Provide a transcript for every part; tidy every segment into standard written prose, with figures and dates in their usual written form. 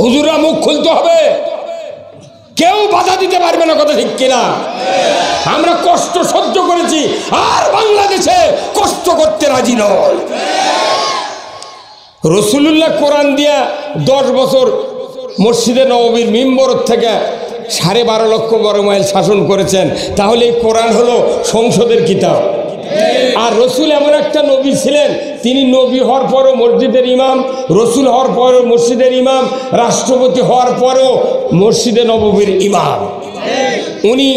হুজুররা মুখ খুলতে হবে, কেউ বাধা দিতে পারবে না, কথা ঠিক কিনা? আমরা কষ্ট সহ্য করেছি, আর বাংলাদেশে কষ্ট করতে রাজি নয়। রাসূলুল্লাহ কোরআন দিয়া 10 বছর মসজিদে নববীর মিম্বর থেকে 12.5 লক্ষ বর্গ মাইল শাসন করেছেন। তাহলে এই কোরআন হলো সংসদের কিতাব। আর রসুল এমন একটা নবী ছিলেন, তিনি নবী হওয়ার পরও মসজিদের ইমাম, রসুল হওয়ার পরও মসজিদের ইমাম, রাষ্ট্রপতি হওয়ার পরও মসজিদে নববীর ইমাম। উনি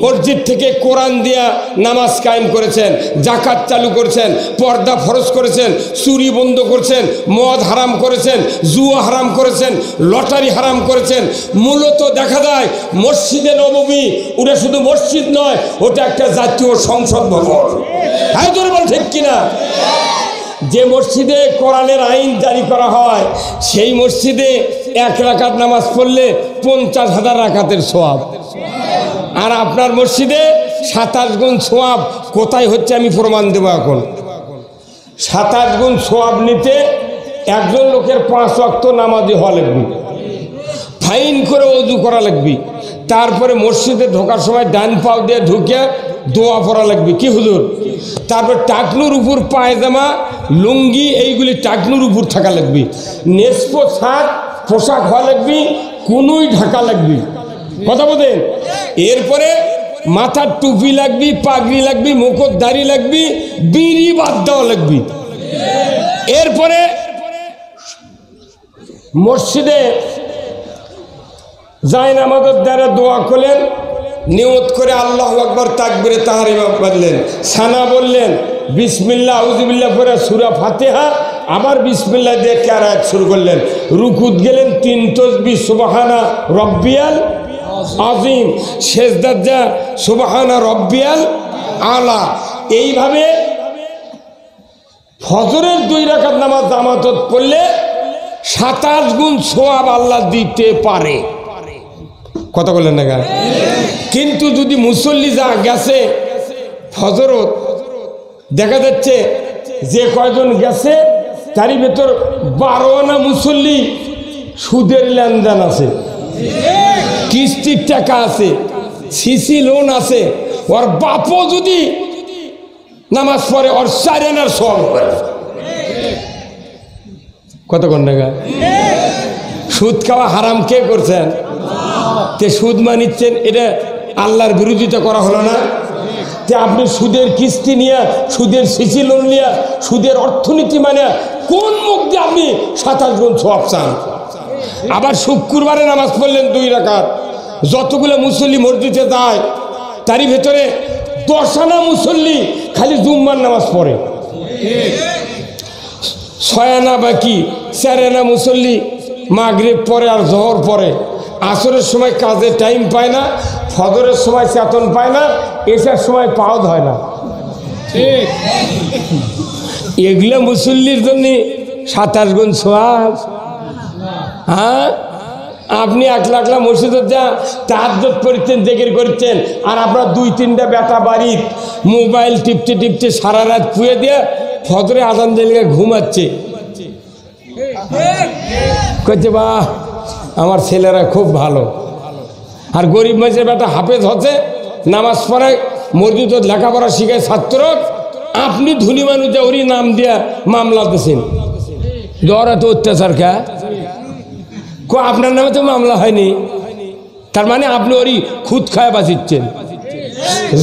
মসজিদ থেকে কোরআন দিয়া নামাজ কায়েম করেছেন, জাকাত চালু করেছেন, পর্দা ফরজ করেছেন, চুরি বন্ধ করেছেন, মদ হারাম করেছেন, জুয়া হারাম করেছেন, লটারি হারাম করেছেন। মূলত দেখা যায় মসজিদে নববী ওটা শুধু মসজিদ নয়, ওটা একটা জাতীয় সংসদ ভবন। হ্যাঁ বল ঠিক কিনা? যে মসজিদে কোরআনের আইন জারি করা হয়, সেই মসজিদে 1 রাকাত নামাজ পড়লে 50,000 রাকাতের সওয়াব। আর আপনার মসজিদে 27 গুণ সওয়াব কোথায় হচ্ছে আমি প্রমাণ দেবো। এখন 27 গুণ সওয়াব নিতে একজন লোকের 5 ওয়াক্ত নামাজি হওয়া লাগবে, ফাইন করে ওযু করা লাগবে, তারপরে মসজিদে ঢোকার সময় ডান পাও দিয়ে ঢুকে দোয়া পড়া লাগবে। কি হুজুর? তারপর টাকনুর উপর পায়জামা লুঙ্গি এইগুলি টাকনুর উপর থাকা লাগবে, নেসপো ছাদ পোশাক হওয়া লাগবে, কোনোই ঢাকা লাগবে। কথা বলেন? এরপরে মাথার টুপি লাগবে, পাগড়ি লাগবে, মুকুট দাড়ি লাগবে, বিড়ি বাদ দেওয়া লাগবে। এরপরে মসজিদে যায় নামাজের দ্বারা দোয়া করলেন, নিয়ত করে আল্লাহু আকবার তাকবীরে তাহরিমা পড়লেন, সানা বললেন, বিসমিল্লাহ আউযুবিল্লাহ পড়ে সূরা ফাতিহা, আবার বিসমিল্লাহ দিয়ে কিরাত শুরু করলেন। রুকুত গেলেন 3 তাসবিহ সুবহানা রব্বিয়াল আযীম, সেজদাত যা সুবহানা রব্বিয়াল আলা। এইভাবে ফজরের 2 রাকাত নামাজ জামাতত পড়লে 27 গুণ সওয়াব আল্লাহ দিতে পারে। কথা বলেন না? কিন্তু যদি মুসল্লি যা গেছে ফজরত, দেখা যাচ্ছে যে কয়জন গেছে তারই ভেতর 12 আনা মুসল্লি সুদের লেনদেন আছে, কিস্তির টাকা আছে, সিসি লোন আছে। ওর বাপও যদি নামাজ পড়ে ওর 4 আনার সওয়াব করে। কত কোন টাকা? সুদ খাওয়া হারাম কে করছেন? তে সুদ মানিচ্ছেন, এটা আল্লাহর বিরোধিতা করা হলো না? তে আপনি সুদের কিস্তি নিয়ে, সুদের সিসি লোন নিয়ে, সুদের অর্থনীতি মানে কোন মুখ দিয়ে আপনি 27 গুণ সওয়াব চান? আবার শুক্রবারে নামাজ পড়লেন 2 রাকাত, যতগুলো মুসল্লি মসজিদে যায় তারই ভেতরে 10 আনা মুসল্লি খালি জুম্মার নামাজ পড়ে, 6 আনা বাকি 4 আনা মুসল্লি মাগরিব পরে আর জোহর পরে। আসরের সময় কাজে টাইম পায় না, ফজরের সময় চেতন পায় না, এসার সময় পাওয়া হয় না। এগুলো মুসল্লির জন্য 27 গুণ সওয়াব। হ্যাঁ, আপনি একলা একলা মসজিদে যা তাহাজ্জুদ পড়ছেন, জিকির করছেন, আর আপনার 2-3টা বেটা বাড়ির মোবাইল টিপতে টিপতে সারা রাত পুয়ে দিয়ে ফজরে আজান দিলে ঘুমাচ্ছে, কইছে বাহ আমার ছেলেরা খুব ভালো। আর গরিব মানুষের বেটা হাফেজ হচ্ছে, নামাজ পড়ায়, মসজিদে লেখাপড়া শিখায় ছাত্র, আপনি ধনী মানুষ যে ওরই নাম দিয়া মামলা দিয়েছেন। জরা তো অত্যাচার কা আপনার নামে তো মামলা হয়নি, তার মানে আপনি ওরই খুদ খায় বাঁচিচ্ছেন।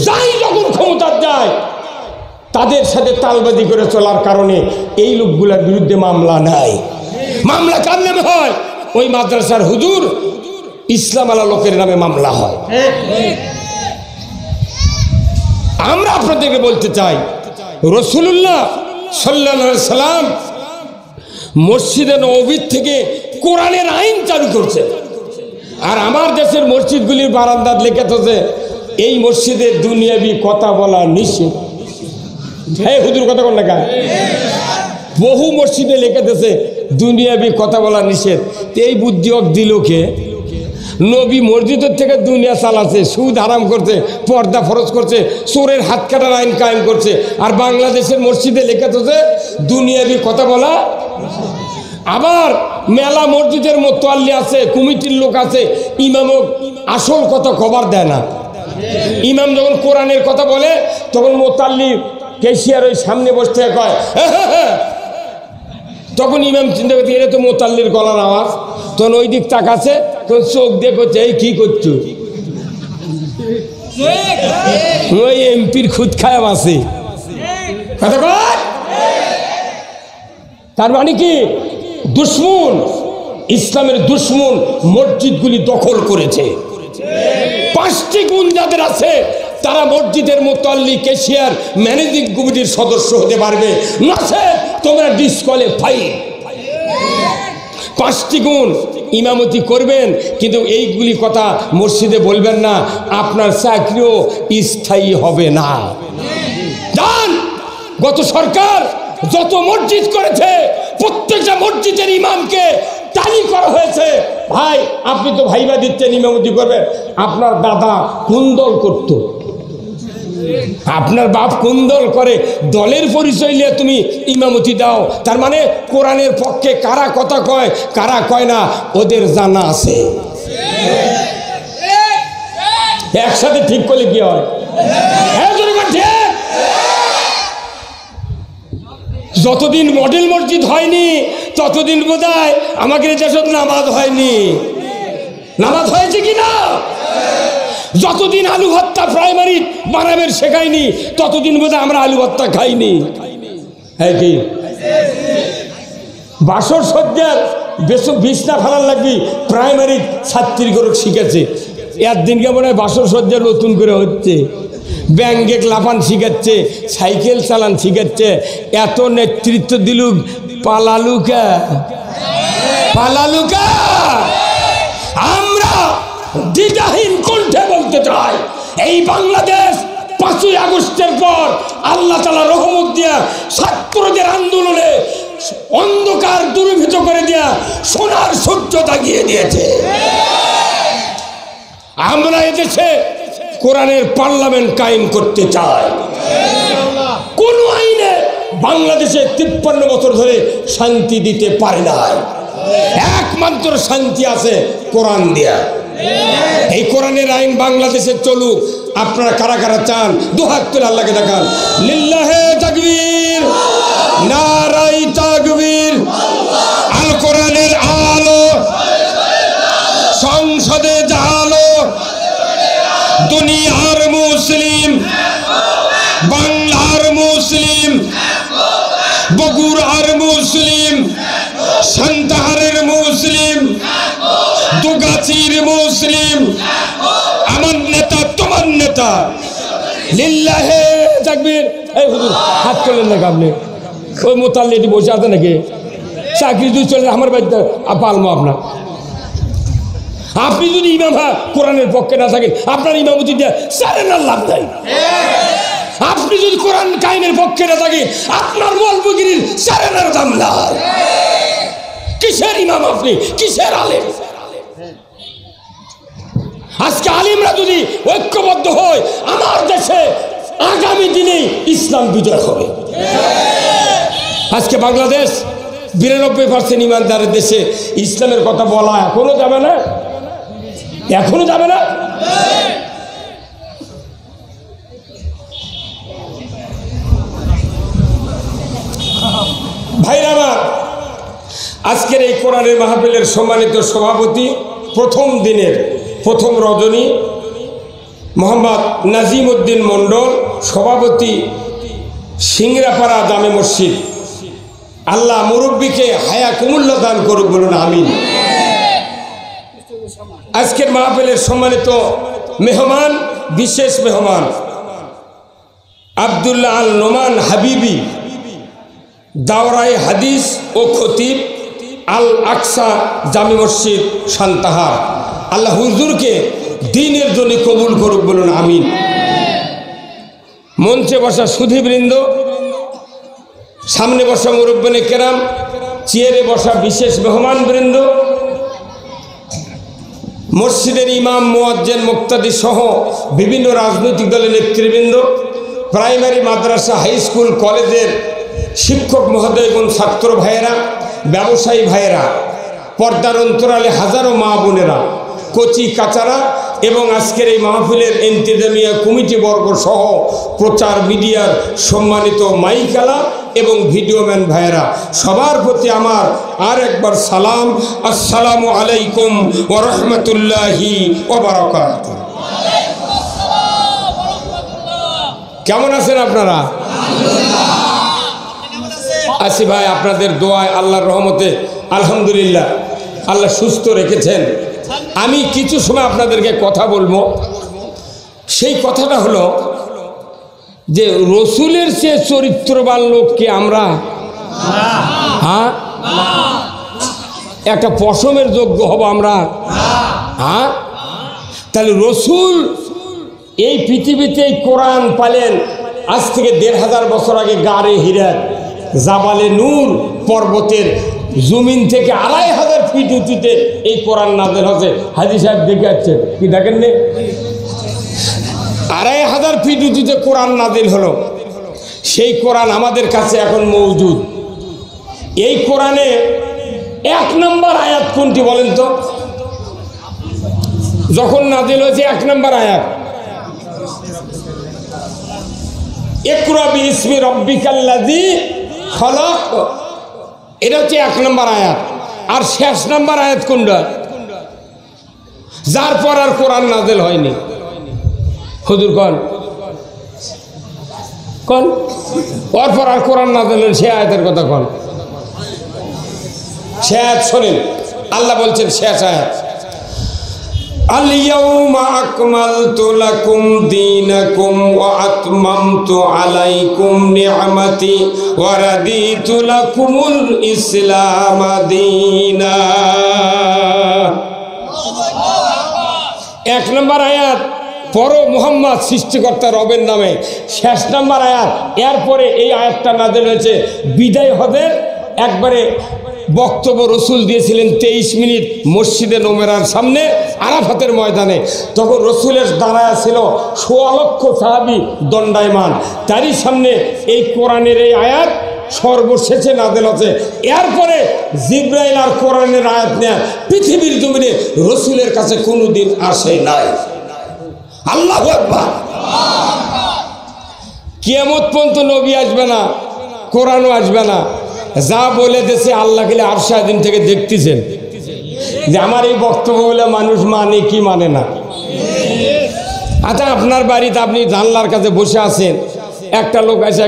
যাই যখন ক্ষমতার যায় তাদের সাথে তালবাজি করে চলার কারণে এই লোকগুলোর বিরুদ্ধে মামলা নাই। মামলা কার নামে হয়? ওই মাদ্রাসার হুজুর ইসলাম আলা লোকের নামে মামলা হয়। আমরা আপনাদেরকে বলতে চাই, রাসূলুল্লাহ সাল্লাল্লাহু আলাইহি সাল্লাম মসজিদে নববীর থেকে কোরআনের আইন চালু করছে। আর আমার দেশের মসজিদগুলির বারান্দাত লেখেছে এই মসজিদে দুনিয়াবি কথা বলা নিষেধ। হ্যাঁ হুজুর, কথা কোন লেখা? বহু মসজিদে লেখেছে দুনিয়াবি কথা বলা নিষেধ। এই বুদ্ধি দিল কে? নবী মসজিদের থেকে দুনিয়া চালাচ্ছে, সুদ হারাম করছে, পর্দা ফরজ করছে, চোরের হাত কাটার আইন কায়েম করছে। আর বাংলাদেশের মসজিদে লেখা তো যে দুনিয়াবি কথা বলা। আবার মেলা মসজিদের মোতাল্লি আছে, কমিটির লোক আছে, ইমামও আসল কথা খবর দেয় না। ইমাম যখন কোরআনের কথা বলে তখন মোতাল্লি কেশিয়ার ওই সামনে বসতে কয়, তখন ইমাম চিন্তা করতে এটা তো মোতাল্লির গলার আওয়াজ। তখন ওই দিক তাকাচ্ছে, তখন চোখ দিয়ে করছে, এই কি করছো? ওই এমপির খুদ খায়াব আছে। তার মানে কি? দুশ্মন, ইসলামের দুশ্মন মসজিদগুলি দখল করেছে। 5টি গুণ যাদের আছে তারা মসজিদের মোতাল্লি, কেশিয়ার, ম্যানেজিং কমিটির সদস্য হতে পারবে, নচেত তোমরা ডিসকোয়ালিফাই। 5টি গুণ ইমামতি করবেন, কিন্তু এইগুলি কথা মসজিদে বলবেন না, আপনার চাকরিও স্থায়ী হবে না। জান, গত সরকার যত মসজিদ করেছে প্রত্যেকটা মসজিদের ইমামকে তালি করা হয়েছে। ভাই, আপনি তো ভাইবা দিচ্ছেন ইমামতি করবেন, আপনার দাদা কোন দল করতো? আপনার বাপ কোন দল করে? দলের পরিচয় নিয়ে তুমি ইমামতি দাও। তার মানে কোরআনের পক্ষে কারা কথা কয়, কারা কয় না, ওদের জানা আছে। একসাথে ঠিক করলে কি হয়? যতদিন মডেল মসজিদ হয়নি ততদিন বোধহয় আমাদের দেশত নামাজ হয়নি। নামাজ হয়েছে কি না? যতদিন আলু ভর্তা প্রাইমারি বানাবের শেখায়নি ততদিন বোধহয় আমরা আলু ভর্তা খাইনি। হ্যাঁ কি? বাসর সজ্জার বিছনা ফেলার লাগবি প্রাইমারি ছাত্রী করে শিখেছে। একদিনকে মনে হয় বাসর সজ্জা নতুন করে হচ্ছে, ব্যাঙ্গে লাফান শিখাচ্ছে, সাইকেল চালান শিখাচ্ছে। এত নেতৃত্ব দিলুক, পালালুকা পালালুকা। আমরা দ্বিধাহীন কণ্ঠে বলতে চাই, এই বাংলাদেশ 5ই আগস্টের পর আল্লাহ তাআলা রহমত দিয়া ছাত্রদের আন্দোলনে অন্ধকার দূরীভূত করে দিয়া সোনার সূর্য জাগিয়ে দিয়েছে। আমরা এদেশে কোরআনের পার্লামেন্ট কায়েম করতে চাই। কোন আইনে বাংলাদেশে 53 বছর ধরে শান্তি দিতে পারে না। একমাত্র শান্তি আছে কোরআন দিয়া। এই কোরআনের আইন বাংলাদেশে চলুক। আপনারা কারা কারা চান? দুহাত তুলে আল্লাহকে দেখান। লিল্লাহে তাকবীর, নারায়ে তাকবীর। আল কোরআনের আলো সংসদে জালো, দুনিয়ার মুসলিম, বাংলার মুসলিম, বগুড়ার মুসলিম, সান্তাহারের মুসলিম, দুগাছির মুসলিম। আমার নেতা তোমার নেতা। লিল্লাহে তাকবীর। এই হুজুর হাত তোলেন নাকি আপনি? ওই মোতাল্লিটি বসে আছে নাকি? চাকরি যদি চলে আমার বাড়িতে পালমো আপনার। আপনি যদি ইমাম কোরআনের পক্ষে না থাকেন আপনার ইমামতি দিয়ে সারেনার লাভ নাই। আপনি যদি কোরআন কায়েমের পক্ষে না থাকেন আপনার মৌলবীগিরির সারেনার দাম নাই। কিসের ইমাম আপনি? কিসের আলেম? আজকে আলিমরা যদি ঐক্যবদ্ধ হয় আমার দেশে আগামী দিনে ইসলাম বিজয় হবে। আজকে বাংলাদেশ 92% ইমানদারের দেশে ইসলামের কথা বলা এখনো যাবে না, এখনো যাবে না। ভাইরা আমার, আজকের এই কোরআনের মাহফিলের সম্মানিত সভাপতি, প্রথম দিনের প্রথম রজনী মোহাম্মদ নাজিম উদ্দিন মণ্ডল, সভাপতি সিংড়াপাড়া জামে মসজিদ। আল্লাহ মুরব্বীকে হায়া কুমুল্লা দান করুক, বলুন আমিন। আজকের মাহফিলের সম্মানিত মেহমান, বিশেষ মেহমান আব্দুল্লাহ আল নোমান হাবিবি, দাওরায়ে হাদিস ও খতিব, আল আকসা জামে মসজিদ সান্তাহার। আল্লাহ হুজুরকে দ্বীনের জন্য কবুল করুক, বলুন আমিন। মঞ্চে বসা সুধীবৃন্দ, সামনে বসা মুরব্বানে কেরাম, চেয়ারে বসা বিশেষ মেহমানবৃন্দ, মসজিদের ইমাম, মুয়াজ্জিন, মুক্তাদি সহ বিভিন্ন রাজনৈতিক দলের নেতৃবৃন্দ, প্রাইমারি, মাদ্রাসা, হাই স্কুল, কলেজের শিক্ষক মহোদয়গণ, ছাত্র ভাইয়েরা, ব্যবসায়ী ভাইয়েরা, পর্দার অন্তরালে হাজারো মা বোনেরা, কচি কাচারা এবং আজকের এই মাহফিলের ইন্তেজামিয়া কমিটি বর্গ সহ প্রচার মিডিয়ার সম্মানিত মাইকালা এবং ভিডিওম্যান ভাইয়েরা, সবার প্রতি আমার আর একবার সালাম। আসসালামু আলাইকুম ওয়া রাহমাতুল্লাহি ওয়া বারাকাতুহু। কেমন আছেন আপনারা? আছি ভাই, আপনাদের দোয়ায় আল্লাহর রহমতে আলহামদুলিল্লাহ আল্লাহ সুস্থ রেখেছেন। আমি কিছু সময় আপনাদেরকে কথা বলবো। সেই কথাটা হলো যে রসুলের চেয়ে চরিত্রবান লোক কি আমরা? হ্যাঁ, একটা পশমের যোগ্য হব আমরা? হ্যাঁ, তাহলে রসুল এই পৃথিবীতে কোরআন পালেন আজ থেকে 1500 বছর আগে গারে হিরাত জাবালে নূর পর্বতের জমিন থেকে 2500 ফিট উঁচুতে এই কোরআন নাযিল হচ্ছে। হাজী সাহেব দেখে যাচ্ছে কি দেখেন নে, 2500 ফিট উঁচুতে কোরআন নাযিল হলো। সেই কোরআন আমাদের কাছে এখন মওজুদ। এই কোরআনে 1 নম্বর আয়াত কোনটি বলেন তো? যখন নাযিল হয়েছে 1 নম্বর আয়াত, ইকরা বিইসমি রাব্বিকাল্লাযী খলাক, এটা হচ্ছে 1 নম্বর আয়াত। আর শেষ নম্বর আয়াত কোনটা? যার পর আর কোরআন নাযিল হয়নি। হুজুর কোন কোন ওর পর আর কোরআন নাযিল হয়নি, সে আয়াতের কথা কোন? সে আয়াত শোনেন, আল্লাহ বলছেন শেষ আয়াত, আল ইয়াউমা আকমালতু লাকুম দীনাকুম ওয়া আতমামতু আলাইকুম নি'মাতি ওয়া রাদিতু লাকুমুল ইসলাম দীনা। 1 নম্বর আয়াত পড়ো মুহাম্মদ সৃষ্টিকর্তা রবের নামে। শেষ নম্বর আয়াত, এরপরে এই আয়াতটা নাযিল হয়েছে বিদায় হজের একবারে বক্তব্য রসুল দিয়েছিলেন 23 মিনিট মসজিদে নববীর সামনে আরাফাতের ময়দানে। তখন রসুলের দাঁড়ায় ছিল 1.25 লক্ষ সাহাবী দণ্ডায়মান। তারই সামনে এই কোরআনের এই আয়াত সর্বশেষে নাযিল হচ্ছে। এরপরে জিবরাইল আর কোরআনের আয়াত নিয়ে পৃথিবীর জমিনে রসুলের কাছে কোনোদিন আসে নাই। আল্লাহু আকবার। কিয়ামত পর্যন্ত নবী আসবে না, কোরআনও আসবে না। যা বলে দেশে আল্লাহ গেলে আরশে আযীম থেকে দেখতেছেন যে আমার এই বক্তব্য বলে মানুষ মানে কি মানে না। আচ্ছা, আপনার বাড়িতে আপনি জানলার কাছে বসে আছেন, একটা লোক এসে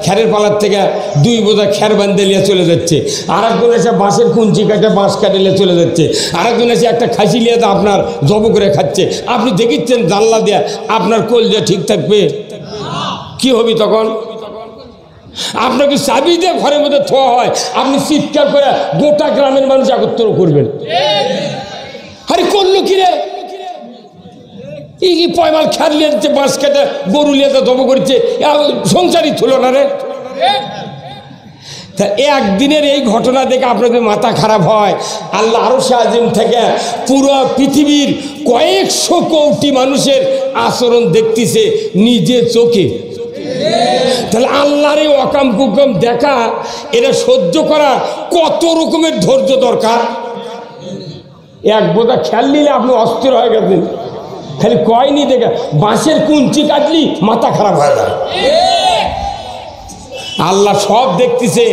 খেরের পালার থেকে 2 বোঝা খের বান্ধে নিয়ে চলে যাচ্ছে, আরেকজন এসে বাঁশের কুঞ্চি কাটে বাঁশ কাটে নিয়ে চলে যাচ্ছে, আরেকজন এসে একটা খাসি নিয়ে আপনার জব করে খাচ্ছে। আপনি দেখিচ্ছেন জানলা দিয়ে, আপনার কলজা ঠিক থাকবে? কি হবি তখন? আপনাকে চাবি দিয়ে ঘরের মধ্যে থোয়া হয়, আপনি চিৎকার করে গোটা গ্রামের মানুষ একত্র করবেন, আরে করলো কি রে, কি পয়মাল খেয়াল নিয়ে যাচ্ছে, বাঁশ কেটে গরু নিয়ে জব করছে, সংসারই ছিল না রে। তা একদিনের এই ঘটনা দেখে আপনাদের মাথা খারাপ হয়। আল্লাহ আরশে আযীম থেকে পুরো পৃথিবীর কয়েকশো কোটি মানুষের আচরণ দেখতেছে নিজে চোখে। তাহলে আল্লাহর এই অকাম কুকাম দেখা, এটা সহ্য করা কত রকমের ধৈর্য দরকার। এক বোঝা খেয়াল নিলে আপনি অস্থির হয়ে গেছেন, খালি কয়নি দেখে বাঁশের কুঞ্চি কাটলি মাথা খারাপ হয়ে যায়। আল্লাহ সব দেখতেছে,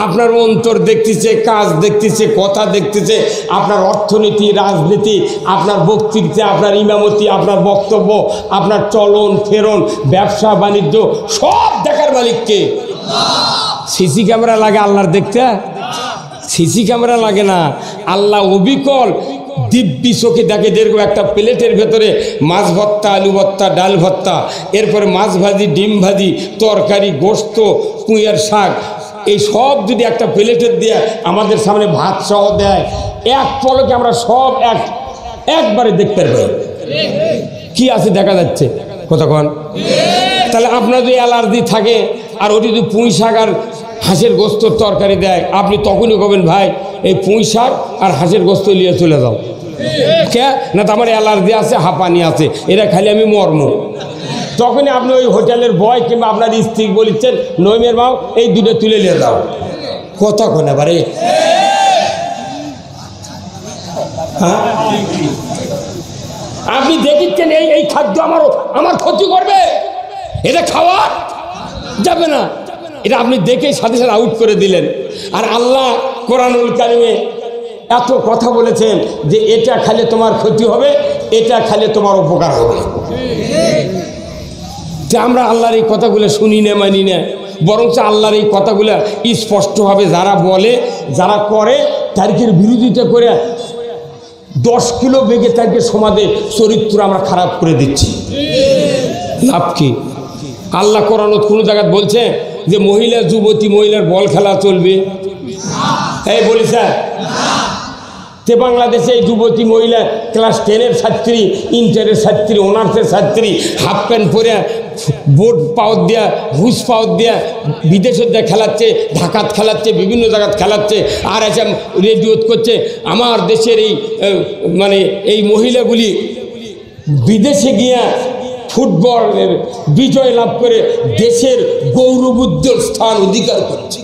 আপনার অন্তর দেখতেছে, কাজ দেখতেছে, কথা দেখতেছে, আপনার অর্থনীতি, রাজনীতি, আপনার বক্তৃতা, আপনার ইমামতি, আপনার বক্তব্য, আপনার চলন ফেরন, ব্যবসা বাণিজ্য, সব দেখার মালিককে। সিসি ক্যামেরা লাগে আল্লাহর দেখতে? সিসি ক্যামেরা লাগে না, আল্লাহ অবিকল দিব্যি চোখে দেখে। যেরকম একটা প্লেটের ভেতরে মাছ ভর্তা, আলু ভর্তা, ডাল ভর্তা, এরপরে মাছ ভাজি, ডিম ভাজি, তরকারি, গোস্ত, পুঁইয়ের শাক, এই সব যদি একটা প্লেটের দিয়ে আমাদের সামনে ভাত সহ দেয়, এক পলকে আমরা সব একবারে দেখতে পারবো কি আছে দেখা যাচ্ছে কতক্ষণ। তাহলে আপনার যদি অ্যালার্জি থাকে আর ওটি যদি পুঁই শাক আর হাঁসের গোস্তর তরকারি দেয়, আপনি তখনই কবেন ভাই এই পুঁই শাক আর হাঁসের গোস্ত নিয়ে চলে যাও। কে না, তো আমার অ্যালার্জি আছে, হাঁপানি আছে, এরা খালি আমি মর্ম। তখনই আপনি ওই হোটেলের বয় কিংবা আপনার স্ত্রী বলিচ্ছেন নইমের মাও এই দুটো তুলে নিয়ে যাও। কতক্ষণ এবারে হ্যাঁ? আপনি দেখিচ্ছেন এই খাদ্য আমার ক্ষতি করবে, এটা খাওয়া যাবে না, এটা আপনি দেখে সাথে সাথে আউট করে দিলেন। আর আল্লাহ কোরআনুল কারিমে এত কথা বলেছেন যে এটা খেলে তোমার ক্ষতি হবে, এটা খেলে তোমার উপকার হবে। আমরা আল্লাহর এই কথাগুলো শুনি না, মানি না, বরঞ্চ আল্লাহর এই কথাগুলো স্পষ্টভাবে যারা বলে, যারা করে, তারিখের বিরোধিতা করে 10 কিলো বেগে তাকে সমাজে চরিত্র আমরা খারাপ করে দিচ্ছি। লাভ কি? আল্লাহ কোরআনত কোনো জায়গায় বলছে যে মহিলা যুবতী মহিলার বল খেলা চলবে? এই বলি স্যার, তে বাংলাদেশে এই যুবতী মহিলা ক্লাস 10-এর ছাত্রী, ইন্টারের ছাত্রী, অনার্সের ছাত্রী হাফ প্যান্ট পরে বোট পাওয়ার দেওয়া, হুস পাওয়ার দেওয়া বিদেশের দেয়া খেলাচ্ছে, ঢাকাত খেলাচ্ছে, বিভিন্ন জায়গাত খেলাচ্ছে, আর এসে রেডিওত করছে আমার দেশের এই মানে এই মহিলাগুলি বিদেশে গিয়া ফুটবলের বিজয় লাভ করে দেশের গৌরবোজ্জ্বল স্থান অধিকার করছে।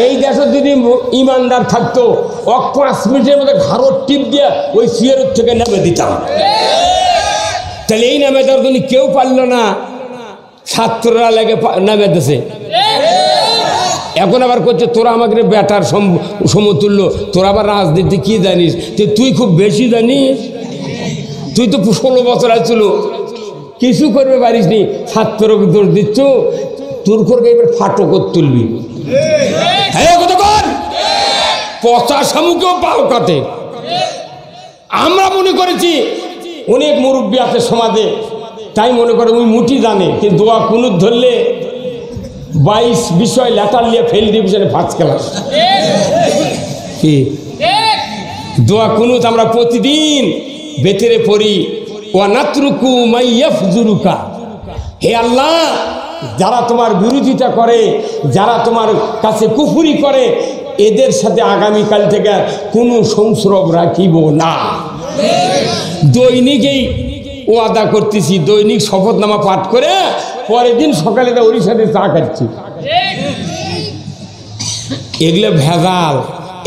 এই দেশের যদি ইমানদার থাকতো 5 মিনিটের মধ্যে ঘাড়োর টিপ দিয়ে ওই সিয়ারের থেকে নামে দিতাম। তাহলে এই নামে দেওয়ার জন্য কেউ পারল না, ছাত্ররা লাগে নামে দিছে। এখন আবার করছে তোরা আমাকে ব্যাটার সমতুল্য, তোরা আবার রাজনীতি কি জানিস? তুই খুব বেশি জানিস, তুই তো 16 বছর আসছিল, কিছু করবে পারিস নি, ছাত্রকে দোষ দিচ্ছ, তোর করে এবার ফাটকত তুলবি। হ্যাঁ কতক্ষণ পচা শামুকেও পাও কাটে। আমরা মনে করেছি অনেক মুরব্বী আছে সমাজে, তাই মনে করে ওই মুঠি জানে, কিন্তু দোয়া কুনুত ধরলে 22 বিষয় লেটার নিয়ে ফেল ডিভিশনে ফার্স্ট ক্লাস। কি দোয়া কুনুত আমরা প্রতিদিন বেতেরে পড়ি, ওয়ানাতরুকু মাইয়াফজুরুকা। হে আল্লাহ, যারা তোমার বিরোধিতা করে, যারা তোমার কাছে কুফরি করে, এদের সাথে আগামীকাল থেকে কোনো সংস্রব রাখিব না। দৈনিকেই ওয়াদা করতেছি, দৈনিক শপথনামা পাঠ করে পরের দিন সকালে ওর সাথে চা খাচ্ছি। এগুলো ভেজাল।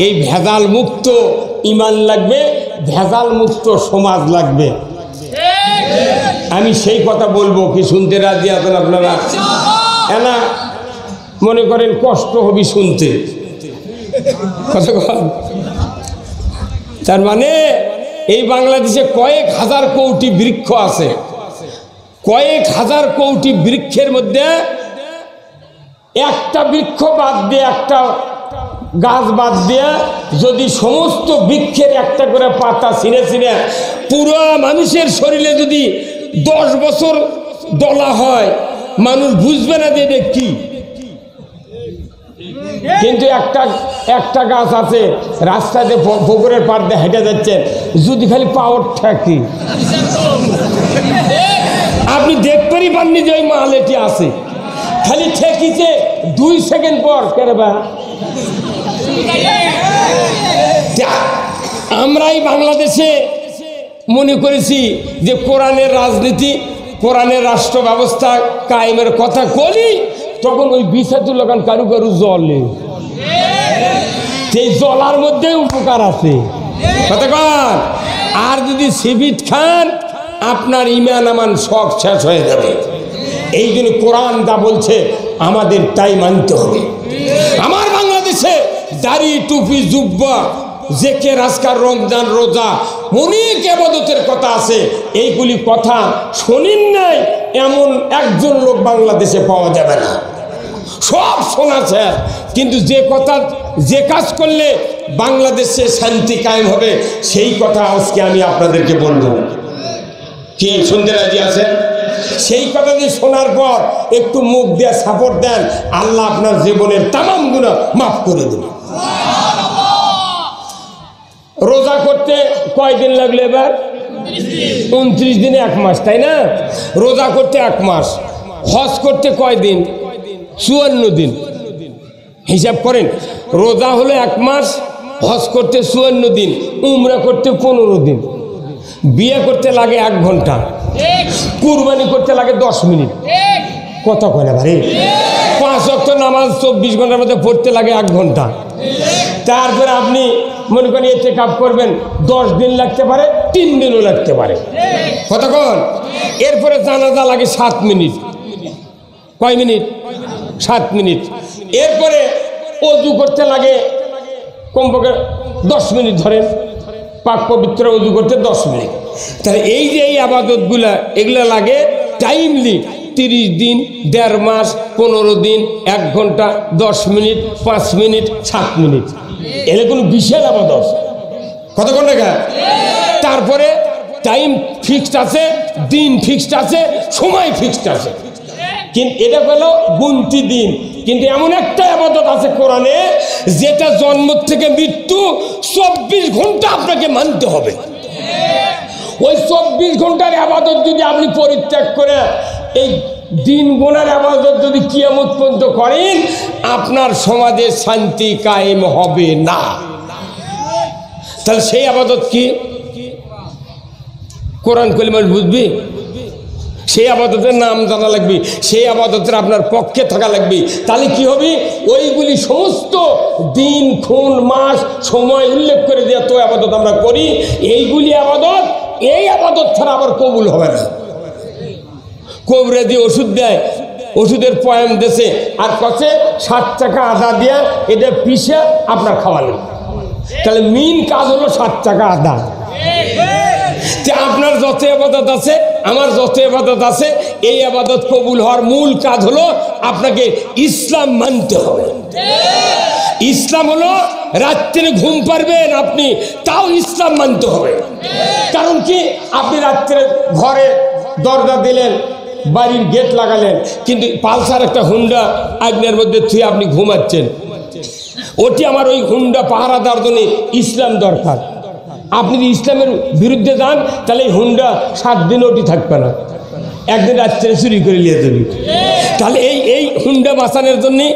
এই ভেজাল মুক্ত ইমান লাগবে, ভেজাল মুক্ত সমাজ লাগবে। আমি সেই কথা বলবো, কি শুনতে রাজি আছেন আপনারা? না মনে করেন কষ্ট হবি শুনতে, তার মানে এই বাংলাদেশে কয়েক হাজার কোটি বৃক্ষ আছে, কয়েক হাজার কোটি বৃক্ষের মধ্যে একটা বৃক্ষ বাদ দিয়ে, একটা গাছ বাদ দিয়ে যদি সমস্ত বৃক্ষের একটা করে পাতা ছিঁড়ে ছিঁড়ে পুরো মানুষের শরীরে যদি 10 বছর ডলা হয়, মানুষ বুঝবে না যে এটা কি। কিন্তু একটা গাছ আছে, রাস্তাতে পুকুরের পাড় দিয়ে হেঁটে যাচ্ছে, যদি খালি পাওয়ার ঠেকি আপনি দেখতেই পাননি যে ওই মাল এটি আছে, খালি ঠেকিছে 2 সেকেন্ড পর কেরে বা। আমরাই বাংলাদেশে মনে করেছি যে কোরআনের রাজনীতি, কোরআনের রাষ্ট্র ব্যবস্থা কায়েমের কথা বলি, তখন ওই বিষাতুল লাগান কারু কারু জলে, সেই জলার মধ্যে উপকার আছে। কতক্ষণ আর যদি সিবিট খান, আপনার ইমান আমান সব শেষ হয়ে যাবে। এই জন্য কোরআন যা বলছে আমাদের তাই মানতে হবে। আমার বাংলাদেশে দাড়ি, টুপি, জুব্বা, জেকের, আজকার, রমজান, রোজা, অনেক ইবাদতের কথা আছে। এইগুলি কথা শোনেন নাই এমন একজন লোক বাংলাদেশে পাওয়া যাবে না। সব শোনাছে, কিন্তু যে কথা, যে কাজ করলে বাংলাদেশে শান্তি কায়েম হবে, সেই কথা আজকে আমি আপনাদেরকে বলবো। কি শুনতে রাজি আছেন? সেই কথা যদি শোনার পর একটু মুখ দিয়ে সাপোর্ট দেন, আল্লাহ আপনার জীবনের তামাম গুনাহ মাফ করে দেবেন। রোজা করতে কয়দিন লাগলো এবার? 29 দিনে 1 মাস, তাই না? রোজা করতে 1 মাস, হজ করতে কয়দিন? 54 দিন। হিসাব করেন, রোজা হলো 1 মাস, হজ করতে 54 দিন, উমরা করতে 15 দিন, বিয়ে করতে লাগে 1 ঘন্টা, কুরবানি করতে লাগে 10 মিনিট। কথা কয় না ভাই? 5 5 ওয়াক্ত নামাজ 24 ঘন্টার মধ্যে পড়তে লাগে 1 ঘন্টা। তারপরে আপনি মনে করেন ইতিকাফ করবেন, 10 দিন লাগতে পারে, 3 দিনও লাগতে পারে। কতক্ষণ? এরপরে জানাজা লাগে 7 মিনিট। কয় মিনিট? 7 মিনিট। এরপরে অজু করতে লাগে কমপক্ষে 10 মিনিট, ধরেন পাক পবিত্র অজু করতে 10 মিনিট। তাহলে এই যে এই আবাদতগুলা, এগুলো লাগে টাইমলি 30 দিন, 1.5 মাস, 15 দিন, 1 ঘন্টা, 10 মিনিট, 5 মিনিট, 7 মিনিট। এলে কোনো বিশাল আবাদত। কতক্ষণ টাকা? তারপরে টাইম ফিক্সড আছে, দিন ফিক্সড আছে, সময় ফিক্সড আছে। কিন্তু এটা হলো গুনতি দিন। কিন্তু এমন একটা আবাদত আছে কোরআনে, যেটা জন্ম থেকে মৃত্যু 24 ঘন্টা আপনাকে মানতে হবে। ওই 24 ঘন্টার আবাদত যদি আপনি পরিত্যাগ করে এই দিন গোনার আবাদত যদি কিয়ামত পর্যন্ত করেন, আপনার সমাজে শান্তি কায়েম হবে না। তাহলে সেই আবাদত কি? কোরআন কলিমা বুঝবি, সেই আবাদতের নাম জানা লাগবে, সেই আবাদতের আপনার পক্ষে থাকা লাগবে। তাহলে কি হবে? ওইগুলি সমস্ত দিন, খুন, মাস, সময় উল্লেখ করে দিয়ে তো আবাদত আমরা করি, এইগুলি আবাদত, এই আবাদত ছাড়া আবার কবুল হবে না। কবরে দিয়ে ওষুধ দেয়, ওষুধের পয়েম দেশে আর কছে 60 টাকা আদা দিয়া এটা পিষে আপনার খাওয়ালেন। তাহলে মেইন কাজ হলো 60 টাকা আদা। যে আপনার যত আবাদত আছে, আমার যত আবাদত আছে, এই আবাদত কবুল হওয়ার মূল কাজ হলো আপনাকে ইসলাম মানতে হবে। ইসলাম হলো রাত্রে ঘুম পারবেন আপনি, তাও ইসলাম মানতে হবে। কারণ কি? আপনি রাত্রে ঘরে দরজা দিলেন, বাড়ির গেট লাগালেন, কিন্তু পালসার একটা হুন্ডা আগ্নের মধ্যে থুয়ে আপনি ঘুমাচ্ছেন। ওটি আমার ওই হুন্ডা পাহারা দেওয়ার জন্য ইসলাম দরকার। আপনি যদি ইসলামের বিরুদ্ধে যান, তাহলে এই হুন্ডা 7 দিন ওটি থাকবে না, একদিন রাত্রে চুরি করে নিয়ে যাবে। তাহলে এই হুন্ডা বাঁচানোর জন্যে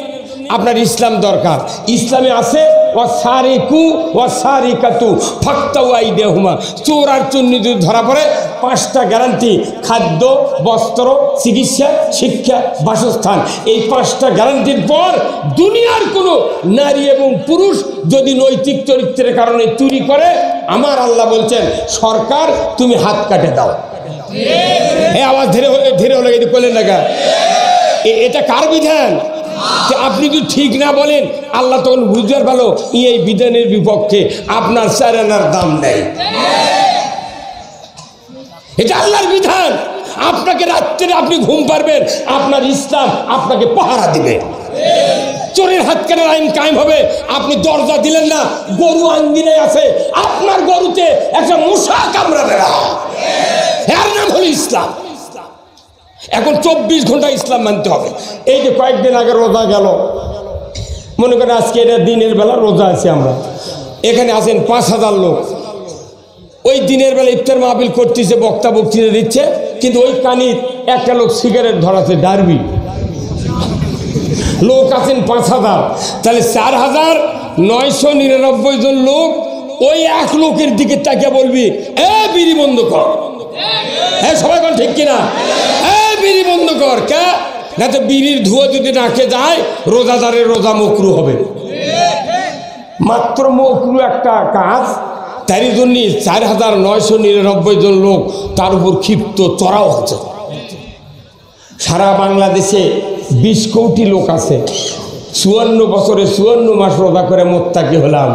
আপনার ইসলাম দরকার। ইসলামে আছে ওয়াসারিকু ওয়াসারিকাতু ফাক্তাউ আইদিয়াহুমা, চোর আর চুন্নি যদি ধরা পড়ে 5টা গ্যারান্টি: খাদ্য, বস্ত্র, চিকিৎসা, শিক্ষা, বাসস্থান। এই 5টা গ্যারান্টির পর দুনিয়ার কোনো নারী এবং পুরুষ যদি নৈতিক চরিত্রের কারণে চুরি করে, আমার আল্লাহ বলছেন সরকার তুমি হাত কাটে দাও। এই আওয়াজ ধীরে ধীরে হলে যদি করলেন না, এটা কার বিধান? আপনি যদি ঠিক না বলেন, আল্লাহ তখন বুঝতে ভালো এই বিধানের বিপক্ষে আপনার চারানার দাম নেই। এটা আল্লাহর বিধান। আপনাকে রাত্রে আপনি ঘুম পারবেন, আপনার ইসলাম আপনাকে পাহারা দিবে। চোরের হাত কাটার আইন কায়েম হবে। আপনি দরজা দিলেন না, গরু আঙ্গিনায় আছে, আপনার গরুতে একটা মশা কামড়াবে না, এর নাম হলো ইসলাম। এখন 24 ঘন্টা ইসলাম মানতে হবে। এই যে কয়েকদিন আগে রোজা গেল, মনে করেন আজকে এটা দিনের বেলা রোজা আছে, আমরা এখানে আছেন 5000 লোক। ওই দিনের বেলা ইফতার মাহফিল করতেছে, বক্তা বক্তৃতা দিচ্ছে, কিন্তু ওই কানির একটা লোক সিগারেট ধরাছে, ডারবি। লোক আছেন 5000, তাহলে 4999 জন লোক ওই এক লোকের দিকে তাকিয়ে বলবি, এ বিড়ি বন্ধ কর। হ্যাঁ, সবাই কোন ঠিক কিনা? বিড়ি বন্ধ কর। কে না? তো বিড়ির ধোঁয়া যদি নাকে যায়, রোজাদারের রোজা মকরু হবে। মাত্র মকরু একটা কাজ, তারই জন্য 4999 জন লোক তার উপর ক্ষিপ্ত, চড়াও হচ্ছে। সারা বাংলাদেশে 20 কোটি লোক আছে। 54 বছরে 54 মাস রোজা করে মোত্তাকি হলাম।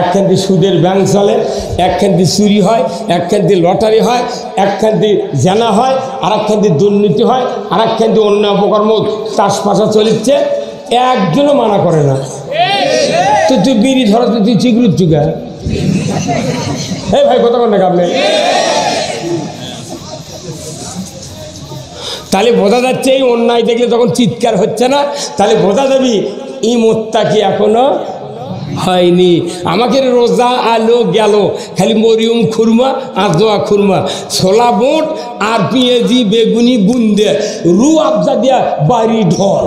একখান দিয়ে সুদের ব্যাংক চলে, একখান দিয়ে চুরি হয়, একখান দিয়ে লটারি হয়, একখান দিয়ে জেনা হয়, আর একখান দিয়ে দুর্নীতি হয়, আর একখান দিয়ে অন্য অপকর্ম চাষবাসা চলিচ্ছে, একজনও মানা করে না। তো তুই বিড়ি ধরাতে তুই চিগুলোর চুগা। এই ভাই কথা বল না আপনি। তাহলে বোঝা যাচ্ছে এই অন্যায় দেখলে যখন চিৎকার হচ্ছে না, তাহলে বোঝা যাবি এই মোত্তাকি এখনো হয়নি। আমাকে রোজা আলো গেল, খালি মরিয়ম খুরমা আর দোয়া খুরমা, ছোলা বুট আর পেঁয়াজি বেগুনি বুন্দে রু আবজা দিয়া বাড়ি ঢল।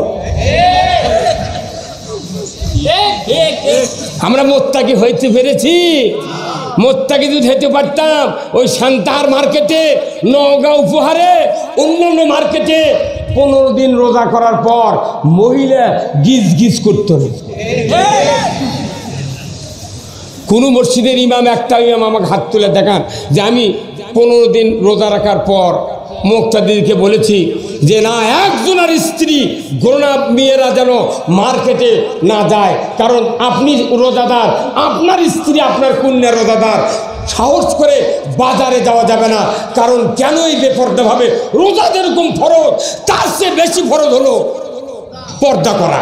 আমরা মোত্তাকি হইতে পেরেছি। মোত্তাকি যদি হইতে পারতাম, ওই সান্তাহার মার্কেটে, নওগাঁ উপহারে অন্যান্য মার্কেটে 15 দিন রোজা করার পর মহিলা গিজ গিজ করত না। কোন মসজিদের ইমাম, একটা ইমাম আমাকে হাত তুলে দেখান যে আমি 15 দিন রোজা রাখার পর মুক্তাদিরকে বলেছি যে না, একজনের স্ত্রী গোনা মেয়েরা যেন মার্কেটে না যায়, কারণ আপনি রোজাদার, আপনার স্ত্রী আপনার কন্যা রোজাদার, সাহস করে বাজারে যাওয়া যাবে না। কারণ কেনই বেপর্দাভাবে রোজা যেরকম ফরজ, তার চেয়ে বেশি ফরজ হলো পর্দা করা।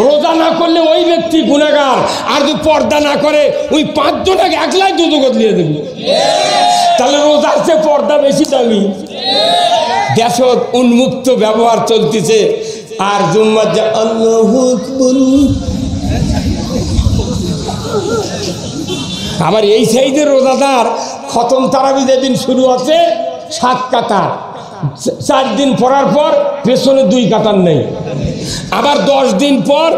রোজা না করলে ওই ব্যক্তি গুনাহগার, আর যদি পর্দা না করে ওই 5 জনকে একলাই দুজগত নিয়ে দেবে। তাহলে রোজার চেয়ে পর্দা বেশি দামি। দেশত উন্মুক্ত ব্যবহার চলতেছে, আর জুম্মার যে আল্লাহু আকবার। আবার এই সাইডের রোজাদার খতম তারাবি যেদিন শুরু আছে 7 কাতার, 4 দিন পড়ার পর পেছনে 2 কাতার নেই। আবার 10 দিন পর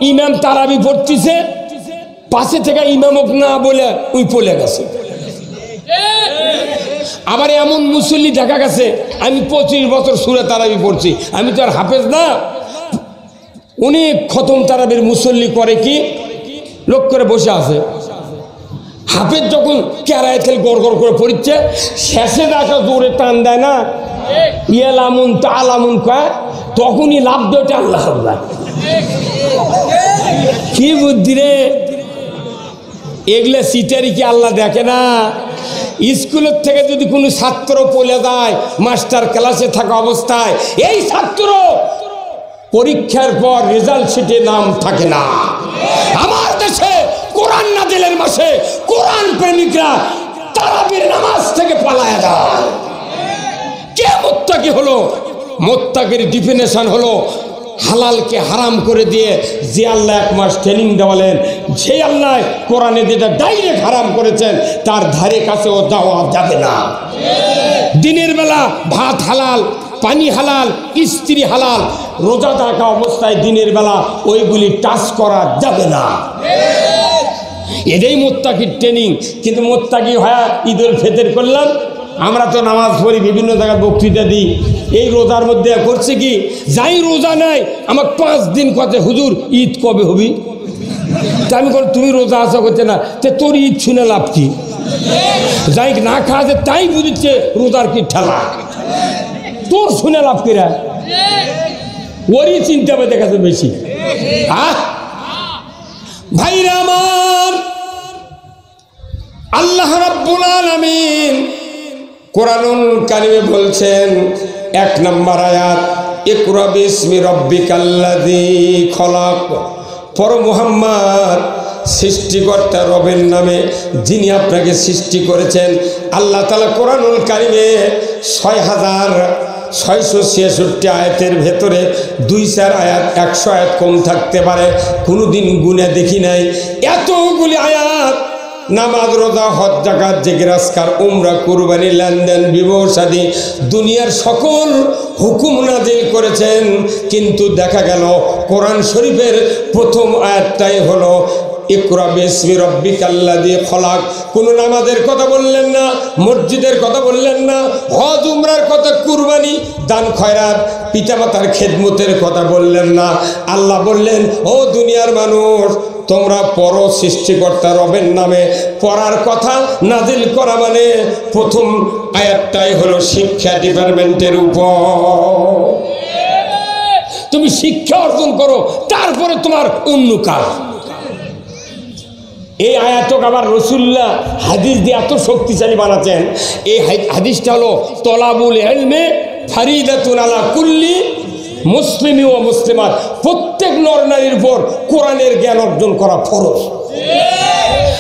ইমাম তারাবি পড়তেছে, পাশে থেকে ইমামক না বলে ওই পড়ে গেছে। আবার এমন মুসল্লি দেখা গেছে, আমি 25 বছর সূরা তারাবি পড়ছি, আমি তো আর হাফেজ না। উনি খতম তারাবির মুসল্লি করে কি, লোক করে বসে আছে। হাফেজ যখন ক্যারায় তেল গড় গড় করে পড়ছে, শেষে দেখা জোরে টান দেয় না, ইয়ালামুন তালামুন কয়, তখনই লাভ দেওয়া আল্লাহ আল্লাহ। কি বুদ্ধি রে! এগুলো সিটারি কি আল্লাহ দেখে না? স্কুলের থেকে যদি কোনো ছাত্র পড়ে যায় মাস্টার ক্লাসে থাকা অবস্থায়, এই ছাত্র পরীক্ষার পর রেজাল্ট শিটে নাম থাকে না। আমার দেশে কোরআন নাজিলের মাসে কোরআন প্রেমিকরা তারাবির নামাজ থেকে পালায়া যায়। কে মুত্তাকি হলো? মুত্তাকির ডিফিনেশন হলো হালালকে হারাম করে দিয়ে যে আল্লাহ 1 মাস ট্রেনিং দেওয়ালেন, সেই আল্লাহ কোরআনে যেটা ডাইরেক্ট হারাম করেছেন তার ধারে কাছেও যাওয়া যাবে না। দিনের বেলা ভাত হালাল, পানি হালাল, স্ত্রী হালাল, রোজা থাকা অবস্থায় দিনের বেলা ওইগুলি টাচ করা যাবে না। এটাই মুত্তাকির ট্রেনিং। কিন্তু মুত্তাকি হয় ঈদুল ফিতর করলাম, আমরা তো নামাজ পড়ি, বিভিন্ন জায়গায় বক্তৃতা দিই, এই রোজার মধ্যে করছে কি, যাই রোজা নাই আমার 5 দিন কথা, হুজুর ঈদ কবে হবি? তা আমি বল, তুমি রোজা আসা করছে না, তে তোর ঈদ শুনে লাভ কি? যাই না খাওয়া তাই বুঝছে রোজার কি ঠেলা, তোর শুনে লাভ কিরা? ওরই চিন্তা পেতে গেছে বেশি। ভাইরা আমার, আল্লাহ রাব্বুল আলামিন কোরআনুল কারিমে বলছেন, 1 নম্বর আয়াত, ইকরা বিসমি রাব্বিকাল্লাযী খলাক। পর মুহাম্মদ, সৃষ্টিকর্তা রবের নামে যিনি আপনাকে সৃষ্টি করেছেন। আল্লাহ তাআলা কোরআনুল কারিমে 6666 আয়াতের ভেতরে 2-4 আয়াত, 100 আয়াত কম থাকতে পারে, কোনোদিন গুনে দেখি নাই এতগুলি আয়াত। নামাজ, রোজা, হজ, যাকাত, জিকির, আজকার, উমরা, কুরবানি, লেনদেন, বিবাহ শাদী, দুনিয়ার সকল হুকুম নাজিল করেছেন। কিন্তু দেখা গেল কোরআন শরীফের প্রথম আয়াতটাই হলো ইকরা বিসমি রাব্বিকাল্লাযী খলাক। কোনো নামাজের কথা বললেন না, মসজিদের কথা বললেন না, হজ উমরার কথা, কুরবানি, দান খয়রাত, পিতামাতার খেদমতের কথা বললেন না। আল্লাহ বললেন, ও দুনিয়ার মানুষ, তোমরা পড়ো সৃষ্টিকর্তা রবের নামে। পড়ার কথা নাজিল করা মানে প্রথম আয়াতটাই হলো শিক্ষা ডিপার্টমেন্টের উপর। তুমি শিক্ষা অর্জন করো, তারপরে তোমার অন্য কাজ। এই আয়াতক আবার রাসূলুল্লাহ হাদিস দিয়ে এত শক্তিশালী বানাচ্ছেন। এই হাদিসটা হলো তলাবুল ইলমে ফারিদাতুন আলা কুল্লি মুসলিমি ও মুসলিমাত। প্রত্যেক নর নারীর উপর কোরআনের জ্ঞান অর্জন করা ফরজ।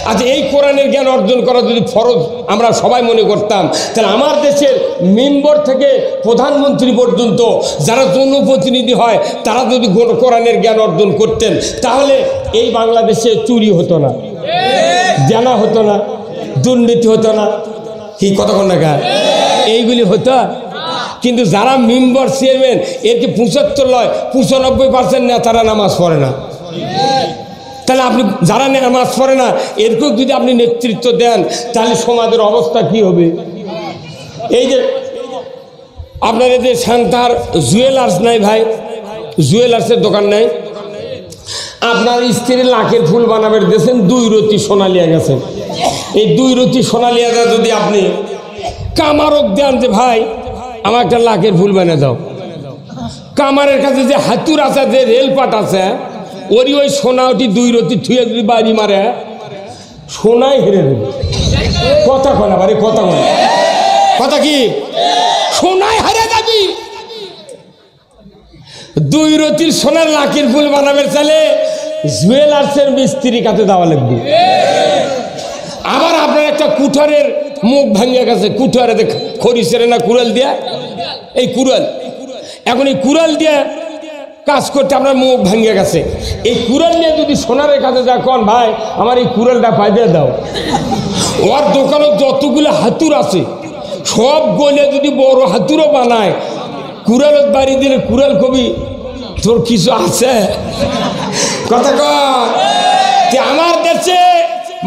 আচ্ছা, এই কোরআনের জ্ঞান অর্জন করা যদি ফরজ আমরা সবাই মনে করতাম, তাহলে আমার দেশের মেম্বার থেকে প্রধানমন্ত্রী পর্যন্ত যারা জনপ্রতিনিধি হয় তারা যদি কোরআনের জ্ঞান অর্জন করতেন, তাহলে এই বাংলাদেশে চুরি হতো না, জানা হতো না, দুর্নীতি হতো না। কি কতক্ষণ না এইগুলি হতো। কিন্তু যারা মেম্বার চেয়ারম্যান, এর কি 75 নয় 95% নেতারা নামাজ পড়ে না। তাহলে আপনি যারা নামাজ পড়ে না এরকেও যদি আপনি নেতৃত্ব দেন, তাহলে সমাজের অবস্থা কি হবে? এই যে আপনার এই যে শান্তার জুয়েলার্স নাই ভাই, জুয়েলার্সের দোকান নাই, আপনার স্ত্রীর লাখের ফুল বানাবে দিয়েছেন, 2 রতি সোনা লিয়া গেছেন। এই 2 রতি সোনা লিয়াটা যদি আপনি কামারক দেন যে ভাই আমার একটা লাখের ফুল বানিয়ে দাও, কামারের কাছে যে হাতুর আছে, যে রেলপাট আছে, ওই সোনা ওটি 2 রতি থুয়ে যদি বাড়ি মারে সোনাই হেরে দেবে। কথা কনা বাড়ি কথা কনা, কথা কি সোনাই হারে যাবি। 2 রতির সোনার লাখের ফুল বানাবে চালে জুয়েলার্সের মিস্ত্রি কাছে দেওয়া লাগবে। আবার আপনার একটা কুঠারের মুখ ভাঙিয়া গেছে, কুঠারে খরিসের না কুড়াল দিয়া, এই কুড়াল, এখন এই কুড়াল দিয়ে কাজ করতে আপনার মুখ ভাঙিয়া গেছে, এই কুড়াল নিয়ে যদি সোনারের কাছে যা কন ভাই আমার এই কুড়ালটা পাইবে দাও, ওর দোকানে যতগুলো হাতুর আছে সব গলে যদি বড় হাতুরও বানায়, কুড়ালত বাড়ি দিলে কুড়াল কবি তোর কিছু আছে কথা কর। আমার দেশে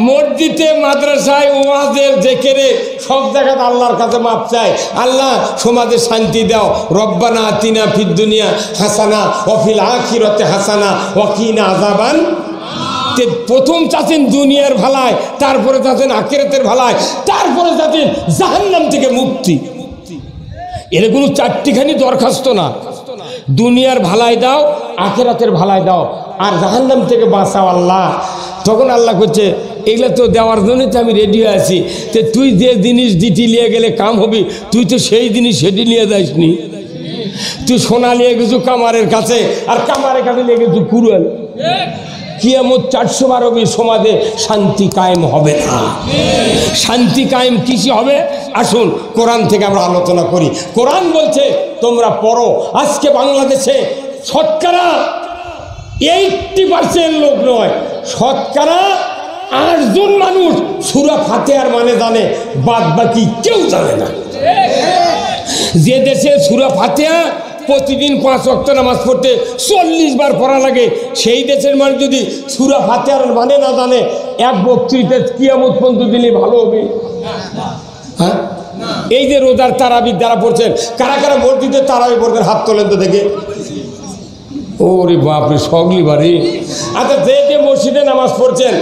মসজিদে মাদ্রাসায় ওয়াজের জেকেরে সব জায়গাতে আল্লাহর কাছে মাপ চাই, আল্লাহ সমাজে শান্তি দাও, রব্বানা আতিনা ফিদ দুনিয়া হাসানা ওয়া ফিল আখিরাতি হাসানা ওয়া কিনা আযাবান। প্রথম চাচ্ছেন দুনিয়ার ভালায়, তারপরে চাচ্ছেন আখিরাতের ভালায়, তারপরে চাচ্ছেন জাহান্নাম থেকে মুক্তি। এর কোনো 4টিখানি দরখাস্ত না, দুনিয়ার ভালাই দাও, আখিরাতের ভালাই দাও, আর জাহান্নাম থেকে বাঁচাও আল্লাহ। তখন আল্লাহ করছে এগুলো তো দেওয়ার জন্যই তো আমি রেডি আছি, তো তুই যে জিনিস দিটি নিয়ে গেলে কাম হবি, তুই তো সেই জিনিস সেটি নিয়ে যাসনি, তুই সোনা নিয়ে গেছু কামারের কাছে, আর কামারের কাছে নিয়ে গেছু কুড়াল। কিয়ামত 400 বার হবে, সমাজে শান্তি কায়েম হবে না। শান্তি কায়েম কিসে হবে? আসুন কোরআন থেকে আমরা আলোচনা করি। কোরআন বলছে তোমরা পড়ো। আজকে বাংলাদেশে শতকরা 80% লোক নয়, শতকরা 8 জন মানুষ সূরা ফাতিহার মানে জানে, বাদ বাকি কেউ জানে না। যে দেশে সূরা ফাতিহা প্রতিদিন 5 ওয়াক্ত নামাজ পড়তে 40 বার পড়া লাগে, সেই দেশের মানুষ যদি সূরা ফাতিহার মানে না জানে, এক বক্তৃতা কিয়ামত পর্যন্ত দিলে ভালো হবে? হ্যাঁ, এই যে রোজার তারাবির দ্বারা পড়ছেন, কারা কারা মসজিদে তারাবি পড়ছেন হাত তোলেন তো দেখে। ওরে বাপরে সকলি বাড়ি। আচ্ছা, যে যে মসজিদে নামাজ পড়ছেন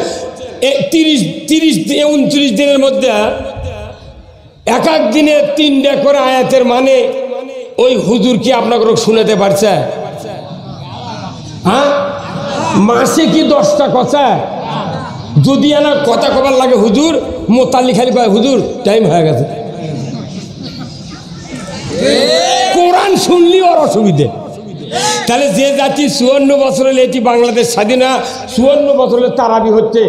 29 দিনের মধ্যে এক এক দিনে 3টা করে আয়াতের মানে ওই হুজুর কি আপনাকে শুনাতে পারছে? হ্যাঁ, মাসে কি 10টা কথা? যদি না কথা কবার লাগে হুজুর, মোতালি খালি কয় হুজুর টাইম হয়ে গেছে। কোরআন শুনলি ওর অসুবিধে। তাহলে যে জাতি 54 বছর হলে, এটি বাংলাদেশ স্বাধীন, 54 বছর হলে তারাবি হচ্ছে,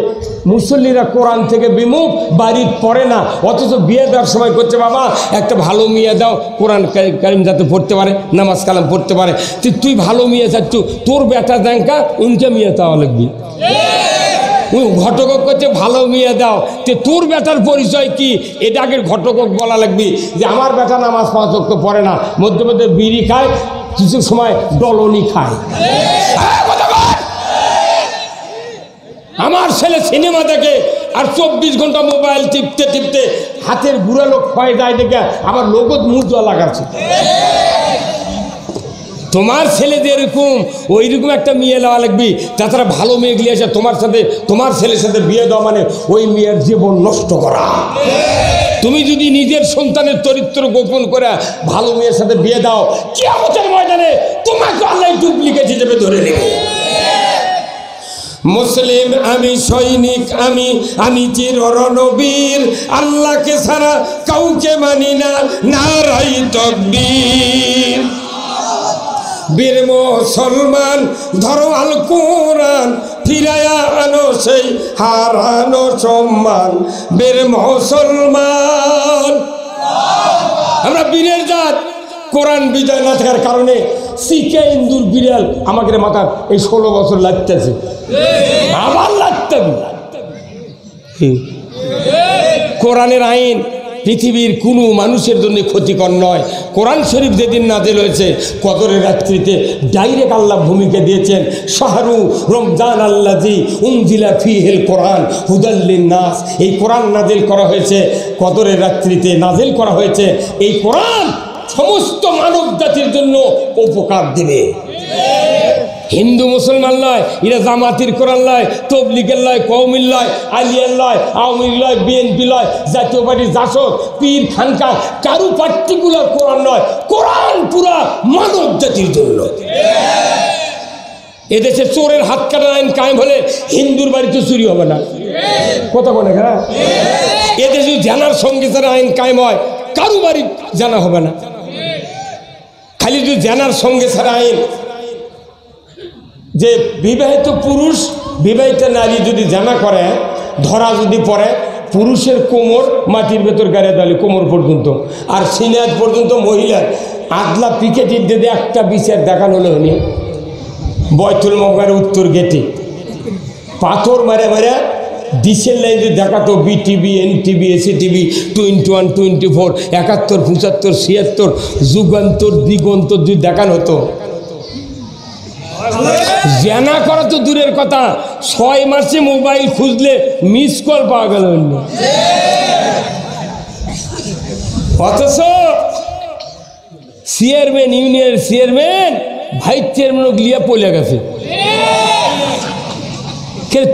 মুসল্লিরা কোরআন থেকে বিমুখ, বাড়ির পড়ে না, অথচ বিয়ে দেওয়ার সময় করছে বাবা একটা ভালো মেয়ে দাও, কোরআন কারিম যাতে পড়তে পারে, নামাজ কালাম পড়তে পারে। তুই ভালো মেয়ে চাচ্ছ, তোর বেটা দেখা উনকে মেয়ে দেওয়া লাগবি। ঘটকক করছে ভালো মেয়ে দাও, তোর বেটার পরিচয় কি এটা আগের ঘটকক বলা লাগবি যে আমার বেটা নামাজ 5 ওয়াক্ত পড়ে না, মধ্যে মধ্যে বিড়ি খায়, কিছু সময় ডলনি খায়। আমার ছেলে সিনেমা দেখে আর 24 ঘন্টা মোবাইল টিপতে টিপতে হাতের বুড়া লোক ক্ষয় যায় দেখে আবার লোকত মুখ লাগাচ্ছে। তোমার ছেলে যে এরকম ওইরকম একটা মেয়ে দেওয়া লাগবি, তাছাড়া ভালো মেয়ে গিয়ে আসে তোমার সাথে, তোমার ছেলের সাথে বিয়ে দেওয়া মানে ওই মেয়ের জীবন নষ্ট করা। তুমি যদি নিজের সন্তানের চরিত্র গোপন করে ভালো মেয়ের সাথে বিয়ে দাও, কিয়ামতের ময়দানে তোমাকে আল্লাহ ডুপ্লিকেট হিসেবে ধরে নেবে। মুসলিম আমি, সৈনিক আমি, আমি চির রণবীর, আল্লাহকে ছাড়া কাউকে মানি না, নারাই তাকবীর। বীর মুসলমান ধরো আল কোরআন, ফিরায়া আনো সেই হারানো সম্মান। বীর মুসলমান, আমরা বীরের জাত। কোরআন বিজয় না থাকার কারণে শিখে ইন্দুর বিড়াল আমাকে মাথা এই 16 বছর লাগতেছে, আবার লাগতে। কোরআনের আইন পৃথিবীর কোনো মানুষের জন্য ক্ষতিকর নয়। কোরআন শরীফ যেদিন নাজিল হয়েছে কদরের রাত্রিতে ডাইরেক্ট আল্লাহ ভূমিকা দিয়েছেন, শাহরু রমজান আল্লাজি উনজিলা ফিহিল কোরআন হুদাল লিন্নাস। এই কোরআন নাজিল করা হয়েছে কদরের রাত্রিতে, নাজিল করা হয়েছে এই কোরআন সমস্ত মানব জাতির জন্য উপকার দেবে। হিন্দু মুসলমান লয়, এরা জামাতির কোরআন লয়, তবলিগের লয়, কওমির লয়, আলিয়ার লয়, আওয়ামী লয়, বিএনপি লয়, জাতীয় পার্টি, জাসদ, পীর, খানকা, কারু পার্টিকুলার কোরআন নয়, কোরআন পুরা মানব জাতির জন্য। এদেশে চোরের হাত কাটার আইন কায়েম হলে হিন্দুর বাড়িতে চুরি হবে না, কথা বলে। হ্যাঁ, এদেশে জানার সঙ্গে যারা আইন কায়েম হয় কারু বাড়ি জানা হবে না। খালি যদি জানার সঙ্গে ছাড়া আইন, যে বিবাহিত পুরুষ বিবাহিত নারী যদি জানা করে, ধরা যদি পড়ে, পুরুষের কোমর মাটির ভেতর গাড়ি দাঁড়ি কোমর পর্যন্ত, আর সিনাজ পর্যন্ত মহিলার আদলা পিকেটির যদি একটা বিচার দেখানো হলো উনি বয়তুল মক্কার উত্তর গেটে পাথর মারে মারে ডিসেল লাইন যদি দেখাতো, বিটিভি, এনটিভি, এসিটিভি, 21, 24, 71, 75, 76, যুগান্তর, দিগন্তর যদি দেখানো হতো, জানা করা তো দূরের কথা, 6 মাসে মোবাইল খুঁজলে মিস কল পাওয়া গেল। অথচ চেয়ারম্যান, ইউনিয়নের চেয়ারম্যান, ভাইস চেয়ারম্যান গিয়ে পড়ে গেছে।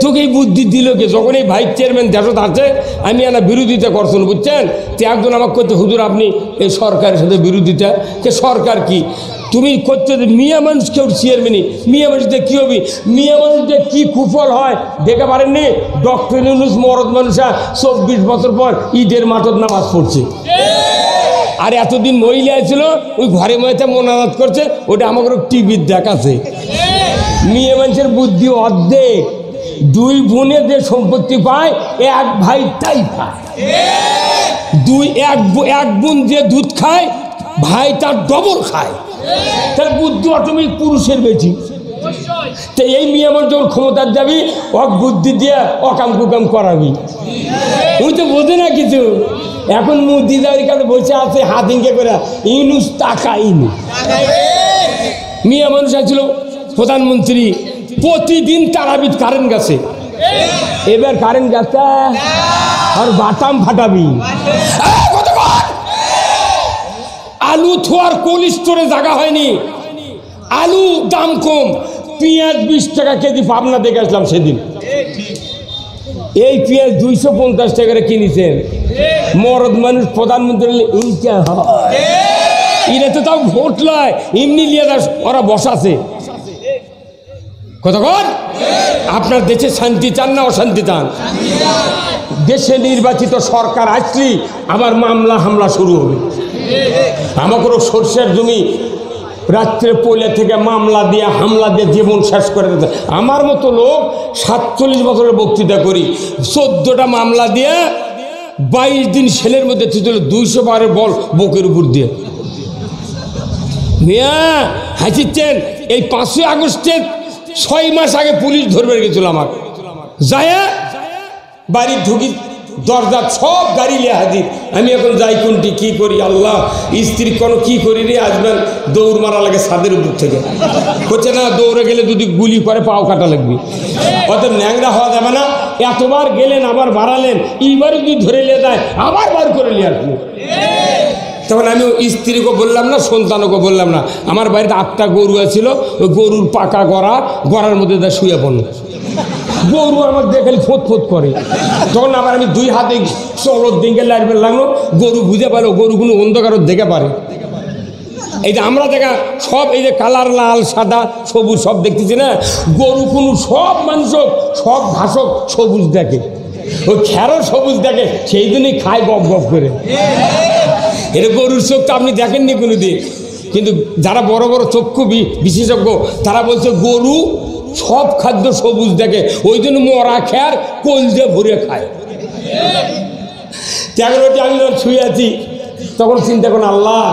তোকে এই বুদ্ধি দিল কে? যখন এই ভাইস চেয়ারম্যান দেশত আছে, আমি এনা বিরোধিতা করছেন, বুঝছেন? তো একজন আমাকে করতে, হুজুর আপনি এই সরকারের সাথে বিরোধিতা, কে সরকার কি তুমি করতে? মিয়া মানুষ কেউ চেয়ারম্যানই, মিয়া মানুষদের কী হবে? মিয়া মানুষদের কী কুফল হয় দেখে পারেননি? ডক্টর ইউনূস মরদ মানুষা 24 বছর পর ঈদের মাঠত নামাজ পড়ছে, আর এতদিন মহিলা ছিল ওই ঘরে মধ্যে মোনাজাত করছে, ওটা আমাকে টিভির দেখাচ্ছে। মেয়ে মানুষের বুদ্ধি অর্ধেক। 2 বোনে যে সম্পত্তি পায়, 1 ভাই তাই পায়। এক বোন যে দুধ খায়, ভাই তার ডবল খায়। তার বুদ্ধি অটোমেটিক পুরুষের বেশি। তো এই মেয়ে আমার যখন ক্ষমতার যাবি, অক বুদ্ধি দিয়ে অকাম কুকাম করাবি। ওই তো বোঝে না কিছু। এখন মুদি দাঁড়িয়ে কাছে বসে আছে হাত ইঙ্গে করে, ইউনূস তাকাইনি। মেয়ে মানুষ আছিল প্রধানমন্ত্রী, প্রতিদিন তারাবিদ কারেন্ট গেছে। এবার কারেন্ট গেছে আর বাটাম ফাটাবি। আলু থোয়ার কোল্ড স্টোরে জায়গা হয়নি, আলু দাম কম, পেঁয়াজ 20 টাকা কেজি পাবনা দেখে আসলাম সেদিন। এই পেঁয়াজ 250 টাকা কিনেছেন। মরদ মানুষ প্রধানমন্ত্রী এইটা হয়, এরা তো তাও ভোট লয়, এমনি লিয়ে ওরা বসাছে। কতক্ষণ আপনার দেশে শান্তি চান না অশান্তি চান? দেশে নির্বাচিত সরকার আসলি আবার মামলা হামলা শুরু হবে। আমাকেও সরষের জমি রাত্রে পয়লা থেকে মামলা দিয়ে হামলা দিয়ে জীবন শেষ করে দিতে। আমার মতো লোক 47 বছরের বক্তৃতা করি, 14টা মামলা দিয়ে 22 দিন সেলের মধ্যে তুলে 200 বারের বল বুকের উপর দিয়ে। মিয়া হাসিচ্ছেন, এই 5ই আগস্টে 6 মাস আগে পুলিশ ধরবে গেছিল আমার, যায় বাড়ি ঢুকি, দরজা সব গাড়ি লিয়ে হাজির। আমি এখন যাই কোনটি কী করি, আল্লাহ স্ত্রী কোনো কী করি রে, আসবেন দৌড় মারা লাগে ছাদের উপর থেকে। হচ্ছে না, দৌড়ে গেলে যদি গুলি করে পাও কাটা লাগবে, অত ন্যাংরা হওয়া যাবে না। এতবার গেলেন আবার বাড়ালেন, এইবারও যদি ধরে নিয়ে যায় আবার বার করে নিয়ে আসবে। তখন আমি স্ত্রীকে বললাম না, সন্তানকে বললাম না, আমার বাড়িতে 8টা গরু আছিল, ওই গরুর পাকা গড়ার মধ্যে যা শুয়ে পড়ল। গরু আমার দেখে ফোঁত ফোঁত করে। তখন আবার আমি 2 হাতে চলর দিকে লাগবে লাগলো, গরু বুঝে পারলো গরুগুলো অন্ধকার দেখে পারে। এই যে আমরা দেখা সব এই যে কালার লাল সাদা সবুজ সব দেখতেছি না, গরু কোনো সব মানুষ সব ঘাসক সবুজ দেখে, ওই খেরো সবুজ দেখে, সেই জন্যই খায় গপ গপ করে। এটা গরুর চোখ তো আপনি দেখেননি কোনো দিন, কিন্তু যারা বড় বড় চক্ষু বিশেষজ্ঞ তারা বলছে গরু সব খাদ্য সবুজ দেখে, ওই জন্য মরা খেয়ার কলজে ভরে খায়। তেমনটি আমি যখন শুয়ে আছি তখন চিন্তা করেন, আল্লাহ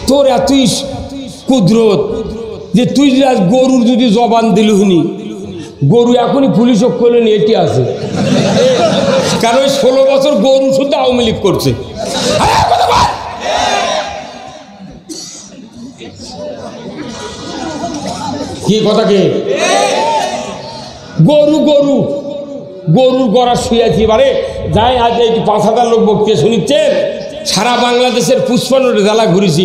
তোর এতই কুদরত যে তুই আজ গরুর যদি জবান দিলুনি, গরু এখনই পুলিশ করলেন এটি আছে, কারণ ওই 16 বছর গরু শুধু আওয়ামী লীগ করছে। কি কথা কে? গরু গরু গরুর গড়া শুয়েছি, এবারে যাই আজ এই 5,000 লোক বক্তৃতা শুনিচ্ছেন, সারা বাংলাদেশের 55 জেলা ঘুরেছি।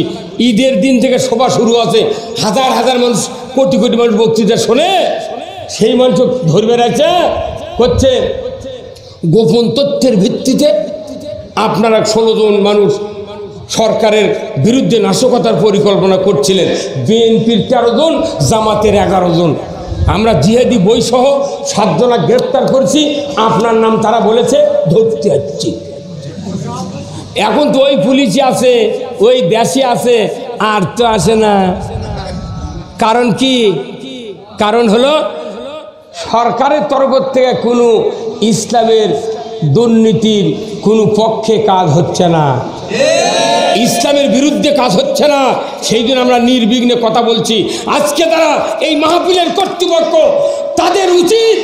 ঈদের দিন থেকে সভা শুরু আছে, হাজার হাজার মানুষ, কোটি কোটি মানুষ বক্তৃতা শোনে। সেই মানুষ ধরবে রাখছে হচ্ছে গোপন তথ্যের ভিত্তিতে আপনারা 16 জন মানুষ সরকারের বিরুদ্ধে নাশকতার পরিকল্পনা করছিলেন। বিএনপির 13 জন, জামাতের 11 জন। আমরা জিহাদি বইসহ 7 জনা গ্রেপ্তার করছি। আপনার নাম তারা বলেছে ধরতে হচ্ছে। এখন তো ওই পুলিশই আছে, ওই দেশে আছে, আর তো আসে না। কারণ কি? কারণ হলো সরকারের তরফ থেকে কোনো ইসলামের দুর্নীতির কোনো পক্ষে কাজ হচ্ছে না, ইসলামের বিরুদ্ধে কাজ হচ্ছে না। সেই জন্য আমরা নির্বিঘ্নে কথা বলছি। আজকে তারা এই মাহফিলের কর্তৃপক্ষ, তাদের উচিত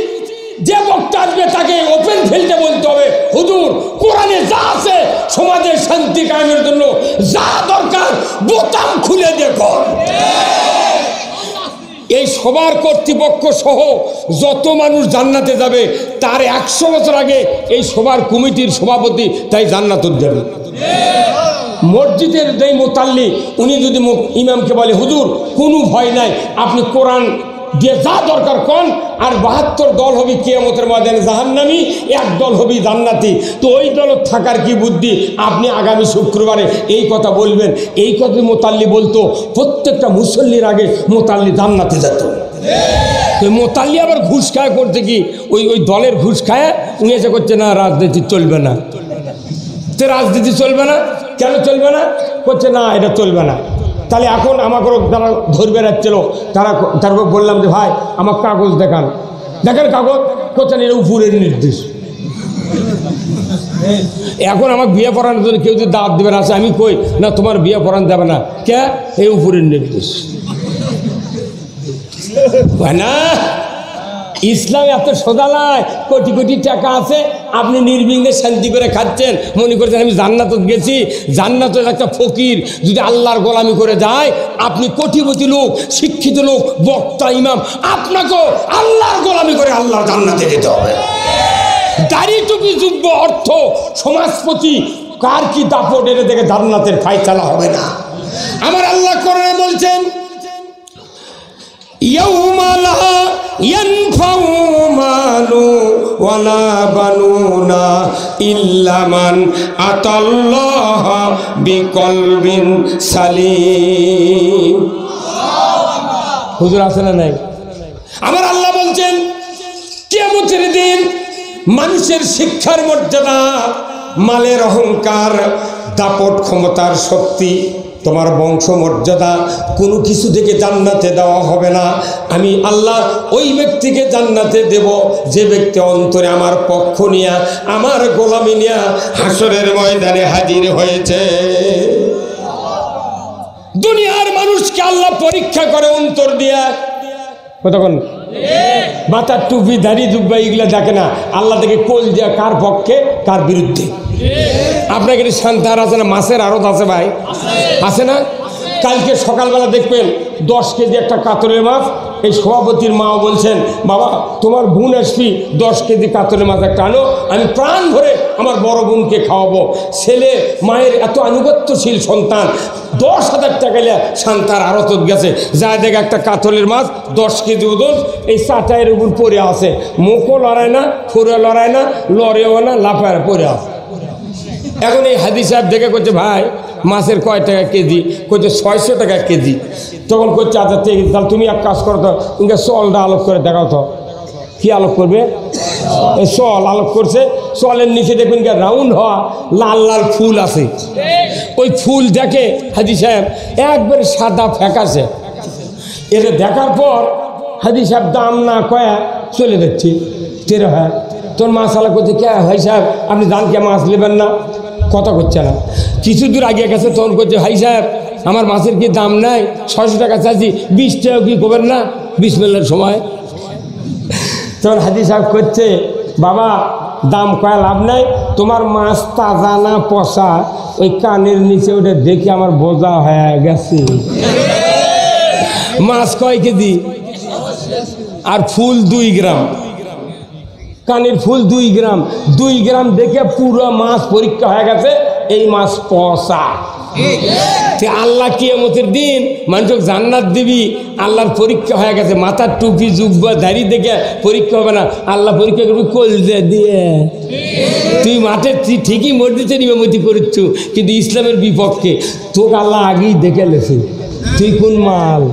যে বক্তা আসবে তাকে ওপেন ফিল্ডে বলতে হবে, হুজুর কোরআনে যা আছে সমাজের শান্তি কায়েমের জন্য যা দরকার বোতাম খুলে দেখো। এই সবার কর্তৃপক্ষ সহ যত মানুষ জান্নাতে যাবে তার 100 বছর আগে এই সবার কমিটির সভাপতি তাই জান্নাতে যাবে। মসজিদের যেই মোতাল্লি উনি যদি ইমামকে বলে হুজুর কোনো ভয় নাই, আপনি কোরআন দিয়ে যা দরকার কোন, আর 72 দল হবে কিয়ামতের ময়দানে জাহান্নামী, 1 দল হবে জান্নাতি, তো ওই দল থাকার কি বুদ্ধি? আপনি আগামী শুক্রবারে এই কথা বলবেন। এই কথা মোতাল্লি বলতো, প্রত্যেকটা মুসল্লির আগে মোতাল্লি জান্নাতে যেত। তো মোতাল্লি আবার ঘুষ খায় করতে কি, ওই দলের ঘুষ খায় উনি এসে করছে না রাজনীতি চলবে না। তো রাজনীতি চলবে না কেন চলবে না? করছে না এটা চলবে না। তাহলে এখন আমাকেও যারা ধরবে রাখছিল তারপর বললাম যে ভাই আমার কাগজ দেখান। দেখেন কাগজ, করছেন এটা উপরের নির্দেশ। এখন আমার বিয়ে পড়ানোর জন্য কেউ যদি দাওয়াত দেবে না আছে, আমি কই না তোমার বিয়ে পড়ানো যাবে না, কে? এই উপরের নির্দেশ। না, ইসলাম এত সোজা নয়। কোটি কোটি টাকা আছে, আপনি নির্বিঘ্নে শান্তি করে খাচ্ছেন, মনে করছেন আমি জান্নাতে গেছি। জান্নাতের একটা ফকির যদি আল্লাহর গোলামি করে যায়, আপনি কোটিপতি লোক, শিক্ষিত লোক, বক্তা, ইমাম, আপনাকেও আল্লাহর গোলামি করে আল্লাহর জান্নাতে যেতে হবে। দাড়ি টুপি যুব্য অর্থ সমাজপতি কার কি দাপট, এটা থেকে জান্নাতের ফায়সালা হবে না। আমার আল্লাহ কোরআনে বলছেন ইয়াউমা লা ইয়ানফাউ মালু ওয়ালা বানুনা ইল্লা মান আতাল্লাহা বিকলবিন সালিম। হুজুর আছে না নাই? আমার আল্লাহ বলছেন কিয়ামতের দিন মানুষের শিক্ষার মর্যাদা, মালের অহংকার, দাপট, ক্ষমতার শক্তি, তোমার বংশ মর্যাদা কোনো কিছু থেকে জান্নাতে দেওয়া হবে না। আমি আল্লাহ ওই ব্যক্তিকে জান্নাতে দেব যে ব্যক্তি অন্তরে আমার পক্ষ নিয়ে, আমার গোলামি নিয়ে হাসরের ময়দানে হাজির হয়েছে। দুনিয়ার মানুষকে আল্লাহ পরীক্ষা করে অন্তর দিয়া। কতক্ষণ মাথার টুপি, দাড়ি, জুব্বা এগুলা দেখে না, আল্লাহ থেকে কোল দিয়া কার পক্ষে কার বিরুদ্ধে। আপনাকে সন্তান আছে না? মাছের আড়ত আছে ভাই, আছে না? কালকে সকালবেলা দেখবেন 10 কেজি একটা কাতলের মাছ। এই সভাপতির মাও বলছেন বাবা তোমার বোন আসবি, 10 কেজি কাতলের মাছ একটা আনো, আমি প্রাণ ভরে আমার বড় বোনকে খাওয়াবো। ছেলে মায়ের এত আনুগত্যশীল সন্তান, 10,000 টাকা সন্তান আড়ত গেছে, যা দেখে একটা কাতলের মাছ 10 কেজি ওজন এই চাটাইয়ের উপর পড়ে আছে, মুখও লড়ায় না, ফুরে লড়ায় না, লড়েও না, লাফায় পড়ে আছে। এখন এই হাদি সাহেব দেখে করছে ভাই মাছের কয় টাকা কেজি? করছে 600 টাকা কেজি। তখন করছে আচ্ছা ঠিক আছে, তাহলে তুমি এক কাজ করো তো, ইনকে চলটা আলোক করে দেখাও তো। কি আলোক করবে? এই চল আলোক করছে, চলের নিচে দেখবেন রাউন্ড হওয়া লাল লাল ফুল আছে। ওই ফুল দেখে হাজি সাহেব একবারে সাদা ফ্যাকাশে। এটা দেখার পর হাজি সাহেব দাম না কয়া চলে যাচ্ছি। তেরো হ্যাঁ তোর মাছ আলা করছে কে ভাই সাহেব আপনি জান কে মাছ নেবেন না? কথা করছে না। কিছু দূর আগে গেছে তখন করছে ভাই সাহেব আমার মাছের কি দাম নাই, 600 টাকা চাইছি, 20 টাকা কি করবেন না? বিসমিল্লাহর সময়। তখন হাজি সাহেব করছে বাবা দাম কয়া লাভ নাই, তোমার মাছ তাজা না পচা ওই কানের নিচে ওটা দেখে আমার বোঝা হয়ে গেছে। মাছ কয় কেজি? আর ফুল 2 গ্রাম, কানের ফুল 2 গ্রাম, 2 গ্রাম দেখে পুরো মাছ পরীক্ষা হয়ে গেছে, এই মাছ পচা। আল্লাহ কিয়ামতের দিন মানুষ জান্নাত দিবি, আল্লাহর পরীক্ষা হয়ে গেছে, মাথার টুপি জুব্বা দাড়ি দেখে পরীক্ষা হবে না, আল্লাহ পরীক্ষা করবি কলজা দিয়ে। তুই মাঠে ঠিকই মসজিদে ইমামতি করেছ, কিন্তু ইসলামের বিপক্ষে, তোকে আল্লাহ আগেই দেখে লেছে তুই কোন মাল।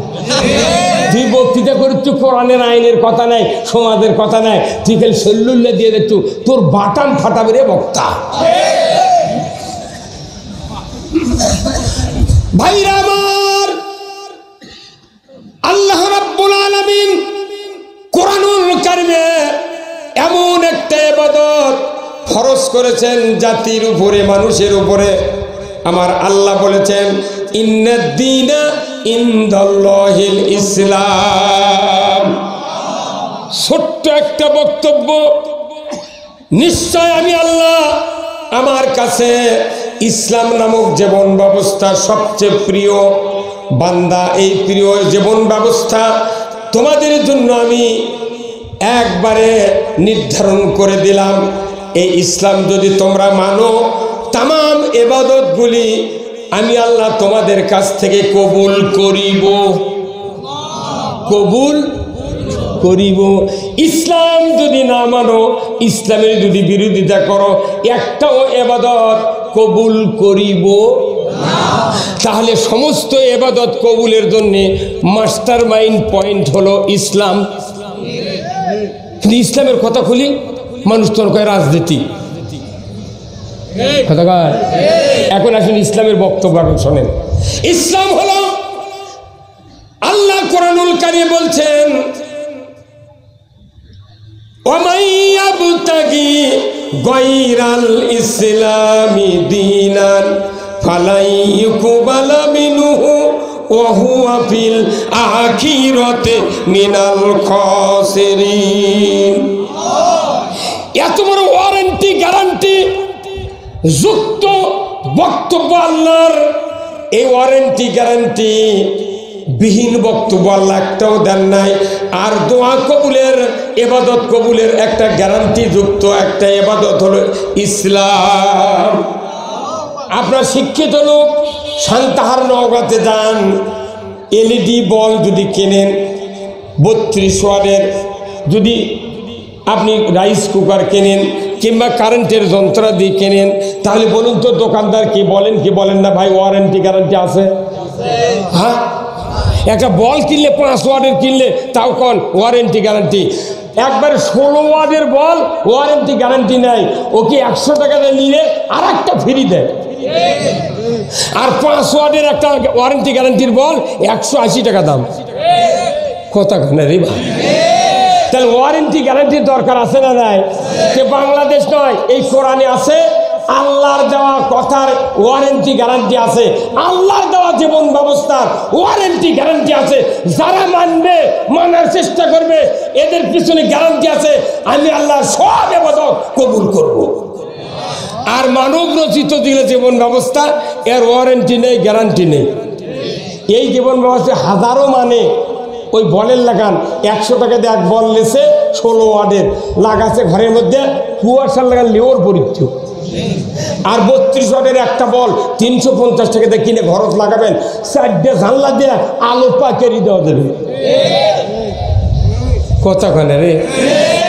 তুই বক্তৃতা করছ, কোরআনের আইনের কথা নাই, সমাজের কথা নাই, তুই খালি সল্লুল্লাহ দিয়ে দিচ্ছ, তোর বাটাম ফাটাবে রে বক্তা। ভাইরা আমার, আল্লাহ রাব্বুল আলামিন কোরআনুল কারিমে এমন একটা ইবাদত ফরজ করেছেন জাতির উপরে, মানুষের উপরে। আমার আল্লাহ বলেছেন, ইন্নাদ দীনা ইনদাল্লাহিল ইসলাম। ছোট্ট একটা বক্তব্য, নিশ্চয় আমি আল্লাহ, আমার কাছে ইসলাম নামক জীবন ব্যবস্থা সবচেয়ে প্রিয়। বান্দা, এই প্রিয় জীবন ব্যবস্থা তোমাদের জন্য আমি একবারে নির্ধারণ করে দিলাম। এই ইসলাম যদি তোমরা মানো, তামাম ইবাদতগুলি আমি আল্লাহ তোমাদের কাছ থেকে কবুল করিব, কবুল করিব। ইসলাম যদি না মানো, ইসলামের যদি বিরোধিতা করো, একটাও ইবাদত কবুল করিব না। তাহলে সমস্ত ইবাদত কবুলের জন্য মাস্টার মাইন্ড পয়েন্ট হলো ইসলাম। ইসলামের কথা খুলি, মানুষ তোর কয় রাজনীতি কথা কয়। এখন আসুন ইসলামের বক্তব্য এখন শোনেন। ইসলাম হলো, আল্লাহ কোরআনুল কারীমে বলছেন, ওয়ামান ইয়াবতাগি গায়রাল ইসলামি দীনান ফালাই ইউকবালা মিনহু ওয়া হুয়া ফিল আখিরাতি মিনাল খাসিরিন। এত বড় ওয়ারেন্টি গ্যারান্টি যুক্ত বক্তব্য আল্লাহর। এই ওয়ারেন্টি গ্যারান্টি বিহীন বক্তব্য আল্লাহ একটাও দেন নাই। আর দোয়া কবুলের, ইবাদত কবুলের একটা গ্যারান্টি যুক্ত একটা ইবাদত হলো ইসলাম। আপনার শিক্ষিত লোক সান্তাহার নওগাঁতে যান, এলইডি বল যদি কেনেন 32 ওয়াটের, যদি আপনি রাইস কুকার কেনেন কিংবা কারেন্টের যন্ত্রাদি কেনেন, তাহলে বলুন তো দোকানদার কি বলেন কি বলেন না, ভাই ওয়ারেন্টি গ্যারান্টি আছে? হ্যাঁ, একটা বল কিনলে 5 ওয়াটের কিনলে তাও কোন ওয়ারেন্টি গ্যারান্টি। একবার 16 ওয়াটের বল ওয়ারেন্টি গ্যারান্টি নাই, ওকে 100 টাকাতে নিলে আর একটা ফ্রি দেয়। আর 5 ওয়াটের একটা ওয়ারেন্টি গ্যারান্টির বল 180 টাকা দাম। কথা কেন রে ভাই? তাহলে ওয়ারেন্টি গ্যারান্টির দরকার আছে না নাই? যে বাংলাদেশ নয়, এই কোরআনে আছে আল্লাহর দেওয়া কথার ওয়ারেন্টি গ্যারান্টি আছে, আল্লাহর দেওয়া জীবন ব্যবস্থার ওয়ারেন্টি গ্যারান্টি আছে। যারা মানবে, মানার চেষ্টা করবে, এদের পিছনে গ্যারান্টি আছে, আমি আল্লাহর সব ইবাদত কবুল করব। আর মানব রচিত দিলে জীবন ব্যবস্থা, এর ওয়ারেন্টি নেই, গ্যারান্টি নেই। এই জীবন ব্যবস্থা হাজারো মানে ওই বলের লাগান 100 টাকা দিয়ে এক বল লেছে 16 ওয়াটের লাগাচ্ছে ঘরের মধ্যে, কুয়াশার লাগান লেওর পরীক্ষা। আর 32 ওয়াটের একটা বল 350 টাকা দিয়ে কিনে ঘরত লাগাবেন, 4টে জানলা দিয়ে আলো পাকেরি দেওয়া যাবে। কথা কানে রে।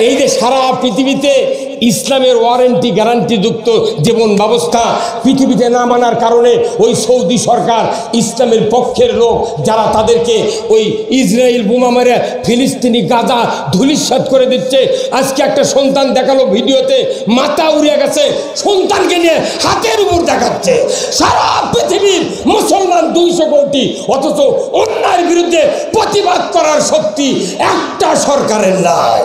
এই যে সারা পৃথিবীতে ইসলামের ওয়ারেন্টি গ্যারান্টি যুক্ত জীবন ব্যবস্থা পৃথিবীতে না মানার কারণে ওই সৌদি সরকার, ইসলামের পক্ষের লোক যারা, তাদেরকে ওই ইসরায়েল বোমা মেরে ফিলিস্তিনি গাজা ধূলিসাৎ করে দিচ্ছে। আজকে একটা সন্তান দেখালো ভিডিওতে, মাথা উড়িয়ে গেছে, সন্তানকে নিয়ে হাতের উপর দেখাচ্ছে। সারা পৃথিবীর মুসলমান 200 কোটি, অথচ অন্যায়ের বিরুদ্ধে প্রতিবাদ করার শক্তি একটা সরকারের নাই।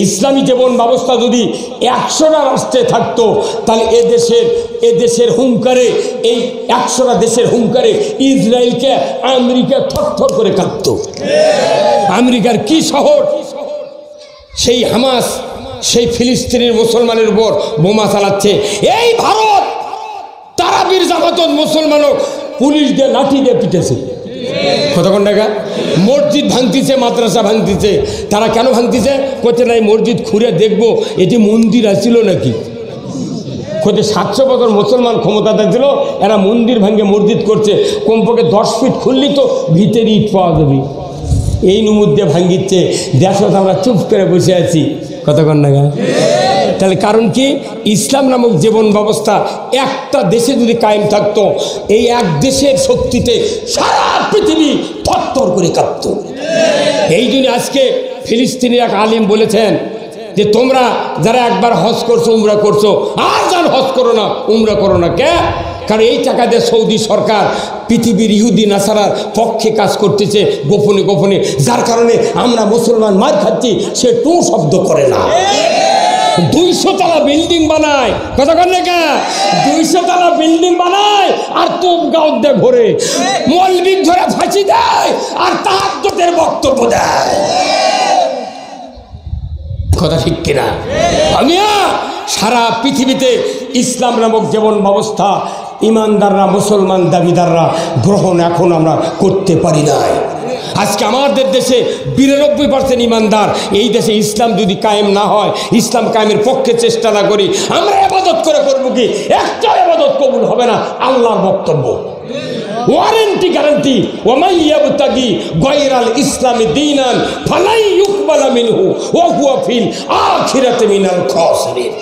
ইসলামী জীবন ব্যবস্থা যদি 100টা রাষ্ট্রে থাকতো, তাহলে এদেশের হুঙ্কারে, এই 100টা দেশের হুঙ্কারে ইসরায়েলকে আমেরিকা থরথর করে কাঁপত। আমেরিকার কি শহর, সেই হামাস, সেই ফিলিস্তিনের মুসলমানের উপর বোমা চালাচ্ছে। এই ভারত তারাবির জামাতত মুসলমানও পুলিশ দিয়ে লাঠি দিয়ে পিটেছে। কতক্ষণ টাকা মসজিদ ভাঙতিছে, মাদ্রাসা ভাঙতিছে। তারা কেন ভাঙতিছে? করছে না, এই মসজিদ খুঁড়ে দেখবো এটি মন্দির আসছিল নাকি। হতে 700 বছর মুসলমান ক্ষমতাতে ছিল, এরা মন্দির ভেঙে মসজিদ করছে, কমপক্ষে 10 ফিট খুললি তো ভিতরে ইট পাওয়া যাবে। এই নমুদ্দে ভাঙ্গিচ্ছে, দেশত আমরা চুপ করে বসে আছি, কতক্ষণ না? তাহলে কারণ কি? ইসলাম নামক জীবন ব্যবস্থা একটা দেশে যদি কায়েম থাকতো, এই এক দেশের শক্তিতে সারা পৃথিবী থরথর করে কাঁপত। এই জন্য আজকে ফিলিস্তিনের এক আলিম বলেছেন যে তোমরা যারা একবার হজ করছো, উমরা করছো, আর যার হজ করো না, উমরা করো না। কে? কারণ এই টাকা দিয়ে সৌদি সরকার পৃথিবীর ইহুদি নাসারার পক্ষে কাজ করতেছে গোপনে গোপনে, যার কারণে আমরা মুসলমান মার খাচ্ছি, সে টু শব্দ করে না। 200 তলা বিল্ডিং বানায়, কথা কন না? 200 তলা বিল্ডিং বানায় আর তোপ গাঁত দিয়ে ঘোরে, মৌলবি ধরে ফাঁসি দেয় আর তাহাজ্জুদের বক্তব্য দেয়, কথা ঠিক কিনা? আমিয়া সারা পৃথিবীতে ইসলাম নামক জীবন ব্যবস্থা ইমানদাররা, মুসলমান দাবিদাররা গ্রহণ এখন আমরা করতে পারি নাই। আজকে আমাদের দেশে 92% ইমানদার। এই দেশে ইসলাম যদি কায়েম না হয়, ইসলাম কায়েমের পক্ষে চেষ্টা না করি, আমরা ইবাদত করে করবো কি? একটা ইবাদত কবুল হবে না। আল্লাহর বক্তব্য ওয়ারেন্টি গ্যারান্টি, ওয়ামান ইয়াবতাগি গায়রাল ইসলামি দীনান ফালাই ইউকবালা মিনহু ওয়া হুয়া ফিল আখিরাতি মিনাল খাসিরিন।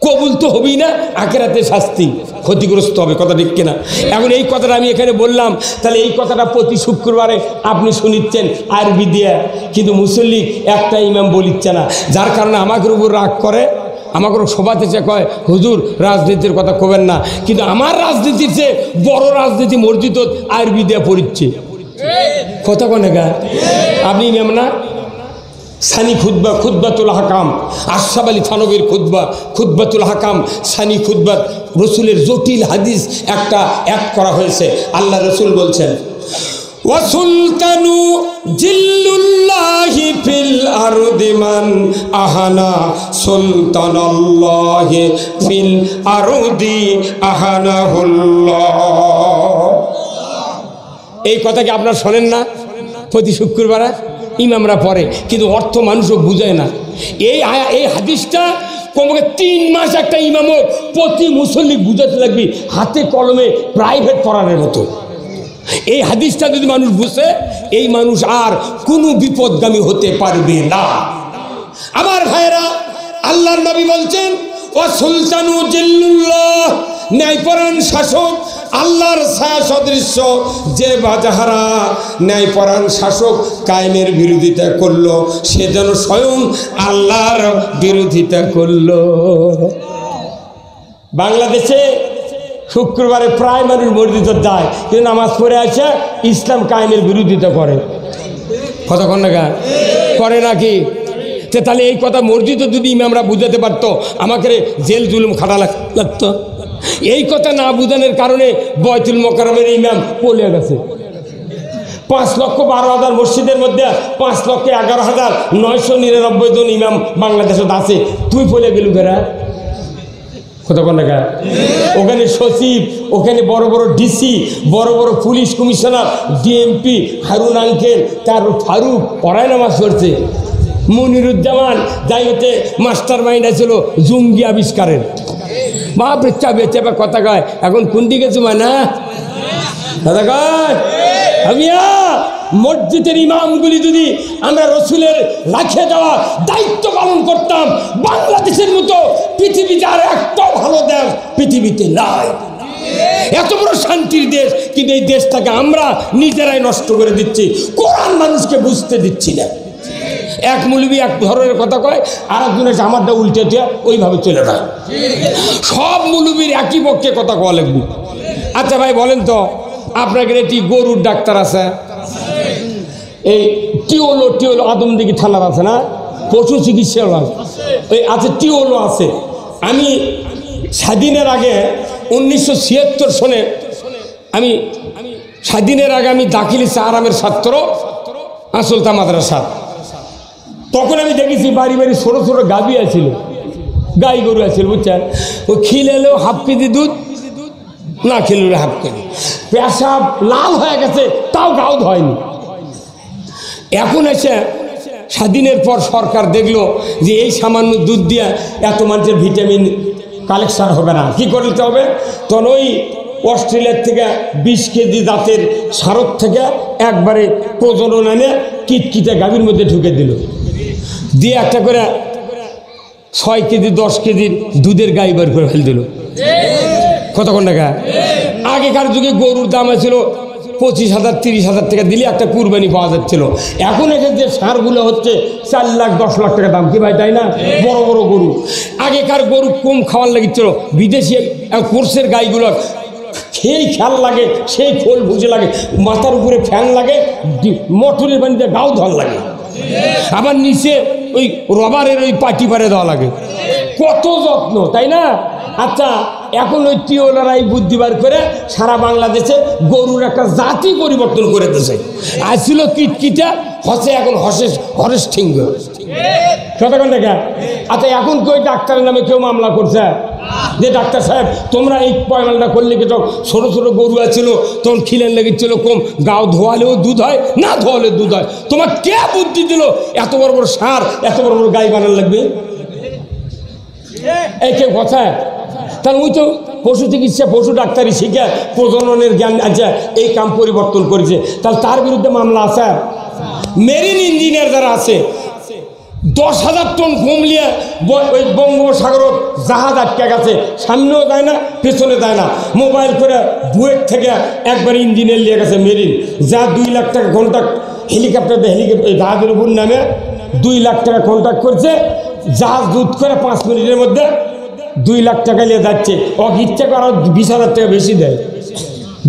কবুল তো হবেই না, আখিরাতে শাস্তি, ক্ষতিগ্রস্ত হবে, কথা ঠিক কিনা? এখন এই কথাটা আমি এখানে বললাম, তাহলে এই কথাটা প্রতি শুক্রবারে আপনি শুনিচ্ছেন আরবি দিয়ে, কিন্তু মুসল্লি একটা ইমাম বলিচ্ছে না, যার কারণে আমাকে উপর রাগ করে, আমাকে সভাতে সে কয় হুজুর রাজনীতির কথা কবেন না, কিন্তু আমার রাজনীতির চেয়ে বড় রাজনীতি মসজিদ আরবি দিয়ে পড়িচ্ছে, কথা কনে গা? আপনি ইমাম না? সানি খুতবা, খুতবাতুল হাকাম, আশরাফ আলী থানবীর খুতবা, খুতবাতুল হাকাম, সানি খুতবা, রসুলের জটিল হাদিস একটা অ্যাড করা হয়েছে। আল্লাহ রসুল বলছেন ওয়াসুলতানু জিল্লুল্লাহি ফিল আরদি মান আহানা সুলতানাল্লাহি ফিল আরদি আহানাহুল্লাহ। এই কথা কি আপনারা শোনেন না? প্রতি শুক্রবারে ইমামরা পড়ে, কিন্তু অর্থ মানুষও বুঝায় না। এই হাদিসটা কমপক্ষে 3 মাস একটা ইমামও প্রতি মুসল্লি বুঝাতে লাগবে, হাতে কলমে প্রাইভেট পড়ানোর মতো। এই হাদিসটা যদি মানুষ বুঝে, এই মানুষ আর কোনো বিপদগামী হতে পারবে না। আমার ভাইরা, আল্লাহর নবী বলছেন ওয়া সুলতানু জিল্লুল্লাহ, ন্যায়পরায়ণ শাসক, আল্লাহর ছায়া সদৃশ্য যে বাজাহারা ন্যায়পরায়ণ শাসক কায়েমের বিরোধিতা করলো, সে যেন স্বয়ং আল্লাহর বিরোধিতা করলো। বাংলাদেশে শুক্রবারে প্রায় মানুষ মসজিদে যায়, কিন্তু নামাজ পড়ে আসে ইসলাম কায়েমের বিরোধিতা করে, কতক্ষণ না করে নাকি? তাহলে এই কথা মসজিদে যদি ইমামরা বুঝাতে পারতো, আমাকে জেল জুলুম খাটা লাগতো। এই কথা না বুঝানোর কারণে বয়তুল মোকাররমের ইমাম পলে গেছে। 5,12,000 মসজিদের মধ্যে 5,11,999 জন ইমাম বাংলাদেশে আছে, তুই পলে গেলু বেড়া, কতক্ষণ না? ওখানে সচিব, ওখানে বড় বড় ডিসি, বড় বড় police commissioner, DMP, Harun uncle, তার ফারুক, ওরাই নামাজ পড়ছে। মনিরুজ্জামান যাই হচ্ছে মাস্টার মাইন্ড ছিল জঙ্গি আবিষ্কারের, বাপরে চাবে চাপা কথা কয়, এখন কোন দিকে চুমা না দাদা কয়? আমিয়া মসজিদের ইমামগুলি যদি আমরা রসুলের রাখে দেওয়া দায়িত্ব পালন করতাম, বাংলাদেশের মতো পৃথিবীতে আর একটা ভালো দেশ পৃথিবীতে নাই। এত বড় শান্তির দেশ, কিন্তু এই দেশটাকে আমরা নিজেরাই নষ্ট করে দিচ্ছি, কোরআন মানুষকে বুঝতে দিচ্ছি না। এক মৌলবি এক ধরনের কথা কয়, আর একজন এসে আমারটা উল্টে দিয়ে ওইভাবে চলে যায়। সব মৌলবির একই পক্ষে কথা কওয়া লাগবে। আচ্ছা ভাই বলেন তো, আপনাদের এটি গরুর ডাক্তার আছে, এই টিওলো আদমদিঘি থানার আছে না, পশু চিকিৎসা এই আছে, টিওলো আছে। আমি স্বাধীনের আগে 1976 সনে আমি স্বাধীনের আগে আমি দাখিল আরামের ছাত্র আসলতা মাদ্রাসা। তখন আমি দেখেছি বাড়ি বাড়ি ছোটো ছোটো গাভী আছিল, গাই গরু আছিল, বুঝছেন? ও খিলেলেও হাফ কেজি দুধ, না খেলে হাফ কেজি, পেশাব লাল হয়ে গেছে, তাও গাউদ হয়নি। এখন এসে স্বাধীনের পর সরকার দেখলো যে এই সামান্য দুধ দিয়া এত মানুষের ভিটামিন কালেকশন হবে না। কি করতে হবে? তখন ওই অস্ট্রেলিয়ার থেকে 20 কেজি জাতের সারক থেকে একবারে প্রজনন এনে কিটকিটে গাভীর মধ্যে ঢুকে দিল, দিয়ে একটা করে 6 কেজি 10 কেজির দুধের গাই বের করে ফেল দিল। কতক্ষণ টাকা? আগেকার যুগে গরুর দাম ছিল 25,000 30,000 টাকা দিলে একটা কুরবানি পাওয়া যাচ্ছিল। এখন এখানে যে সারগুলো হচ্ছে 4 লাখ 10 লাখ টাকা দাম, কি ভাই তাই না? বড় বড় গরু। আগেকার গরু কম খাওয়ার লাগিচ্ছিল, বিদেশি কোর্সের গাইগুলো সেই খেয়াল লাগে, সেই খোল ভুজে লাগে, মাথার উপরে ফ্যান লাগে, মোটরের পানিতে গাও ধর লাগে, আবার নিচে ওই রবারের ওই পাটি পারে দেওয়া লাগে। কত যত্ন, তাই না? আচ্ছা, এখন ওই টিওলারাই বুদ্ধি বার করে সারা বাংলাদেশে গরুর একটা জাতি পরিবর্তন করে দিয়েছে। আসছিল কিটকিটা, হসে এখন হরেশ ঠিঙ্গ। কতক্ষণ দেখা? আচ্ছা, এখন কি ওই ডাক্তারের নামে কেউ মামলা করছে যে ডাক্তার সাহেব তোমরা এই পয়মালটা করলে কি? তখন ছোটো ছোটো গরু আছিল, তখন খিলেন লেগেছিল কম, গাও ধোয়ালেও দুধ হয়, না ধোয়ালে দুধ হয়। তোমার কে বুদ্ধি দিল এত বড় বড় সার, এত বড় বড় গাই বানার লাগবে? এই কেউ কথা? তাহলে ওই তো পশু চিকিৎসা, পশু ডাক্তারি শিখে প্রজননের জ্ঞান আছে, এই কাম পরিবর্তন করেছে, তাহলে তার বিরুদ্ধে মামলা আছে। মেরিন ইঞ্জিনিয়ার যারা আছে, 10,000 টন কমলিয়ে ওই বঙ্গোপসাগর জাহাজ আটকে গেছে, সামনেও যায় না পেছনে যায় না, মোবাইল করে বুয়েট থেকে একবার ইঞ্জিনিয়ার নিয়ে গেছে মেরিন, যা 2 লাখ টাকা কন্ট্রাক্ট, হেলিকপ্টার জাহাজের উপর নামে 2 লাখ টাকা কন্ট্রাক্ট করছে, জাহাজ দুধ করে 5 মিনিটের মধ্যে 2 লাখ টাকা নিয়ে যাচ্ছে। ইচ্ছা করে আরও 20,000 টাকা বেশি দেয়।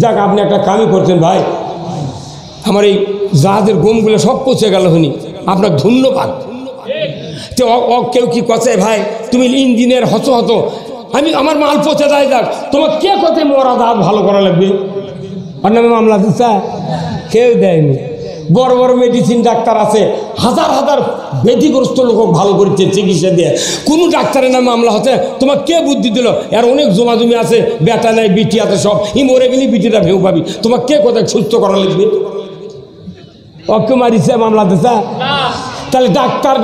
যাক, আপনি একটা কামই করছেন ভাই, আমার এই জাহাজের গোমগুলো সব পচে গেল, হনি আপনার ধন্যবাদ। তো কেউ কি কচে ভাই তুমি ইঞ্জিনিয়ার হতো, আমি আমার মাল পচে যায়, যাক তোমার কে কোথায় মরা জাহাজ ভালো করা লাগবে? আর নামে মামলা দিচ্ছে কেউ দেয়নি। বড় বড় মেডিসিন ডাক্তার আছে, হাজার হাজার ব্যাধিগ্রস্ত লোক ভালো করছে চিকিৎসা দিয়ে, কোনো ডাক্তারের নামে মামলা হচ্ছে। তোমার কে বুদ্ধি দিল? এর অনেক জমাজমি আছে, বেটা নাই বিটি আছে, সব মরে গেলি বিটিটা ভেউ পাবি। তোমার কে কোথায় সুস্থ করা লাগবে? অকে মারিছে মামলা দিচ্ছে। তাহলে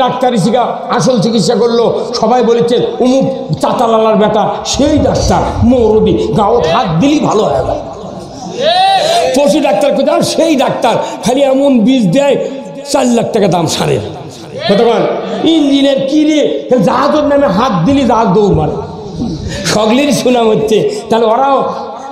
ডাক্তারি শিখা আসল চিকিৎসা করলো, সবাই বলেছে অমুক চাতালালার বেটা সেই ডাক্তার মৌরবি, গাও হাত দিলেই ভালো হয়। পশু ডাক্তার কোথাও সেই ডাক্তার, খালি এমন বীজ দেয় 4 লাখ টাকা দাম সারের। কতক্ষণ? ইঞ্জিনিয়ার কি রে, জাহাজের নামে হাত দিলি জাহাজ দৌড় মারে, সকলেরই সুনাম হচ্ছে। তাহলে ওরাও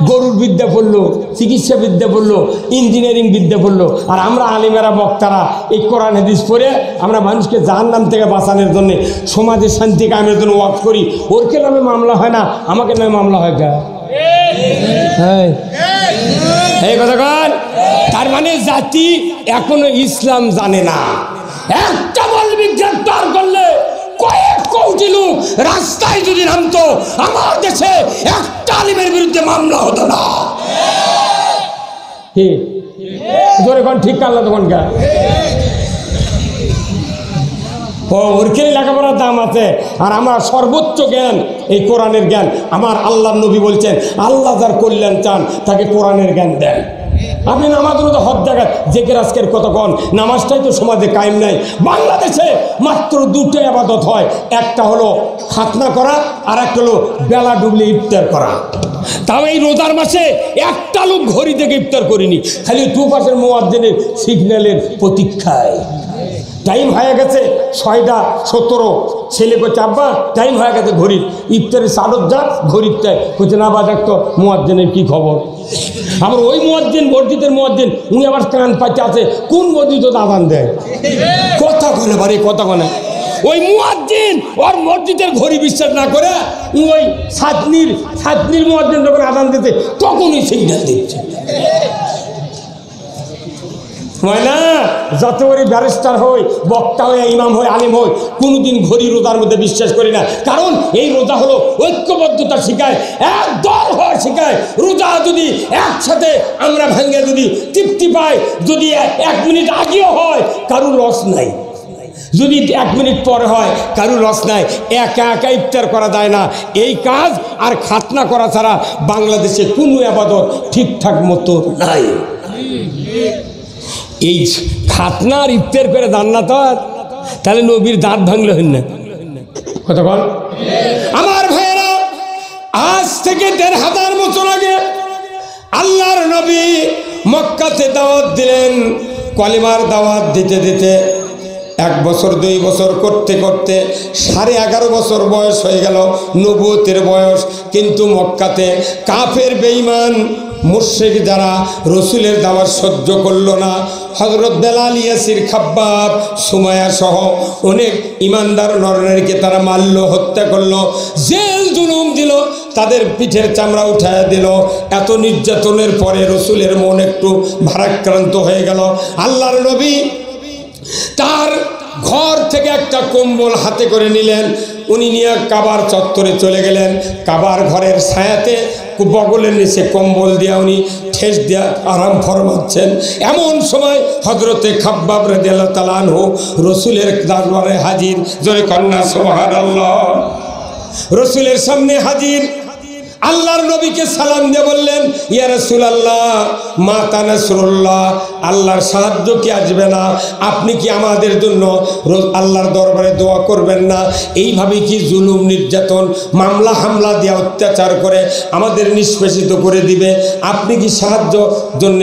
গরুর বিদ্যা পড়লো, চিকিৎসা বিদ্যা পড়লো, ইঞ্জিনিয়ারিং বিদ্যা পড়লো, আর আমরা আলিমেরা বক্তারা এই কোরআন হাদিস পড়ে আমরা মানুষকে জাহান্নাম থেকে বাঁচানোর জন্য, সমাজের শান্তি কায়েমের জন্য ওয়াক্ফ করি। ওরকে নামে মামলা হয় না, আমাকে নামে মামলা হয় গা। এই কথা কন। তার মানে জাতি এখনো ইসলাম জানে না। একটা মৌলবি গ্রেফতার করলে কয়েক কোটি লোক রাস্তায় যদি নামতো, আমার দেশে একটা আলিমের বিরুদ্ধে মামলা হতো না। কি ধরে কোন ঠিক কাটলো তখন কে? ওরকে লেখাপড়ার দাম আছে, আর আমার সর্বোচ্চ জ্ঞান এই কোরআনের জ্ঞান। আমার আল্লাহর নবী বলছেন, আল্লাহ যার কল্যাণ চান তাকে কোরআনের জ্ঞান দেন। আপনি নামাজের মতো হদ জায়গায় জেকের আজকের কত কন, নামাজটাই তো সমাজে কায়েম নাই। বাংলাদেশে মাত্র 2টা ইবাদত হয়, একটা হলো খাতনা করা, আর একটা হলো বেলা ডুবলে ইফতার করা। তাও এই রোজার মাসে একটা লোক ঘড়ি থেকে ইফতার করিনি, খালি দুপাশের মুয়াজ্জিনের সিগন্যালের প্রতীক্ষায়। টাইম হয়ে গেছে 6:17, ছেলে করছে আব্বা টাইম হয়ে গেছে ঘড়ির, ইফতারের চাদর যা ঘড়িরটায় করছে না, বা দেখতো মুয়াজ্জিনের কি খবর। আবার ওই মুয়াজ্জিন মসজিদের মুয়াজ্জিন, উনি আবার কান পাইতে আছে কোন মসজিদ আযান দেয়, কথা বলে বাড়ি কথা বলে। ওই মুয়াজ্জিন ওর মসজিদের ঘড়ি বিশ্বাস না করে ওই সাতনির মুয়াজ্জিন যখন আযান দিতে তখনই সিগন্যাল দিচ্ছে। হয় না? যত বড় ব্যারিস্টার হই, বক্তা হই, ইমাম হই, আলিম হই, কোনোদিন ঘড়ি রোজার মধ্যে বিশ্বাস করি না। কারণ এই রোজা হলো ঐক্যবদ্ধতা শিখায়, এক দল হওয়া শিখায়। রোজা যদি একসাথে আমরা ভাঙ্গে যদি তৃপ্তি পাই, যদি 1 মিনিট আগেও হয় কারুর লস নাই, যদি 1 মিনিট পরে হয় কারুর লস নাই। একা একা ইফতার করা যায় না। এই কাজ আর খাতনা করা ছাড়া বাংলাদেশে কোনো ইবাদত ঠিকঠাক মতো নাই। এই খাতনার ইফতার করে জান্নাত, তাহলে নবীর দাঁত ভাঙলে হইন না। কথা বল আমার ভাইয়েরা, আজ থেকে ১৫০০ বছর আগে আল্লাহর নবী মক্কাতে দাওয়াত দিলেন। কলিমার দাওয়াত দিতে দিতে 1 বছর 2 বছর করতে করতে 11.5 বছর বয়স হয়ে গেল, নবুয়তের বয়স। কিন্তু মক্কাতে কাফের বেঈমান মুশরিক যারা রসুলের দাওয়াত সহ্য করল না, হযরত বেলাল, ইয়াসির, খাব্বাব, সুমাইয়া সহ অনেক ইমানদার নরনারীকে তারা মারল, হত্যা করলো, জেল জুলুম দিল, তাদের পিঠের চামড়া উঠায় দিল। এত নির্যাতনের পরে রসুলের মন একটু ভারাক্রান্ত হয়ে গেল। আল্লাহর নবী তার ঘর থেকে একটা কম্বল হাতে করে নিলেন, উনি নিয়ে কাবার চত্বরে চলে গেলেন। কাবার ঘরের ছায়াতে বগলের নিচে কম্বল দিয়া উনি ঠেস দিয়া আরাম ফরমাচ্ছেন। এমন সময় হযরতে খাব্বাব রাদিয়াল্লাহু তাআলা আনহু রসুলের দরবারে হাজির। জোরে কন্যা সুবহানাল্লাহ। রসুলের সামনে হাজির। আল্লাহর নবীকে সালাম দিয়ে বললেন, ইয়া রাসূলুল্লাহ, মাতা নাসরুল্লাহ, আল্লাহর সাহায্য কি আসবে না? আপনি কি আমাদের জন্য আল্লাহর দরবারে দোয়া করবেন না? এইভাবে কি জুলুম, নির্যাতন, মামলা হামলা দিয়ে অত্যাচার করে আমাদের নিষ্পেষিত করে দিবে? আপনি কি সাহায্য জন্য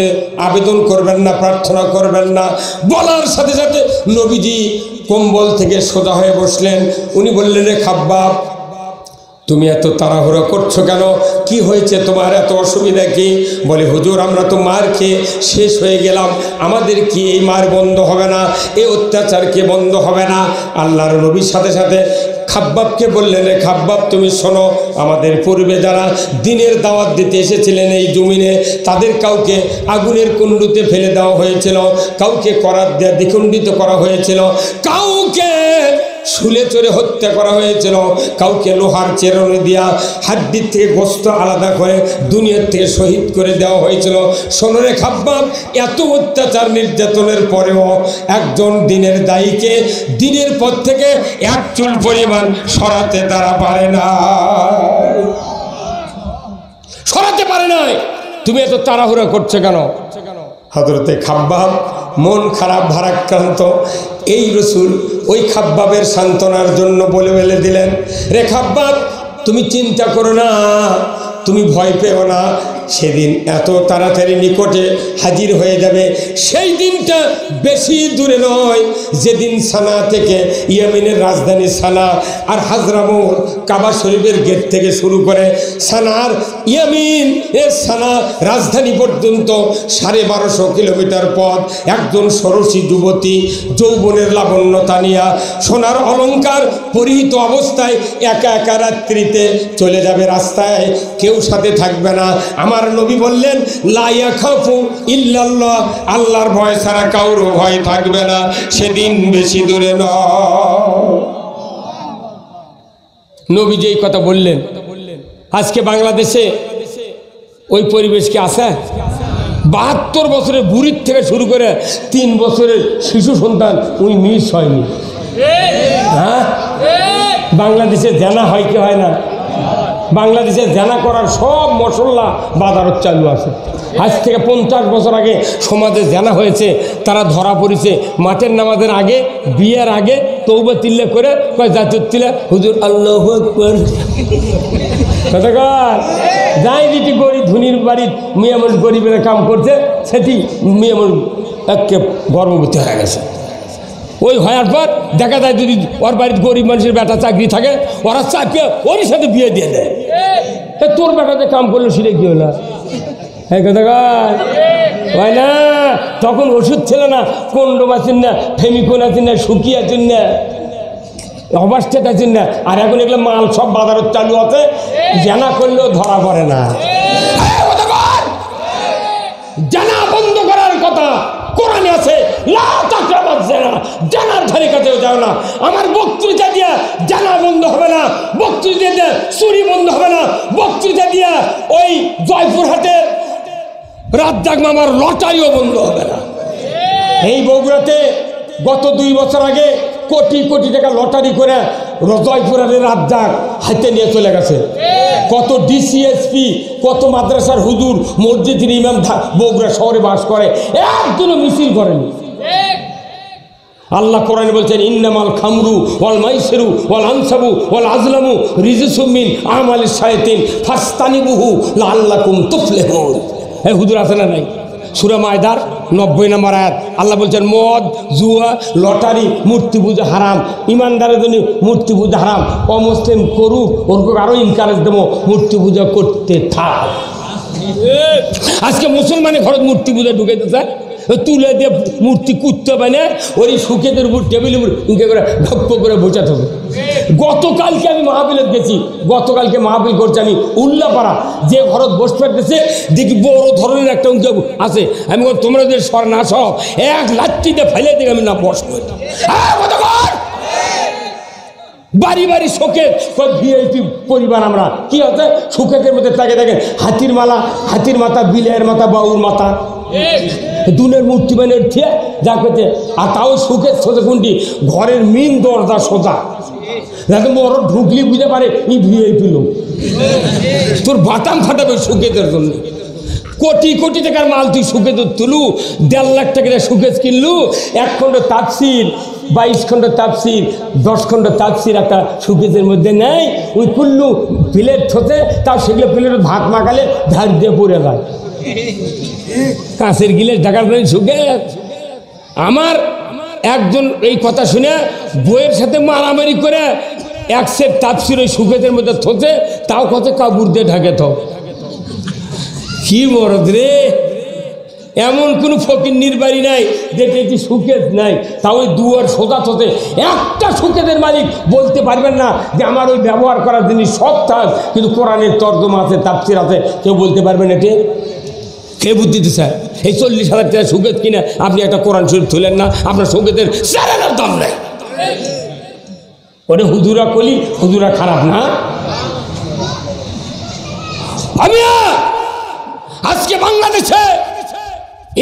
আবেদন করবেন না, প্রার্থনা করবেন না? বলার সাথে সাথে নবীজি কম্বল থেকে সোজা হয়ে বসলেন। উনি বললেন, রে খাব্বাব, তুমি এত তাড়াহুড়ো করছো কেন? কি হয়েছে তোমার? এত অসুবিধা কি? বলে, হুজুর, আমরা তো মার খেয়ে শেষ হয়ে গেলাম, আমাদের কি এই মার বন্ধ হবে না? এই অত্যাচার কি বন্ধ হবে না? আল্লাহর নবীর সাথে সাথে খাব্বাবকে বললেন, রে খাব্বাব, তুমি শোনো, আমাদের পূর্বে যারা দিনের দাওয়াত দিতে এসেছিলেন এই জমিনে, তাদের কাউকে আগুনের কুণ্ডুতে ফেলে দেওয়া হয়েছিল, কাউকে করাত দিয়ে দ্বিখণ্ডিত করা হয়েছিল, কাউকে শুলে চড়ে হত্যা করা হয়েছিল, কাউকে লোহার চেরনে দিয়া হাড্ডির থেকে গোস্ত আলাদা করে দুনিয়ার থেকে শহীদ করে দেওয়া হয়েছিল। শোনো রে খাব্বাব, এত অত্যাচার নির্যাতনের পরেও একজন দিনের দায়ীকে দিনের পর থেকে 1 চুল পরিমাণ সরাতে তারা পারে না, সরাতে পারে নাই। তুমি এত তাড়াহুড়া করছো কেন? হযরতে খাব্বাব মন খারাপ, ভারাক্রান্ত। এই রসুল ওই খাব্বাবের সান্ত্বনার জন্য বলে দিলেন, রে খাব্বাব, তুমি চিন্তা করো না, তুমি ভয় পেও না, সেদিন এত তাড়াতাড়ি নিকটে হাজির হয়ে যাবে। সেই দিনটা বেশি দূরে নয়, যেদিন সানা থেকে, ইয়েমেনের রাজধানী সানা আর হাজরামৌত, কাবা শরীফের গেট থেকে শুরু করে সানার ইয়েমেন এর সানা রাজধানী পর্যন্ত 1250 কিলোমিটার পথ। একজন ষোড়শী যুবতী যৌবনের লাবণ্যতা নিয়া সোনার অলংকার পরিহিত অবস্থায় একা একা রাত্রিতে চলে যাবে রাস্তায়, কেউ সাথে থাকবে না। আমার নবী বললেন, লা ইয়াখাফু ইল্লাল্লাহ, আল্লাহর ভয় ছাড়া কারো ভয় থাকবে না, সেদিন বেশি দূরে নয়। নবী যেই কথা বললেন, আজকে বাংলাদেশে ওই পরিবেশ কি আছে? 72 বছরের বুড়ির থেকে শুরু করে 3 বছরের শিশু সন্তান উনি মিস হয়নি। হ্যাঁ, বাংলাদেশে জানা হয় কি হয় না? বাংলাদেশে জানা করার সব মশলা বাজারত চালু আছে। আজ থেকে 50 বছর আগে সমাজে জানা হয়েছে, তারা ধরা পড়েছে মাঠের নামাজের আগে, বিয়ের আগে তৌবা তিল্লা করে কয় জাতুর তিলা, হুজুর আল্লাহু আকবার। যাই যেটি গরিব ধনির বাড়ির মিয়ামন গরিবের কাম করছে, সেটি মিয়ামন একে গর্ভবতী হয়ে গেছে। ওই হওয়ার পর দেখা যায় যদি ওর বাড়ির গরিব মানুষের বেটা চাকরি থাকে, ওরা চাপিয়ে ওর সাথে বিয়ে দিয়ে দেয়। তোর বেটাতে কাম করলো সেটা কি হলো? এই কথা হয় না। তখন ওষুধ ছিল না, কন্ডম আছেন না, ফেমিকোন আছেন না, শুকি আছেন না, অবাস্টেট আছেন না। আর এখন এগুলো মাল সব বাজারত চালু আছে, জানা করলেও ধরা পড়ে না। জানা বন্ধ করার কথা কোরআনে আছে, লা তাকরাবাজ জানা, জানার ধারে কাছেও যাও না। আমার বক্তৃতা দিয়া জানা বন্ধ হবে না, বক্তৃতা দিয়া চুরি বন্ধ হবে না, বক্তৃতা দিয়া ওই জয়পুরহাটে রাজ্জাক মামার লটারিও বন্ধ হবে না। এই বগুড়াতে গত 2 বছর আগে কোটি কোটি টাকা লটারি করে জয়পুরহাটের রাজ্জাক হাতে নিয়ে চলে গেছে। কত ডিসিএসপি, কত মাদ্রাসার হুজুর, মসজিদের ইমাম বগুড়া শহরে বাস করে, একদিনও মিছিল করেনি। আল্লাহ কোরআনে বলছেন ইন্নামাল খামরু ওয়াল মাইসিরু ওয়াল আনসাবু ওয়াল আজলামু রিজসুম মিন আমালিশ শায়াতিন ফাসতানিবুহু লাআল্লাকুম তুফলিহুন। এই হুজুর আছে না নাই? সূরা মায়দার 90 নম্বর আয়াত আল্লাহ বলছেন মদ, জুয়া, লটারি, মূর্তি পূজা হারাম। ইমানদারের জন্য মূর্তি পূজা হারাম। অমুসলিম করুক, ওরকে আরও এনকারেজ দেবো মূর্তি পূজা করতে থাক। আজকে মুসলমানের ঘরে মূর্তি পূজা ঢুকাইতেছে, তুলে দিয়ে মূর্তি কুত্তে পায় না, ওই সুখেদের উপর টেবিলের উপর ইনকে করে ভক্ত করে বোঝাতে হবে। গতকালকে আমি মাহফিলে গেছি, গতকালকে মাহফিল করছি আমি উল্লাপাড়া, যে ঘরত বসে পারতেছে দেখি বড় ধরনের একটা অঙ্ক আছে। আমি তোমরা যদি সর না সব এক লাচ্ছিতে ফেলে দিকে আমি না বসবো। বাড়ি বাড়ি শোকের ভিআইপি পরিবার আমরা কি হচ্ছে শোকের মধ্যে তাকে দেখেন হাতির মালা, হাতির মাথা, বিলের মাথা, বাউর মাথা, দুনের মূর্তি মানে ঠিক যা করছে। আর তাও সুখের সোজা কোনটি? ঘরের মেন দরজা সোজা, যাতে বড় ঢুকলি বুঝতে পারে ই ভিআইপি লোক। তোর বাটাম ফাটাবে সুখেদের জন্য। কোটি কোটি টাকার মাল তুই সুখেজ তুলু, 1.5 লাখ টাকা সুখেজ কিনলু। 1 খণ্ড তাফসির, 22 খণ্ড তাফসির, 10 খণ্ড তাফসির একটা সুখেজের মধ্যে নেই। ওই কুল্লু প্লেট ঠোঁতে, তাও সেগুলো প্লেটে ভাত মাখালে ধার দিয়ে পড়ে যায়। কাঁচের গিলে ঢাকার জন্য সুখেজ। আমার একজন এই কথা শুনে বইয়ের সাথে মারামারি করে 1 সেট তাফসির ওই সুখেজের মধ্যে থোতে, তাও কত কাপড় দিয়ে ঢাকে। তো কি মরদ রে, এমন কোনো ফকির নির্বাড়ি নাই যেটি এটি সুখেজ নাই। তাও ওই দুয়ার সোজা থতে একটা সুখেদের মালিক বলতে পারবেন না যে আমার ওই ব্যবহার করার জিনিস সব থাক, কিন্তু কোরআনের তর্জমা আছে, তাফসির আছে, কেউ বলতে পারবেন এটি? কে বুদ্ধি দিছে? এই 40,000 টাকা সুখেজ কিনে আপনি একটা কোরআন শরীফ তুলেন না, আপনার সুখেদের স্যারের দাম নেই। ওটা হুজুরা কলি, হুজুরা খারাপ না। আমি আজকে বাংলাদেশে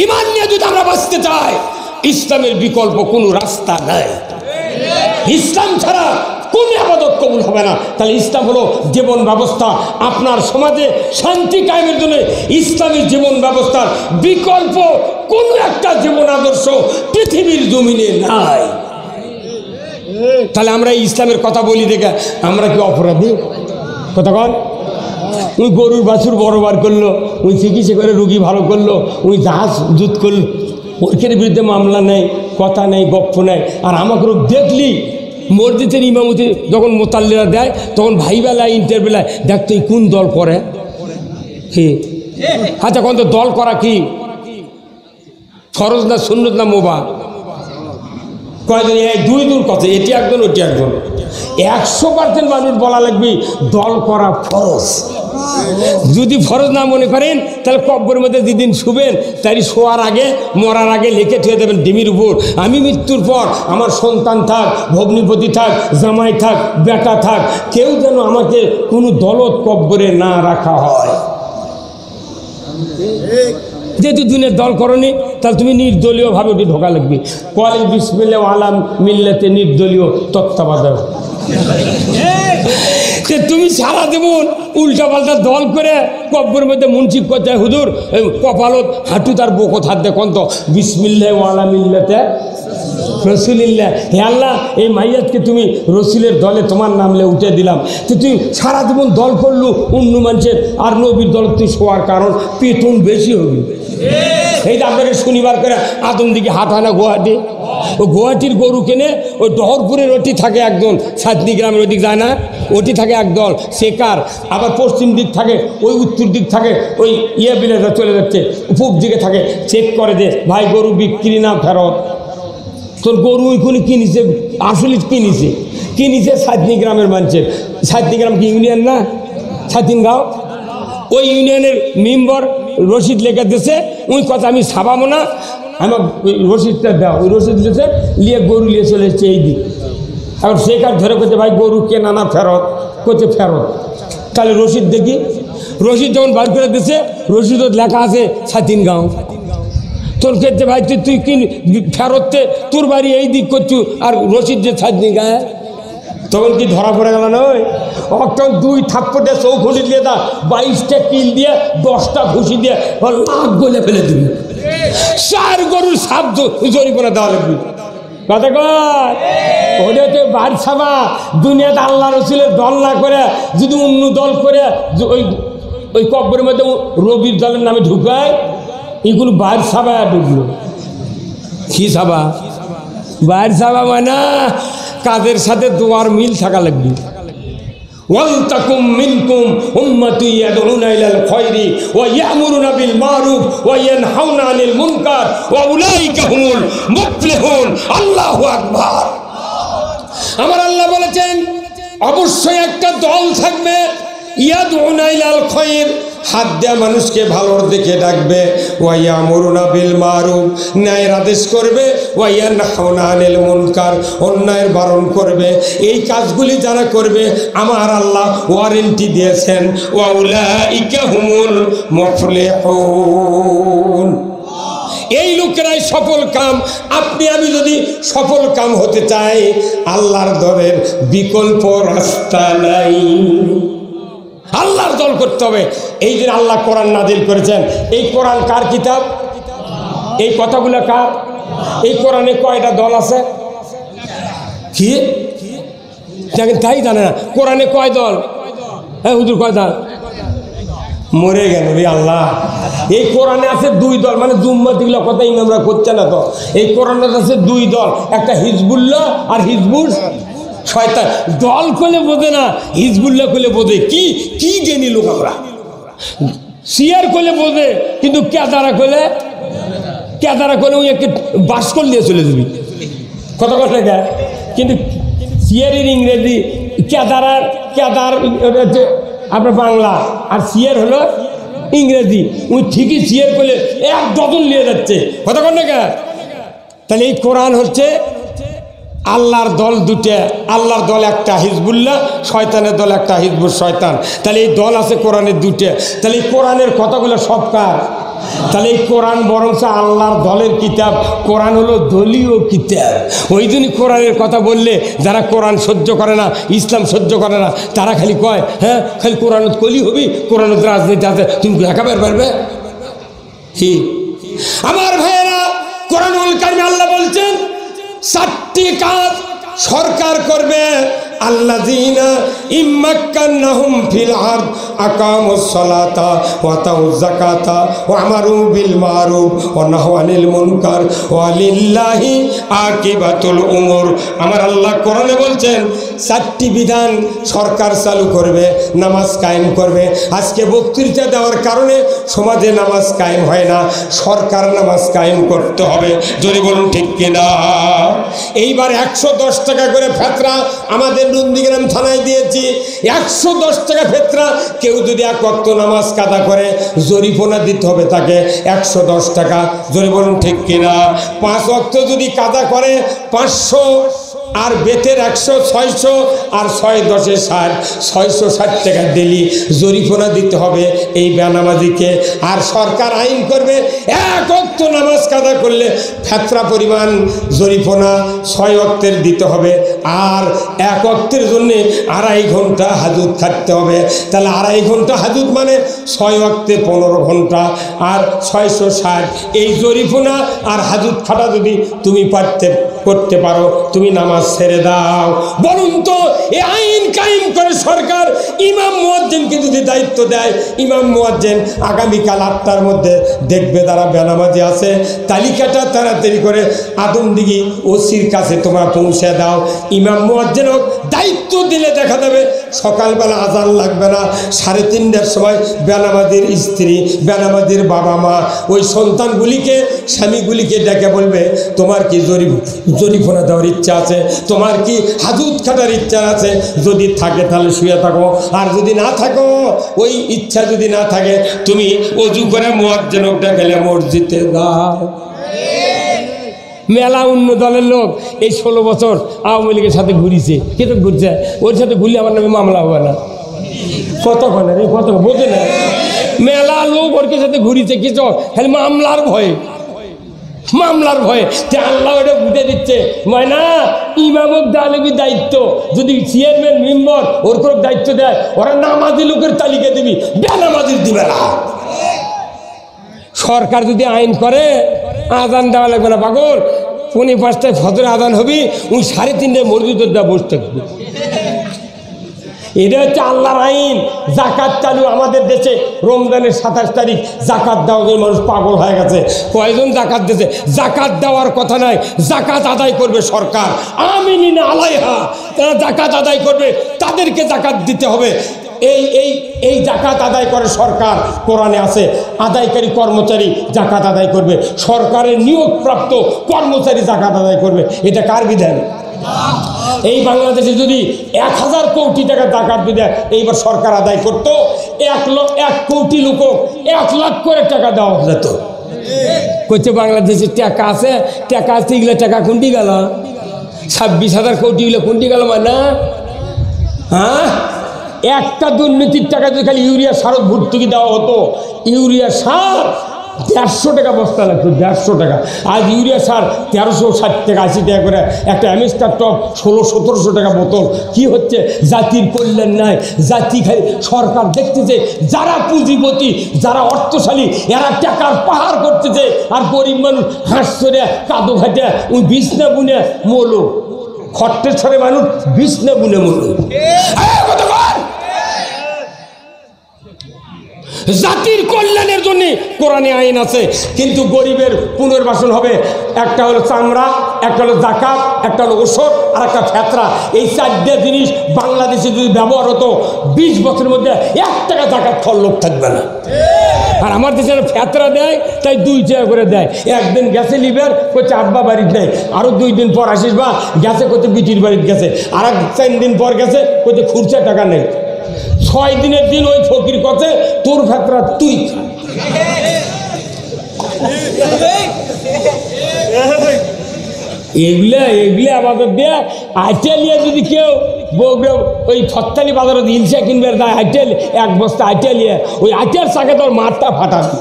ঈমান নিয়ে যদি আমরা বাঁচতে চাই, ইসলামের বিকল্প কোনো রাস্তা নাই। ইসলাম ছাড়া কোন ইবাদত কবুল হবে না। তাহলে ইসলাম হলো জীবন ব্যবস্থা। আপনার সমাজে শান্তি কায়েমের জন্য ইসলামী জীবন ব্যবস্থার বিকল্প কোন একটা জীবন আদর্শ পৃথিবীর জমিনে নাই। তাহলে আমরা ইসলামের কথা বলি দেখে আমরা কি অপরাধী? কথা কন। ওই গরুর বাছুর বড় বার করলো, ওই চিকিৎসা করে রুগী ভালো করলো, ওই জাহাজ জুত করলো, ওইখানের বিরুদ্ধে মামলা নেই, কথা নেই, গপ্প নেই। আর আমাকে দেখলি মসজিদের ইমামতি যখন মোতাল্লিরা দেয় তখন ভাইবেলায় ইন্টারবেলায় দেখতো কোন দল করে। কি আচ্ছা কোন তো দল করা কি ফরজ না সুন্নত না মোবা? কয়জন? এই দুই দূর কথা, এটি একজন ওটি একজন। 100% মানুষ বলা লাগবে দল করা ফরজ। যদি ফরজ না মনে করেন তাহলে কব্বরের মধ্যে যেদিন শুবেন তাই শোয়ার আগে, মরার আগে লিখে থুয়ে দেবেন ডিমির উপর, আমি মৃত্যুর পর আমার সন্তান থাক, ভগ্নিপতি থাক, জামাই থাক, বেটা থাক, কেউ যেন আমাকে কোনো দলত কব্বরে না রাখা হয়। যেহেতু দিনের দল করনি তাহলে তুমি নির্দলীয়ভাবে ওটি ঢোকা লাগবে। কলেজ বিসমিল্লাহ আলাম মিল্লাতে নির্দলীয় তত্ত্বাবধায়ক। তুমি সারা জীবন উল্টা পাল্টা দল করে কব্বরের মধ্যে মুন্সিফ করতে হয়। হুজুর কপালত হাঁটু তার বকত হাত দেখুন তো বিসমিল্লাহ আলাম মিল্লাতে রসুলিল্লাহ। হে আল্লাহ, এই মাইয়াতকে তুমি রসুলের দলে তোমার নামলে উঠে দিলাম। তো তুই সারা জীবন দল করলু অন্য মানুষের, আর নবীর দল তুই শোয়ার কারণ বেতন বেশি হবে। এই যে আপনাকে শনিবার করে আদম দিকে হাট হয় না গুয়াহাটি, ও গুয়াহাটির গরু কেনে ওই ডহরপুরের ওটি থাকে একদল, সাতনি গ্রামের ওদিক যায় না, ওটি থাকে একদল শেকার। আবার পশ্চিম দিক থাকে, ওই উত্তর দিক থাকে, ওই বিলেটা চলে যাচ্ছে, পূব দিকে থাকে, চেক করে যে ভাই গরু বিক্রি না ফেরত। তোর গরু ওইখানে কিনেছে, আসলে কিনেছে সাতনি গ্রামের মানুষের। সাতনি গ্রাম কি ইউনিয়ন না? সাতিন গাঁও, ওই ইউনিয়নের মেম্বার রসিদ লেখা দিয়েছে, ওই কথা আমি ছাপাবো না, আমার রসিদটা দাও। ওই রসিদ দিয়েছে, নিয়ে গরু নিয়ে চলে এসছে এই দিক। এখন সে কাজ ধরে করতে ভাই গরু কেনা না ফেরত, করতে ফেরত। তাহলে রসিদ দেখি, রসিদ যখন বার করে দিয়েছে রসিদ লেখা আছে সাতিন গাঁও। তোর ক্ষেত্রে ভাই তুই কি ফেরততে তোর বাড়ি এই দিক করছু, আর রসিদ যে সাতনি গায়ে, তখন কি ধরা পড়ে গেল? নয় অক্টন 2 থাপ্পড়ে চৌখুলি দিয়ে দা, 22টা কিল দিয়ে 10টা ঘুষি দিয়ে লাখ গলে ফেলে দিবি। 4 গরুর সাপ জরিমানা দেওয়া লাগবে। কথা কয় ওটা হচ্ছে বাদশাহ। দুনিয়াতে আল্লাহ রসুলের দল না করে যদি অন্য দল করে ওই ওই কব্বরের মধ্যে রবির দলের নামে ঢুকায়, এগুলো বাদশাহ ঢুকলো। কি সাবা? বাদশাহ মানে কাদের সাথে দোয়ার মিল থাকা লাগবে। ওয়ালতাকুম মিনকুম উম্মাতুন ইয়াদউনা ইলাল খায়রি ওয়া ইয়া'মুরুনা বিল মারুফ ওয়া ইয়ানহাউনা আনিল মুনকার ওয়া উলাইকা হুমুল মুফলিহুন। আল্লাহু আকবার। আমার আল্লাহ বলেছেন অবশ্যই একটা দল থাকবে, ইয়াদউনা ইলাল খায়র, হাত দেয়া মানুষকে ভালোর দিকে ডাকবে, ওয়া ইয়া'মুরুনা বিল মারুফ, ন্যায়ের আদেশ করবে, ওয়া ইয়ানহাউনা আনিল মুনকার, অন্যায়ের বারণ করবে। এই কাজগুলি যারা করবে আমার আল্লাহ ওয়ারেন্টি দিয়েছেন, ওয়া উলাইকা হুমুল মুফলিহুন। এই লোকেরাই সফল কাম। আপনি আমি যদি সফল কাম হতে চাই, আল্লাহর দলের বিকল্প রাস্তা নাই, আল্লাহর দল করতে হবে। এই যে আল্লাহ কোরআন নাজিল করেছেন, এই কোরআন কার কিতাব? এই কথাগুলো কার? এই কোরআনে কয়টা দল আছে? কি দেখেন, তাই জানে না কোরআনে কয় দল? হ্যাঁ হুজুর কয় দল? মরে গেল রে আল্লাহ। এই কোরআনে আছে দুই দল, মানে জুম্মাতিগুলো কথা ইমামরা করছে না তো। এই কোরআনে আছে দুই দল, একটা হিজবুল্লাহ আর হিজবুল শয়তান। দল করলে বোঝে না, হিজবুল্লাহ করলে বোঝে। কি কি জ্ঞানী লোক আমরা। শিয়ার করলে বোঝে, কিন্তু কেদারা করলে ওই একটা বাসকল দিয়ে চলে যাবি, কথা কথা গায়। কিন্তু শিয়ারের ইংরেজি, কেদার হচ্ছে আপনার বাংলা, আর শিয়ার হলো ইংরেজি। ওই ঠিকই শিয়ার করলে এক ডজন নিয়ে যাচ্ছে, কথা কথা গায়। তাহলে এই কোরআন হচ্ছে আল্লাহর দল দুটা, আল্লাহর দল একটা হিজবুল্লাহ, শয়তানের দল একটা হিজবুল শয়তান। তাহলে এই দল আছে কোরআনের দুটা। তাহলে এই কোরআনের কথাগুলো সব কার? তাহলে এই কোরআন বরং আল্লাহর দলের কিতাব। কোরআন হলো দলীয় কিতাব। ওই জন্যই কোরআনের কথা বললে যারা কোরআন সহ্য করে না, ইসলাম সহ্য করে না, তারা খালি কয় হ্যাঁ খালি কোরআনত কলি হবি, কোরআনত রাজনীতি আছে, তুমি দেখাবার পারবে কি? আমার ভাইয়েরা, কোরআনুল কারিমে আল্লাহ বলছেন 4টি কাজ সরকার করবে। আল্লাযীনা ইম্মাক্কান্নাহুম ফিল আরদ আকামুস সালাতা ওয়া আতাউয যাকাতা ওয়া আমারু বিল মারুফ ওয়া নাহাউ আনিল মুনকার ওয়া লিল্লাহি আকিবাতুল উমুর। আমার আল্লাহ কোরআনে বলছেন 4টি বিধান সরকার চালু করবে, নামাজ কায়েম করবে। আজকে বক্তৃতা দেওয়ার কারণে সমাজে নামাজ কায়েম হয় না, সরকার নামাজ কায়েম করতে হবে। যদি বলুন ঠিক কিনা? এইবার 110 টাকা করে ফেতরা আমাদের নন্দীগ্রাম থানায় দিয়েছি। 110 টাকা ফেতরা। কেউ যদি 1 ওয়াক্ত নামাজ কাদা করে জরিমানা দিতে হবে তাকে 110 টাকা। যদি বলুন ঠিক কিনা? 5 ওয়াক্ত যদি কাদা করে 500, আর বেতের 100, 600, আর 6 10 60, 660 টাকা ডেলি জরিমানা দিতে হবে এই বেনামাজিকে। আর সরকার আইন করবে 1 ওয়াক্ত নামাজ কাদা করলে ফেতরা পরিমাণ জরিমানা 6 ওয়াক্তের দিতে হবে। আর 1 ওয়াক্তের জন্যে 2.5 ঘন্টা হাজত খাটতে হবে। তাহলে 2.5 ঘন্টা হাজত মানে 6 ওয়াক্তে 15 ঘন্টা আর 660। এই জরিমানা আর হাজত খাটা যদি তুমি করতে পারো, তুমি নামাজ ছেড়ে দাও। বলুন তো, এই আইন কায়েম করে সরকার ইমাম মুয়াজ্জিনকে যদি দায়িত্ব দেয়, ইমাম মুয়াজ্জিন আগামীকাল 8টার মধ্যে দেখবে যারা বেনামাজি আছে, তালিকাটা তাড়াতাড়ি করে আদমদিঘি ওসির কাছে তোমরা পৌঁছে দাও। ইমাম মুয়াজ্জিনও দায়িত্ব দিলে দেখা যাবে সকালবেলা আজান লাগবে না, 3:30টার সময় বেনামাজির স্ত্রী, বেনামাজির বাবা মা ওই সন্তানগুলিকে, স্বামীগুলিকে ডেকে বলবে তোমার কি জরিমানা দেওয়ার ইচ্ছা আছে, তোমার কি হাজত খাটার ইচ্ছা আছে? যদি থাকে তাহলে শুয়ে থাকো, আর যদি না থাকো, ওই ইচ্ছা যদি না থাকে, তুমি অজু করে মুয়াজ্জিনকে ডেকে মসজিদে দাও। মেলা অন্য দলের লোক এই 16 বছর আওয়ামী লীগের সাথে ঘুরিছে, কিন্তু ঘুরছে, ওর সাথে ঘুরলে আমার নামে মামলা হবে না। কতক্ষণে রে, কত বোঝে না। মেলা লোক ওর সাথে ঘুরিছে, কিছু খালি মামলার ভয়ে, মামলার ভয়ে। আল্লাহ ওটা বুঝে দিচ্ছে ময়না ইমামক দালবি দায়িত্ব, যদি চেয়ারম্যান মেম্বার ওর কোনো দায়িত্ব দেয়, ওরা নামাজি লোকের তালিকা দিবি, বেনামাজির দিবে না। সরকার যদি আইন করে আজান দেওয়া লাগবে না পাগল, 4:45 ফজর আদান হবি, ওই 3:30 মসজিদের দা বসে থাকবি। এটা হচ্ছে আল্লাহর আইন। জাকাত চালু আমাদের দেশে। রমজানের 27 তারিখ জাকাত দেওয়ার জন্য মানুষ পাগল হয়ে গেছে। কয়জন জাকাত দিয়েছে? জাকাত দেওয়ার কথা নয়, জাকাত আদায় করবে সরকার। আমিনিনা আলাইহা, তারা জাকাত আদায় করবে, তাদেরকে জাকাত দিতে হবে। এই জাকাত আদায় করে সরকার, কোরআনে আছে। আদায়কারী কর্মচারী জাকাত আদায় করবে, সরকারের নিয়োগপ্রাপ্ত কর্মচারী জাকাত আদায় করবে। এটা কার বিধান? এই বাংলাদেশে যদি 1000 কোটি টাকা জাকাত দিতে এইবার সরকার আদায় করতো, 1 কোটি লোক 1 লাখ করে টাকা দেওয়া যেত। করছে বাংলাদেশে টাকা আছে, টাকা আছে, এগুলো টাকা কোনটি গেল? 26,000 কোটি এগুলো কোনটি গেল? মানে হ্যাঁ, একটা দুর্নীতির টাকা যদি খালি ইউরিয়া সার ভর্তুকি দেওয়া হতো, ইউরিয়া সার 150 টাকা বস্তা লাগতো, 150 টাকা। আজ ইউরিয়া সার 1360 টাকা 80 টাকা করে একটা অ্যামিস্টার টপ, 1600-1700 টাকা বোতল। কি হচ্ছে? জাতির কল্যাণ নাই। জাতি খালি সরকার দেখতেছে যারা পুঁজিপতি, যারা অর্থশালী, এরা টাকার পাহাড় করতেছে, আর গরিব মানুষ হাঁস চড়ে কাদো ঘাটে ওই বিছনা বুনে মলো। খট্টের ছড়ে মানুষ বিছনা বুনে মলো। জাতির কল্যাণের জন্য কোরআনে আইন আছে, কিন্তু গরিবের পুনর্বাসন হবে। একটা হলো চামড়া, একটা হলো জাকাত, একটা হলো ওষুধ, আর একটা ফেতরা। এই 4টে জিনিস বাংলাদেশে যদি ব্যবহার হতো, 20 বছরের মধ্যে 1 টাকা জাকাত খাওয়ার লোক থাকবে না। আর আমার দেশে ফেতরা দেয়, তাই 2 টাকা করে দেয়। একদিন গেছে লিভার, করছে আব্বা বাড়িতে নেই, আরও 2 দিন পর আসিস বা গেছে, করছে বিটির বাড়িতে গেছে, আর 4 দিন পর গেছে, করছে খুরচা টাকা নেই। 6 দিনের দিন ওই ফকির কথা, তোর ফেতরা তুই খা। এগুলা আমাদের দেয়া আইটেলিয়া। যদি কেউ ওই ফত্তানি বাজারে ইলশা কিনবে, আইটেল 1 বস্তা আইটেলিয়া, ওই আইটেল চাকে তোর মাথা ফাটাবি।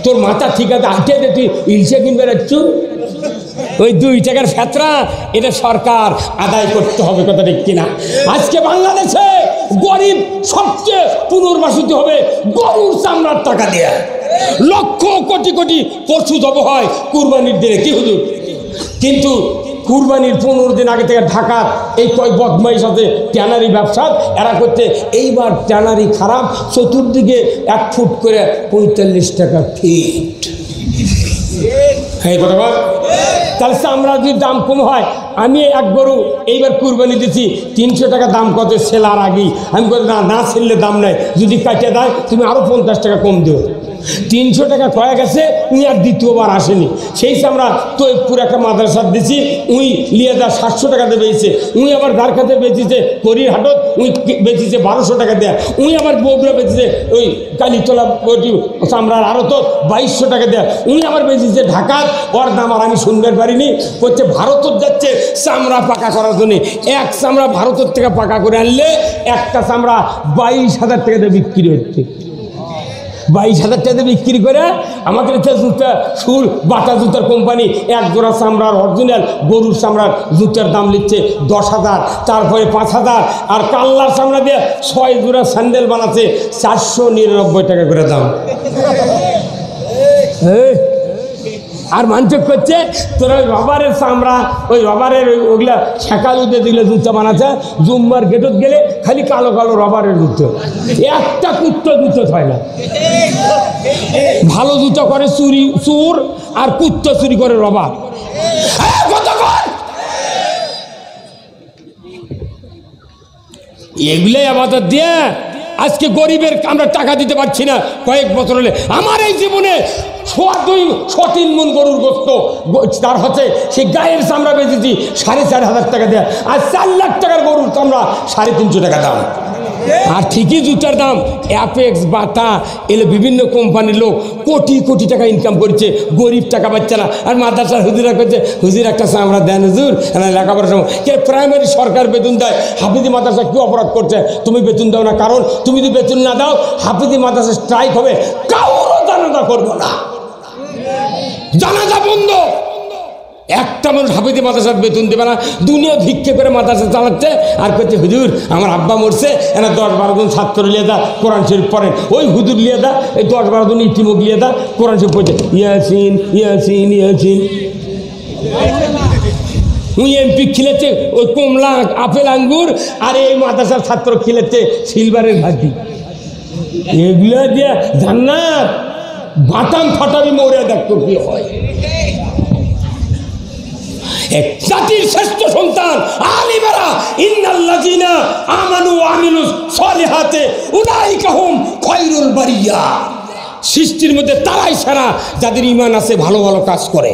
তোর মাথা ঠিক আছে, আইটেলে তুই ইলশা কিনবে রাখছু। ওই 2 টাকার ফেতরা, এটা সরকার আদায় করতে হবে, কথা ঠিক কিনা? আজকে বাংলাদেশে গরিব সবচেয়ে পুনর্বাসিত হবে গরুর চামড়ার টাকা দেয়া। লক্ষ কোটি কোটি পশু জব হয় কুরবানির দিনে, কি হুজুর? কিন্তু কুরবানির 15 দিন আগে থেকে ঢাকার এই কয় বদমাইশ আছে ট্যানারি ব্যবসা, এরা করতে এইবার ট্যানারি খারাপ, চতুর্দিকে 1 ফুট করে 45 টাকা ফিট। হ্যাঁ কথা বল। তাহলে চামড়া যদি দাম কম হয়, আমি 1 গরু এইবার কুরবানি দিচ্ছি 300 টাকা দাম, কত সেলার আগেই আমি বলি না ছেললে দাম নাই, যদি কাটিয়ে দেয় তুমি আরও 50 টাকা কম দিও। 300 টাকা কয়ে গেছে, উনি আর দ্বিতীয়বার আসেনি। সেই চামড়া তো পুরো একটা মাদ্রাসার দিছি, উই লিয়ে যা 700 টাকা দিয়ে বেঁচেছে। উই আবার দ্বারকাতে বেঁচেছে, করির হাটত উই বেঁচেছে 1200 টাকা দেয়। উই আবার বগুড়া বেঁচেছে ওই কালীতলা চামড়ার আরও তো 2200 টাকা দেয়। উনি আবার বেঁচেছে ঢাকার, ওর দাম আর আমি শুনতে পারিনি। করছে ভারতত যাচ্ছে চামড়া পাকা করার জন্য। 1 চামড়া ভারতের থেকে পাকা করে আনলে একটা চামড়া 22,000 টাকা দিয়ে বিক্রি হচ্ছে। 22,000 টাকা বিক্রি করে আমাদের জুতা সুর বাটা জুতার কোম্পানি 1 জোড়া চামড়ার অরিজিনাল গরুর চামড়ার জুতার দাম নিচ্ছে 10,000, তারপরে 5,000, আর কাল্লার চামড়া দিয়ে 6 জোড়া স্যান্ডেল বানাচ্ছে 499 টাকা করে দাম। আর মানচক করছে তোরা রবারের চামড়া, ওই রবারের ওগুলা ছেঁকালু দিয়ে দিলে জুতো বানাচ্ছে, জুম্মার গেটত গেলে খালি কালো কালো রবারের জুতো, একটা কুত্তো জুতো হয় না। ভালো জুতো করে চুর, আর কুত্তো চুরি করে রবার। এগুলাই আমাদের দিয়ে আজকে গরিবের আমরা টাকা দিতে পারছি না। কয়েক বছর হলে আমার এই জীবনে 2.3 মণ গরুর গোস্ত তার হচ্ছে সেই গায়ের চামড়া বেঁচেছি 4,500 টাকা দেয়, আর 4 লাখ টাকার গরুর চামড়া 350 টাকা দাম। আর ঠিকই জুতার দাম অ্যাপেক্স, বাটা, এলে বিভিন্ন কোম্পানির লোক কোটি কোটি টাকা ইনকাম করছে, গরিব টাকা পাচ্ছে না। আর মাদ্রাসার হুজুরা করছে হুজুর একটা চামড়া দেন হুজুর, লেখাপড়ার সময় কে প্রাইমারি সরকার বেতন দেয়, হাফিজি মাদ্রাসা কি অপরাধ করছে তুমি বেতন দাও না? কারণ তুমি যদি বেতন না দাও হাফিজি মাদ্রাসা স্ট্রাইক হবে, কারো জানাজা করবো না, জানাজা বন্ধ। একটা মানুষ হাফিজি মাদ্রাসার বেতন দেবে না, দুনিয়া ভিক্ষে করে মাদ্রাসা চালাচ্ছে। আর করছে হুজুর আমার আব্বা মরছে, এনা 10-12 জন ছাত্র লিয়ে দা কোরআন শরীফ পড়েন, ওই হুজুর লিয়ে দা এই 10-12 জন ইতিমুখ লিয়ে দা কোরআন শরীফ পড়ছে, ইয়াসিন ইয়াসিন ইয়াসিন। উই এমপি খেলেছে ওই কমলা আপেল আঙ্গুর, আর এই মাদ্রাসার ছাত্র খেলেছে সিলভারের ঘাটি। এগুলা দিয়া জান্নাত বাটাম ফাটাবি মরে দেখতো কি হয়। এক জাতির শ্রেষ্ঠ সন্তান আলিমেরা ইন্নাল্লাযিনা আমানু ওয়া আমিলুস সলিহাতে উলাইকা হুম খায়রুল বারিয়া। সৃষ্টির মধ্যে তারাই সেরা যাদের ঈমান আছে, ভালো ভালো কাজ করে।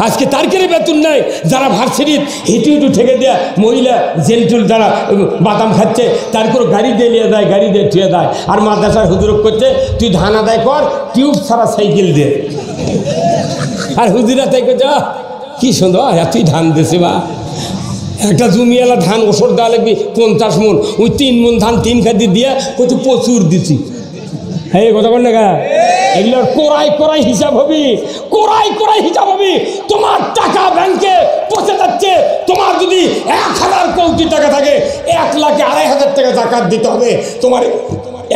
আজকে তারকের বেতন নাই, যারা ভার্সিটির হিটু হিটু ঠেকে দেয়, মহিলা জেন্টুল যারা বাদাম খাচ্ছে, তার করে গাড়ি দিয়ে নিয়ে দেয়, গাড়ি দিয়ে থুয়ে দেয়। আর মাদ্রাসায় হুজুরক করছে তুই ধান আদায় কর, টিউব ছাড়া সাইকেল দে। আর হুজুরা তাই করছে কি সুন্দর তুই ধান দেছে বা একটা জমিওয়ালা ধান ওষুধ দেওয়া লাগবে 50 মন, ওই 3 মন ধান 3 খাদি দিয়ে কত প্রচুর দিছি। হ্যাঁ কথা বল না গা, এগুলোর কোরাই কোরাই হিসাব হবি, কোরাই কোরাই হিসাব হবি। তোমার টাকা ব্যাংকে পচে যাচ্ছে, তোমার যদি 1000 কোটি টাকা থাকে 1,02,500 টাকা জাকাত দিতে হবে। তোমার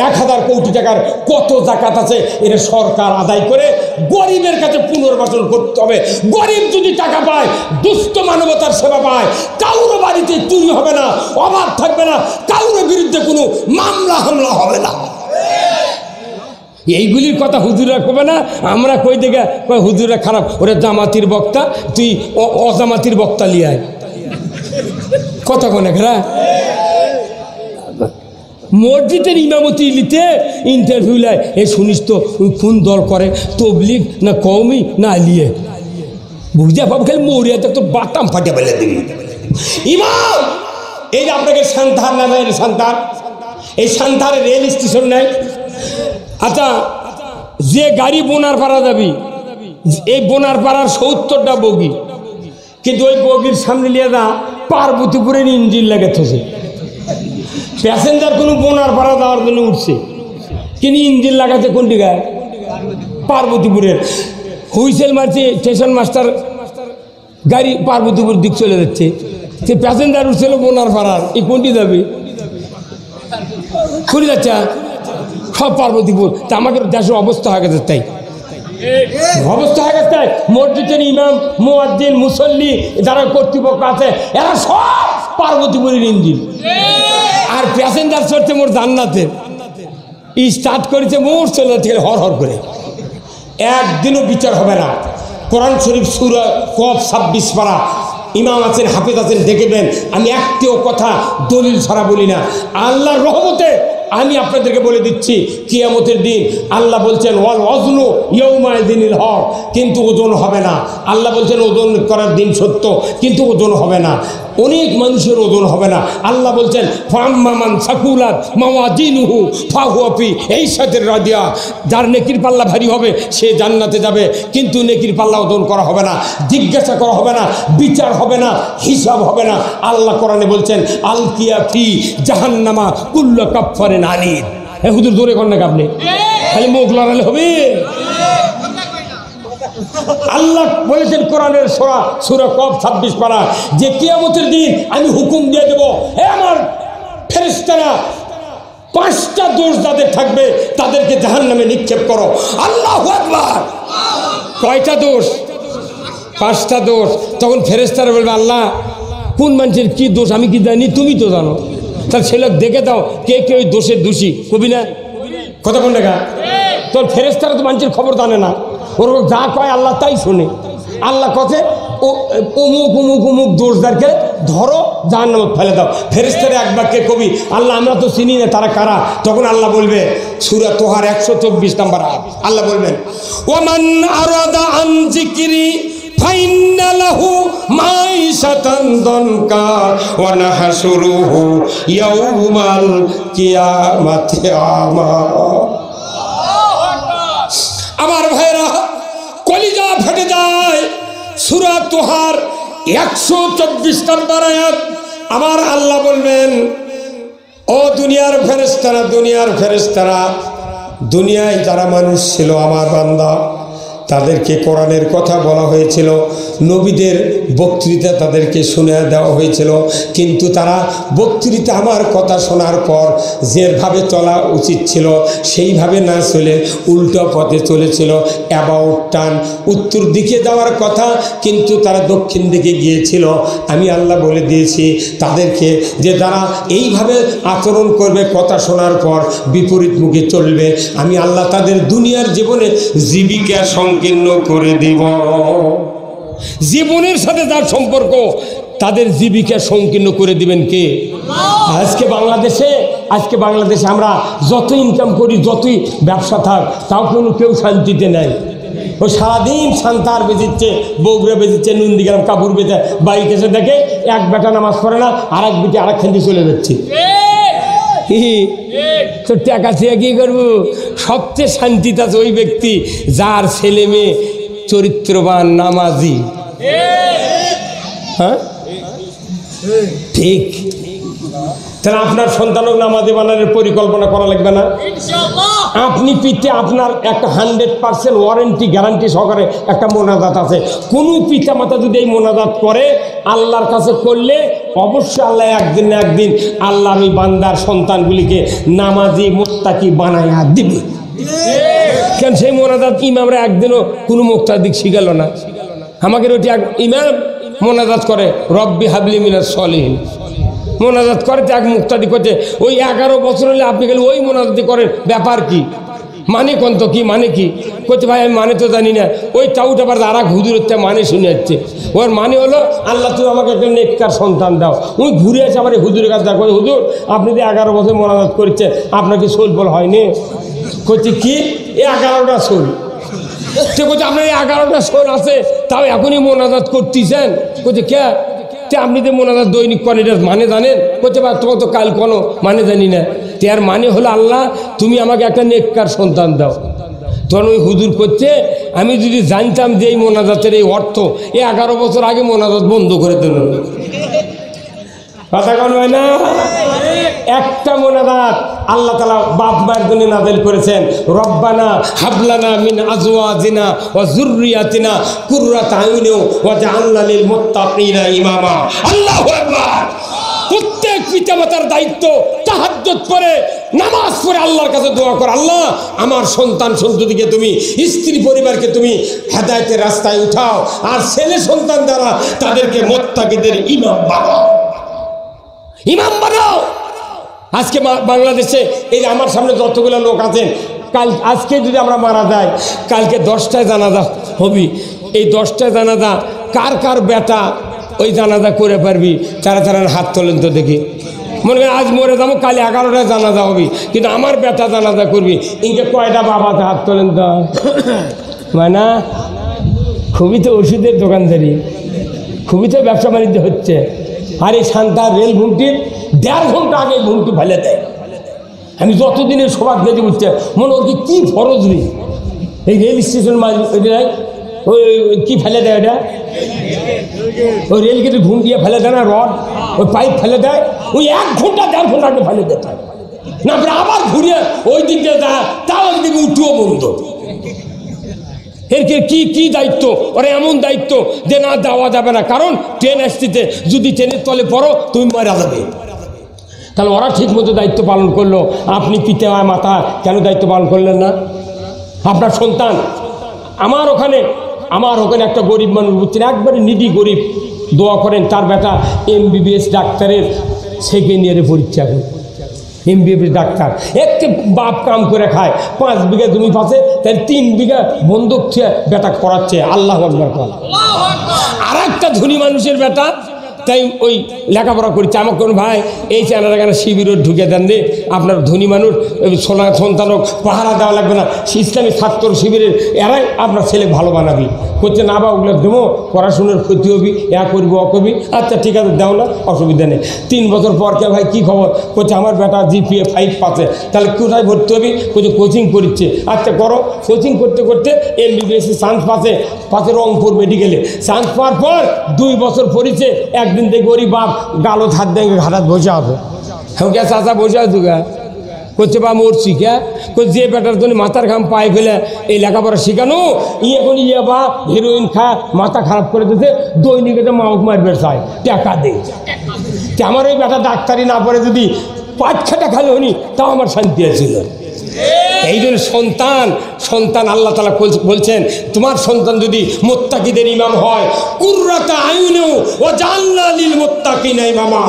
1000 কোটি টাকার কত জাকাত আছে এটা সরকার আদায় করে গরিবের কাছে পুনর্বাসন করতে হবে। গরিব যদি টাকা পায়, দুস্থ মানবতার সেবা পায়, কারোর বাড়িতে চুরি হবে না, অভাব থাকবে না, কারোর বিরুদ্ধে কোনো মামলা হামলা হবে না। এইগুলির কথা হুজুরা কবে না, আমরা কই দেখে হুজুরা খারাপ, ওরা জামাতির বক্তা, তুই অজামাতির বক্তা লিয়ে আয়। কথা কোনে ঘেরা মসজিদের ইমামতি নিতে ইন্টারভিউ লাই, এ শুনিস তো কোন দল করে, তবলিগ না কওমি না আলিয়ে, বুঝা পাবো খালি মরিয়া তো বাটাম ফাটিয়ে ফেলে দিবি। ইমাম এই যে আপনাকে সান্তার না যায়, সান্তার এই সান্তারে রেল স্টেশন নাই। আচ্ছা যে গাড়ি বোনার পাড়া যাবি, এই বোনার পাড়ার 70টা বগি, কিন্তু ওই বগির সামনে নিয়ে যা পার্বতীপুরের ইঞ্জিন লেগে থাকছে। প্যাসেঞ্জার কোনো বোনার পাড়া যাওয়ার জন্য উঠছে, কিন্তু ইঞ্জিন লাগাচ্ছে কোন দিকে? পার্বতীপুরের। হুইসেল মারছে স্টেশন মাস্টার, গাড়ি পার্বতীপুর দিক চলে যাচ্ছে। সে প্যাসেঞ্জার উঠছিল বোনার পাড়ার, এই কোনটি যাবে? খুলে যাচ্ছে সব পার্বতীপুর। তা আমাদের দেশের অবস্থা হয়ে গেছে তাই, অবস্থা হয়ে গেছে। মসজিদের ইমাম, মুয়াজ্জিন, মুসল্লি যারা কর্তৃপক্ষ আছে এরা সব পার্বতীপুরের ইঞ্জিন। আর প্যাসেঞ্জার চড়ছে মোর জান্নাতের, স্টার্ট করেছে মোর চলে যাচ্ছে হর হর করে। একদিনও বিচার হবে না। কোরআন শরীফ সূরা কফ 26 পারা, ইমাম আছেন, হাফেজ আছেন, দেখবেন আমি একটিও কথা দলিল ছাড়া বলি না। আল্লাহর রহমতে আমি আপনাদেরকে বলে দিচ্ছি, কিয়ামতের দিন আল্লাহ বলছেন ওয়াল ওয়াজনু ইয়াউমাইযিনিল হক, কিন্তু ওজন হবে না। আল্লাহ বলছেন ওজন করার দিন সত্য, কিন্তু ওজন হবে না। অনেক মানুষের ওজন হবে না। আল্লাহ বলছেন ফাম্মা মান সাকুলাত মাওয়াজিনুহু ফাহুয়া ফি আইশাতির রাদিয়া, যার নেকির পাল্লা ভারী হবে সে জান্নাতে যাবে, কিন্তু নেকির পাল্লা ওজন করা হবে না, জিজ্ঞাসা করা হবে না, বিচার হবে না, হিসাব হবে না। আল্লাহ কোরআনে বলছেন আলকিয়া ফি জাহান্নামা কুল্লু কাফফারিন আনিদ। হে হুজুর জোরে কর না আপনি, খালি মুখ লড়ালে হবে? আল্লাহ বলেছেন কোরআনের সূরা কফ 26 পারা, যে কিয়ামতের দিন আমি হুকুম দিয়ে দেব, হে আমার ফেরেশতারা, 5টা দোষ যাদের থাকবে তাদেরকে জাহান্নামে নিক্ষেপ করো। আল্লাহু আকবার। কয়টা দোষ? 5টা দোষ। তখন ফেরেশতারা বলবে আল্লাহ কোন মানুষের কি দোষ আমি কি জানি, তুমি তো জানো, তাহলে সে লোক দেখে দাও কে কে ওই দোষের দোষী। কবি না কথা কোন দেখা? তোর ফেরেশতারা তো মানুষের খবর জানে না, ওর যা কয় আল্লাহ তাই শোনে। আল্লাহ কথা ও অমুক অমুক অমুক দোষদারকে ধরো জাহান্নামে ফেলে দাও। ফেরেশতারা এক বাক্যে কবি আল্লাহ আমরা তো চিনি না তারা কারা। তখন আল্লাহ বলবে সূরা তোহার 124 নম্বর আয়াত, আল্লাহ বলবেন ওয়ামান আরাদা আন যিকরি ফাইন্না লাহু মাইশাতান দনকা ওয়া নাহশুরুহু ইয়াউমাল কিয়ামাতি আমা। আমার ভাইরা কলিজা ফেটে যায়। সূরা তোহার 124 নম্বর আয়াত, আমার আল্লাহ বলবেন ও দুনিয়ার ফেরেশতারা, দুনিয়ার ফেরেশতারা, দুনিয়ায় যারা মানুষ ছিল আমার বান্দা, তাদেরকে কোরআনের কথা বলা হয়েছিল, নবীদের বক্তৃতা তাদেরকে শুনে দেওয়া হয়েছিল, কিন্তু তারা বক্তৃতা আমার কথা শোনার পর যেভাবে চলা উচিত ছিল সেইভাবে না চলে উল্টো পথে চলেছিল। অ্যাবাউট টার্ন, উত্তর দিকে যাওয়ার কথা কিন্তু তারা দক্ষিণ দিকে গিয়েছিল। আমি আল্লাহ বলে দিয়েছি তাদেরকে যে তারা এইভাবে আচরণ করবে, কথা শোনার পর বিপরীত মুখে চলবে, আমি আল্লাহ তাদের দুনিয়ার জীবনে জীবিকা সংকীর্ণ করে দিব। জীবনের সাথে তার সম্পর্ক, তাদের জীবিকা সংকীর্ণ করে দিবেন কে? আজকে বাংলাদেশে আমরা যত ইনকাম করি, যতই ব্যবসা থাক, তাও কেউ শান্তিতে নেই। ও সারাদিন সান্তার বেজিচ্ছে, বগুড়া বেজিচ্ছে, নন্দীগ্রাম কাপড় বেঁচে, বাড়িতে এসে দেখে এক বেটা নামাজ পড়ে না, আর এক বেটি আর এক খান্তি চলে যাচ্ছে। তো টাকা চেয়ে কি করবো? সবচেয়ে শান্তিতে আছে ওই ব্যক্তি যার ছেলে মেয়ে চরিত্রবান, নামাজি। হ্যাঁ, ঠিক। তাহলে আপনার সন্তানক নামাজি বানানোর পরিকল্পনা করা লাগবে না? আপনি পিঠে আপনার একটা 100% ওয়ারেন্টি গ্যারান্টি সহকারে একটা মোনাজাত আছে। কোনো পিতা মাতা যদি এই মোনাজাত করে, আল্লাহর কাছে করলে অবশ্যই আল্লাহ একদিন না একদিন আল্লাহর ওই বান্দার সন্তানগুলিকে নামাজি মুত্তাকি বানায়া দিবে। কেন সেই মোনাজাত ইমামরা একদিনও কোনো মুক্তাদিক শিখালো না। আমাদের ওটি এক ইমাম মোনাজাত করে, রব্বি হাবলি মিনাস সলিহিন, মোনাজাত করে, এক মুক্তাদি করছে। ওই 11 বছর হলে আপনি গেলে ওই মোনাজাতি করেন, ব্যাপার কি? মানে কোন তো কি মানে কি করছে? ভাই আমি মানে তো জানি না। ওই টাউট আবার আর এক হুজুরের মানে শুনে যাচ্ছে। ওর মানে হলো আল্লাহ তুমি আমাকে একটা নেককার সন্তান দাও। উনি ঘুরে আসে আমার এই হুজুরের কাছে, দেখো হুজুর আপনি যে 11 বছর মোনাজাত করছে, আপনার কি সোল বল হয়নি? করছে কি 11টা সোল? সে বলছে আপনার 11টা সোল আছে, তাও এখনই মোনাজাত করতেছেন? করছে কে? আপনি যে মোনাজাত দৈনিক করেন, এটার মানে জানেন? করতে পার তোমার তো কাল কোনো মানে জানি না। তার মানে হলো আল্লাহ তুমি আমাকে একটা নেককার সন্তান দাও। তখন ওই হুজুর করছে, আমি যদি জানতাম যে এই মোনাজাতের এই অর্থ, 11 বছর আগে মোনাজাত বন্ধ করে দিল। কথা কোন হয় না? একটা মোনাজাত আল্লাহ তাআলা বাপ মায়ের জন্য নাযিল করেছেন, রব্বানা হাবলানা মিন আজওয়াজিনা ওয়া যুররিয়াতিনা কুররাতা আয়ুনি ওয়াজআলনা লিল মুত্তাকিনা ইমামা। আল্লাহু আকবার। প্রত্যেক পিতামাতার দায়িত্ব তাহাজ্জুদ করে নামাজ পড়ে আল্লাহর কাছে দোয়া কর, আল্লাহ আমার সন্তান সন্ততিকে তুমি, স্ত্রী পরিবারকে তুমি হেদায়েতের রাস্তায় উঠাও, আর ছেলে সন্তান দ্বারা তাদেরকে মুত্তাকিদের ইমাম বানাও, ইমাম বানাও। আজকে বাংলাদেশে এই যে আমার সামনে যতগুলো লোক আছেন, আজকে যদি আমরা মারা যাই, কালকে 10টায় জানাজা হবি। এই 10টায় জানাজা কার কার বেটা ওই জানাজা করে পারবি? তারা হাত তোলেন তো দেখি। মনে করেন আজ মরে যাবো, কাল 11টায় জানাজা হবি, কিন্তু আমার বেটা জানাজা করবি। ইনকে কয়টা বাবাতে হাত তোলেন তো? মানে খুবই তো ওষুধের দোকানদারি, খুবই তো ব্যবসা বাণিজ্য হচ্ছে। আর এই শান্তার রেল ঘুমটির 1.5 ঘন্টা আগে ঘুমটি ফেলে দেয়। আমি যতদিনের সবাদ গেছে বুঝতে মনে ওর কি ফরজ নেই। এই রেল স্টেশন ওই কি ফেলে দেয়, ওটা ওই রেল গেটে ঘুম দিয়ে ফেলে দেয় না, রড ওই পাইপ ফেলে দেয়। ওই 1 ঘন্টা 1.5 ঘন্টা আগে ফেলে দিতে হয় না, আবার ঘুরিয়ে ওই দিক দিয়ে যায়, তাও ওইদিকে উঠিও বন্ধ। এর কি দায়িত্ব? ওরা এমন দায়িত্ব যে না দেওয়া যাবে না, কারণ ট্রেন আসতেছে, যদি ট্রেনের তলে পড়ো তুমি মারা যাবে। তাহলে ওরা ঠিক মতো দায়িত্ব পালন করলো, আপনি পিতা মাতা কেন দায়িত্ব পালন করলেন না? আপনার সন্তান আমার ওখানে একটা গরিব মানুষ, বুঝছেন, একবারে নিডি গরিব, দোয়া করেন তার বেটা MBBS ডাক্তারের 2nd ইয়ারে পরীক্ষা করে। MBBS ডাক্তার, একটু বাপ কাম করে খায়, 5 বিঘা জমি পাচ্ছে, তাই 3 বিঘা বন্ধক ছুঁয়ে বেটা করাচ্ছে। আল্লাহ আকবার। আর একটা ধনী মানুষের বেটা তাই ওই লেখাপড়া করছে। আমার কোন ভাই এই চ্যানেল এখানে শিবিরও ঢুকে দেন রে, আপনার ধনী মানুষ সন্তানক পাহারা দেওয়া লাগবে না, ইসলামী ছাত্র শিবিরের এরাই আপনার ছেলে ভালো বানাবি। করছে না বা ওগুলো দেবো, পড়াশোনার ক্ষতি হবি, করবি করবি। আচ্ছা ঠিক আছে দেও না, অসুবিধা নেই। 3 বছর পর কে ভাই কী খবর? করছে আমার বেটা GPA 5 পাচ্ছে। তাহলে কোথায় ভর্তি হবি? করছে কোচিং করছে। আচ্ছা করো। কোচিং করতে করতে MBBS চান্স পাচ্ছে রংপুর মেডিকেলে। চান্স পাওয়ার পর 2 বছর পড়েছে, একদিন থেকে গরিব বাপ গালো হাত দিয়ে ঘাটাত বসে আছে। হ্যাঁ চাচা বসে আছো গা, করছে বা মরছি কে যে বেটার জন্য মাথার ঘাম পায়ে ফেলে এই লেখাপড়া শেখানো এখন বা হিরোইন খা মাথা খারাপ করে দিতে দৈনিক এটা মাউক মারবে চায় টাকা দে আমার ওই বেটা ডাক্তারি না পড়ে যদি পাঁচ খাটা খালে হনি তাও আমার শান্তি আছিল। এই জন্য সন্তান আল্লাহ তাআলা বলছেন তোমার সন্তান যদি মুত্তাকিদের ইমাম হয় কুররাতা আয়ুনু ওয়া জাআলনা লিল মুত্তাকিনা ইমামা,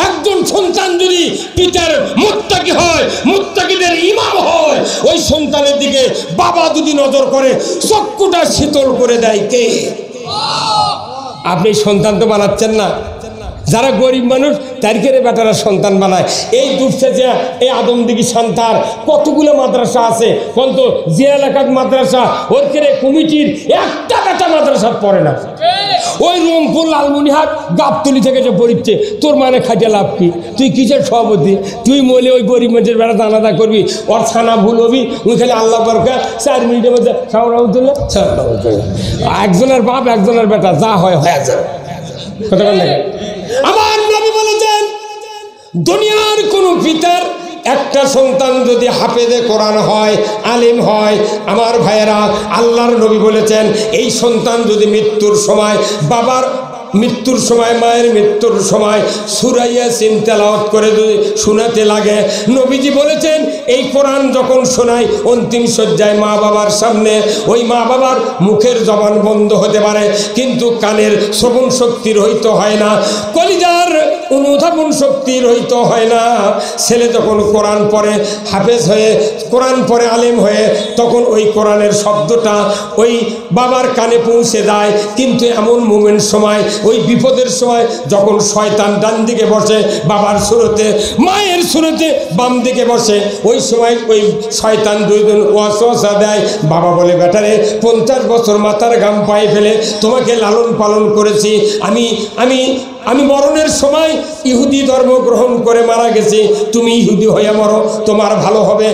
একজন সন্তান যদি পিতার মুত্তাকি হয় মুত্তাকিদের ইমাম হয় ওই সন্তানের দিকে বাবা যদি নজর করে চক্ষুটা শীতল করে দেয় কে? আপনি সন্তান তো বানাচ্ছেন না, যারা গরিব মানুষ তারিখের বেটারা সন্তান বানায়। এই দুঃখে যে এই আদমদিঘি সন্তান কতগুলো মাদ্রাসা আছে কত যে এলাকার মাদ্রাসা ওর কেড়ে কমিটির একটা বেটা মাদ্রাসা পড়ে না। ওই রংপুর লালমনিহাট গাবতলি থেকে যে পড়িচ্ছে তোর মানে খাইতে লাভ কি? তুই কিসের সভাপতি? তুই মলে ওই গরিব মানুষের বেটা দানাদা করবি, ওর ছানা ভুল হবি, ওই খালি আল্লাহ বরকা 4 মিনিটের মধ্যে একজনের বাপ একজনের বেটা যা হয় হয়ে যায়। কথা বল না। আমার নবী বলেছেন দুনিয়ার কোন পিতার একটা সন্তান যদি হাফেজে কোরআন হয় আলিম হয়, আমার ভাইয়েরা আল্লাহর নবী বলেছেন এই সন্তান যদি মৃত্যুর সময় বাবার মৃত্যুর সময় মায়ের মৃত্যুর সময় সূরা ইয়াসিন তেলাওয়াত করে যদি শোনাতে লাগে, নবীজি বলেছেন এই কোরআন যখন শোনায় অন্তিম শয্যায় মা বাবার সামনে ওই মা বাবার মুখের জবান বন্ধ হতে পারে কিন্তু কানের শ্রবণ শক্তি রহিত হয় না, কলিজার অনুধাবন শক্তি রহিত হয় না। ছেলে যখন কোরআন পড়ে হাফেজ হয়ে কোরআন পড়ে আলেম হয়ে তখন ওই কোরআনের শব্দটা ওই বাবার কানে পৌঁছে যায়, কিন্তু এমন মোমেন্ট সময় ওই বিপদের সময় যখন শয়তান ডান দিকে বসে বাবার সুরতে, মায়ের সুরতে বাম দিকে বসে, ওই সময় ওই শয়তান দুইজন ওয়াসওয়াসা দেয়। বাবা বলে বেটারে 50 বছর মাথার ঘাম পায়ে ফেলে তোমাকে লালন পালন করেছি, আমি মরণের সময় ইহুদি ধর্ম গ্রহণ করে মারা গেছি, তুমি ইহুদি হয়ে মরো তোমার ভালো হবে।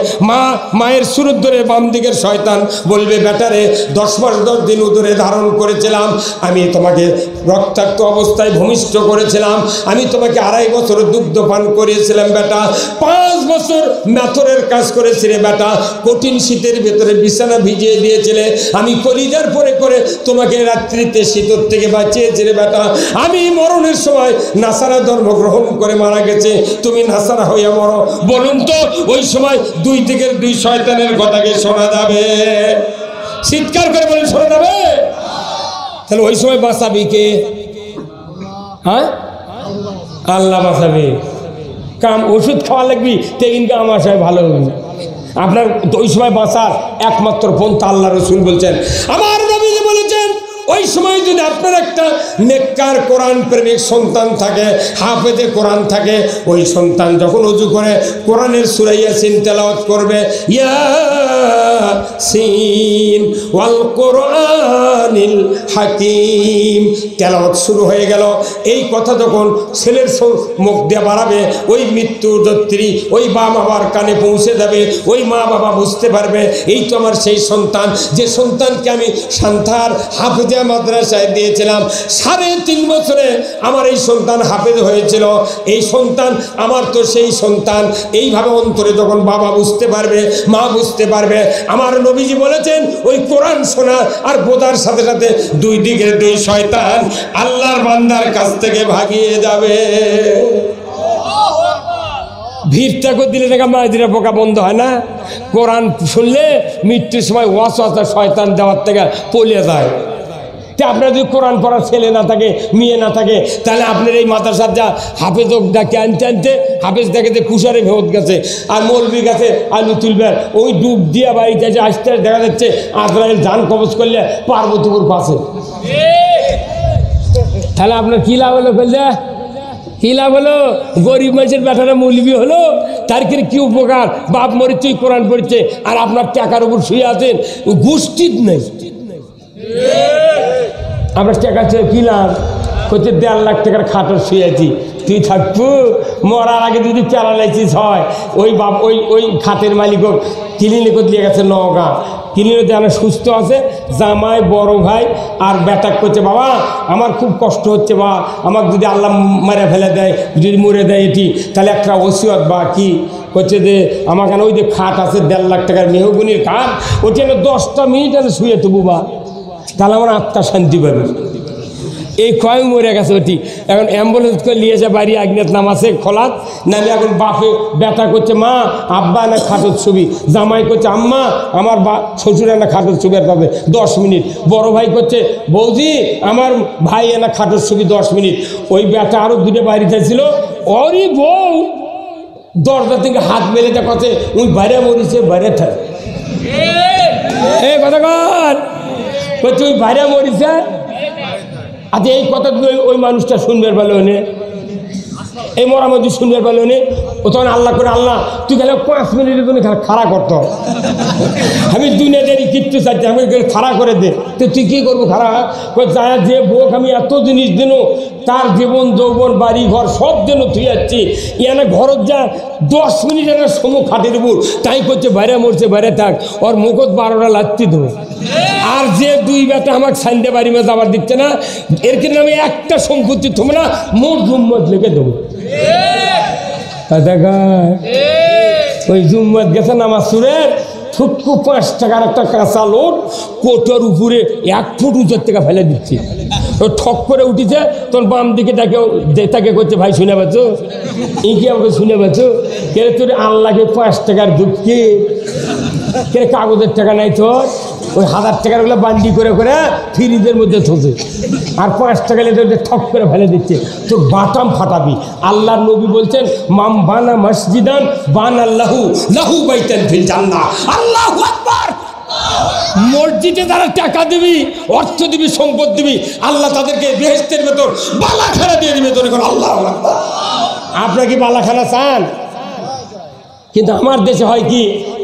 মায়ের সুরত ধরে বাম দিকের শয়তান বলবে বেটারে 10 মাস 10 দিন উদরে ধারণ করেছিলাম, আমি তোমাকে রক্তাক্ত অবস্থায় ভূমিষ্ঠ করেছিলাম, আমি তোমাকে 2.5 বছর দুগ্ধ পান করিয়েছিলাম বেটা, 5 বছর মেথরের কাজ করেছিলে বেটা, কঠিন শীতের ভেতরে বিছানা ভিজিয়ে দিয়েছিলে, আমি কলিজার পরে করে তোমাকে রাত্রিতে শীতের থেকে বাঁচিয়েছিলে বেটা, আমি মরণের সময় নাসারা ধর্ম গ্রহণ করে মারা গেছে, তুমি নাসারা হইয়া মরো। বলুন তো ওই সময় দুই দিকের দুই শয়তানের কথাকে শোনা যাবে? চিৎকার করে বলে শোনা যাবে? তাহলে ওই সময় বাঁচাবি কে? হ্যাঁ, আল্লাহ বাঁচাবে। কাম ওষুধ খাওয়া লাগবি তে কিন্তু আমার সাথে ভালো হবে। আপনার ওই সময় বাঁচার একমাত্র পন্থা আল্লাহ রসুল বলছেন, আমার নবী বলেছেন ওই সময় যদি আপনার একটা নেককার কোরআন প্রেমিক সন্তান থাকে, হাফেজে কোরআন থাকে, ওই সন্তান যখন ওযু করে কোরআনের সূরা ইয়াসিন তেলাওয়াত করবে, ইয়াসিন ওয়াল কোরআনিল হাকিম তেলাওয়াত শুরু হয়ে গেল, এই কথা যখন ছেলের মুখ দিয়ে বাড়াবে ওই মৃত্যুর যাত্রী ওই মা বাবার কানে পৌঁছে যাবে, ওই মা বাবা বুঝতে পারবে এই তো আমার সেই সন্তান, যে সন্তানকে আমি সান্তার হাফেজে মাদ্রাসায় দিয়েছিলাম, 3.5 বছরে আমার এই সন্তান হাফেজ হয়েছিল, এই সন্তান আমার তো সেই সন্তান। এইভাবে অন্তরে যখন বাবা বুঝতে পারবে মা বুঝতে পারবে, আমার নবীজি বলেছেন ওই কোরআন শোনা আর বোঝার সাথে সাথে দুই দিকের দুই শয়তান আল্লাহর বান্দার কাছ থেকে ভাগিয়ে যাবে। ভিড়টা করে দিলে টাকা মায়েরা পোকা বন্ধ হয় না? কোরআন শুনলে মৃত্যুর সময় ওয়াসওয়াসা শয়তান দেওয়ার থেকে পলিয়ে যায়। আপনার যদি কোরআন পড়ার ছেলে না থাকে মেয়ে না থাকে তাহলে আপনার এই মাদ্রাসার যা হাফেজ ডাকে আনতে হাফেজ দেখে যে কুশারে ভেত গেছে আর মৌলবি গাছে আলু তুলবে, ওই ডুব দিয়া বাড়িতে যে আসতে দেখা যাচ্ছে আজরাইল ধান কবজ করলে পার্বতীপুর পাশে, তাহলে আপনার কী লাভ হলো? বলছে কী লাভ হলো? গরিব মানুষের ব্যাটারা মৌলবি হলো, তার কি উপকার? বাপ মরিচ্ছে কোরআন পড়ছে আর আপনার টাকার উপর শুয়ে আছেন, গোষ্ঠীর নেই। আমরা টাকা চেয়ে কিলাম হচ্ছে 1.5 লাখ টাকার খাটর শুয়েছি, তুই থাকবো মরার আগে যদি প্যারালাইসিস হয় ওই বাপ ওই খাতের মালিকও ক্লিনিকও দিয়ে গেছে নওগাঁ, ক্লিনিকে যারা সুস্থ আছে জামাই বড় ভাই আর বেটা করছে বাবা আমার খুব কষ্ট হচ্ছে, বা আমাকে যদি আল্লাহ মারে ফেলে দেয় যদি মরে দেয় এটি তাহলে একটা ওসিয়ত বা কি হচ্ছে যে আমার কানে ওই যে খাট আছে 1.5 লাখ টাকার মেহগুনির খাট, ওইটা 10টা মিনিট আমি শুয়ে তো বুবা, তাহলে আমার আত্মা শান্তি পাবে। এই কয় মরে গেছে ওটি, এখন অ্যাম্বুলেন্স করে নিয়ে যায় বাড়ি আগনেত নামাছে খোলাত নামে। এখন বাপে ব্যথা করছে মা আব্বা না খাটোর ছবি, জামাই করছে আম্মা আমার শ্বশুর না খাটোর ছবি আর পাবে 10 মিনিট, বড় ভাই করছে বৌদি আমার ভাই এনা খাটোর ছবি 10 মিনিট। ওই ব্যথা আরও দূরে বাড়িতে ছিল, ওরই বউ দরজা থেকে হাত মেলে দেখাচ্ছে ওই বাইরে মরিছে, বাইরে থাকে কথা কর করছে ওই বাইরে মরিছে। আচ্ছা এই কথাগুলো ওই মানুষটা শুনবে ভালো নে, এই মরামতি শুনবে ভালো নে। ও তখন আল্লাহ করে আল্লাহ তুই গেলে 5 মিনিটের জন্য খাড়া করতো, আমি দুনিয়াদারি কিচ্ছু চাইছি, আমি খাড়া করে দে। তো তুই কী করবো খাড়া যায় যে বোক আমি এত জিনিস দিন, তার জীবন যৌবন বাড়ি ঘর সব জন্য তুই যাচ্ছি, ইয়ানা ঘরত যা 10 মিনিট একটা সমুখ খাটের উপর তাই করছে বাইরে মরছে বাইরে থাক, ওর মুখত 12টা লাগতি দেবো। আর যে 2 বেটা আমাকে সাইন্ডে বাড়ি মাঝে আবার দিচ্ছে না, এর কিন্তু আমি একটা সম্পত্তি তোমরা মোট জুম্মত লিখে দেবো। ওই জুম্মত গেছে নামাজ সুরের ঠুকু 5 টাকার একটা কাঁচা লোট কোটোর উপরে 1 ফুট উঁচুর থেকে ফেলে দিচ্ছে, ও ঠক করে উঠেছে। তোর বাম দিকে তাকে করছে ভাই শুনে পাচ্ছ, ইঁকে আমাকে শুনে পাচ্ছ কে তোর আল্লাহকে 5 টাকার দুঃখে কে কাগজের টাকা নাই তোর, ওই 1000 টাকার ওগুলো বান্ডি করে করে ফ্রিজের মধ্যে থোছে, আর 5 টাকা লেগে ঠক করে ফেলে দিচ্ছে, তোর বাটাম ফাটাবি। আল্লাহর নবী বলছেন মাম বানা মসজিদান বান আল্লাহু লাহু বাইতান ফিল জান্নাহ। আল্লাহু আকবার। মসজিদে যারা টাকা দিবি, অর্থ দিবি, সম্পদ দিবি, আল্লাহ তাদেরকে বেহেশতের ভেতর বালাখানা দিয়ে দিবে। তোর এখন আল্লাহু আকবার। আপনারা কি বালাখানা চান? কিন্তু আমার দেশে হয় কি,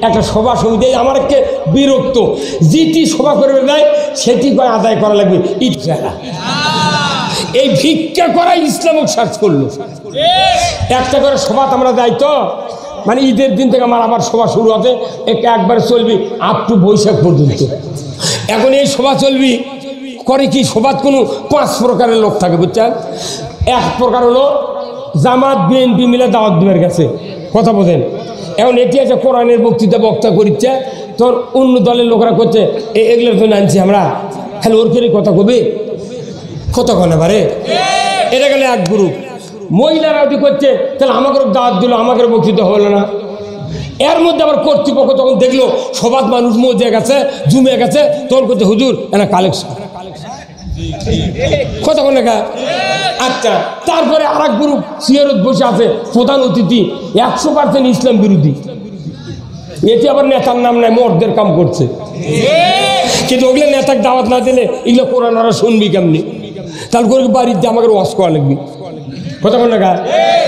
একটা সভা সমিতি আমার একটা বিরক্ত, যেটি সভা করবে দেয় সেটি আদায় করা লাগবে। এই ভিক্ষা করা ইসলামক সার্চ করলো, একটা করে সভা আমরা যাই তো, মানে ঈদের দিন থেকে আমার আবার সভা শুরু হতে একবারে চলবি আপ টু বৈশাখ পর্যন্ত। এখন এই সভা চলবি করে কি, সভাত কোনো 5 প্রকারের লোক থাকে বুঝছেন। এক প্রকার হলো জামাত বিএনপি মিলে দাওয়াত দেবের গেছে, কথা বোঝেন। এখন এটি আছে কোরআনের বক্তা করিচ্ছে, তোর অন্য দলের লোকরা করছে এগুলোর জন্য আনছি আমরা, খালি ওর ফেরে কথা কবি কথা কনে পারে। এটা গেলে এক গ্রুপ। মহিলারা ওটি করছে, তাহলে আমাকে দাওয়াত দিল, আমাকে বক্তৃতা হলো না। এর মধ্যে আবার কর্তৃপক্ষ তখন দেখলো সবাদ মানুষ মজে গেছে, জুমে গেছে, তখন করছে হুজুর এনা কালেকশন কথা কোন লেখা। আচ্ছা, তারপরে আর এক গ্রুপ সিয়ারত বসে আছে, প্রধান অতিথি 100% ইসলাম বিরোধী। এটি আবার নেতার নাম নাই, মর্দের কাম করছে। কিন্তু ওগুলো নেতাকে দাওয়াত না দিলে এগুলো কোরআন ওরা শুনবি কেমনি? তাহলে করে বাড়িতে আমাকে ওয়াশ করা লাগবে, কথা কোন লেখা।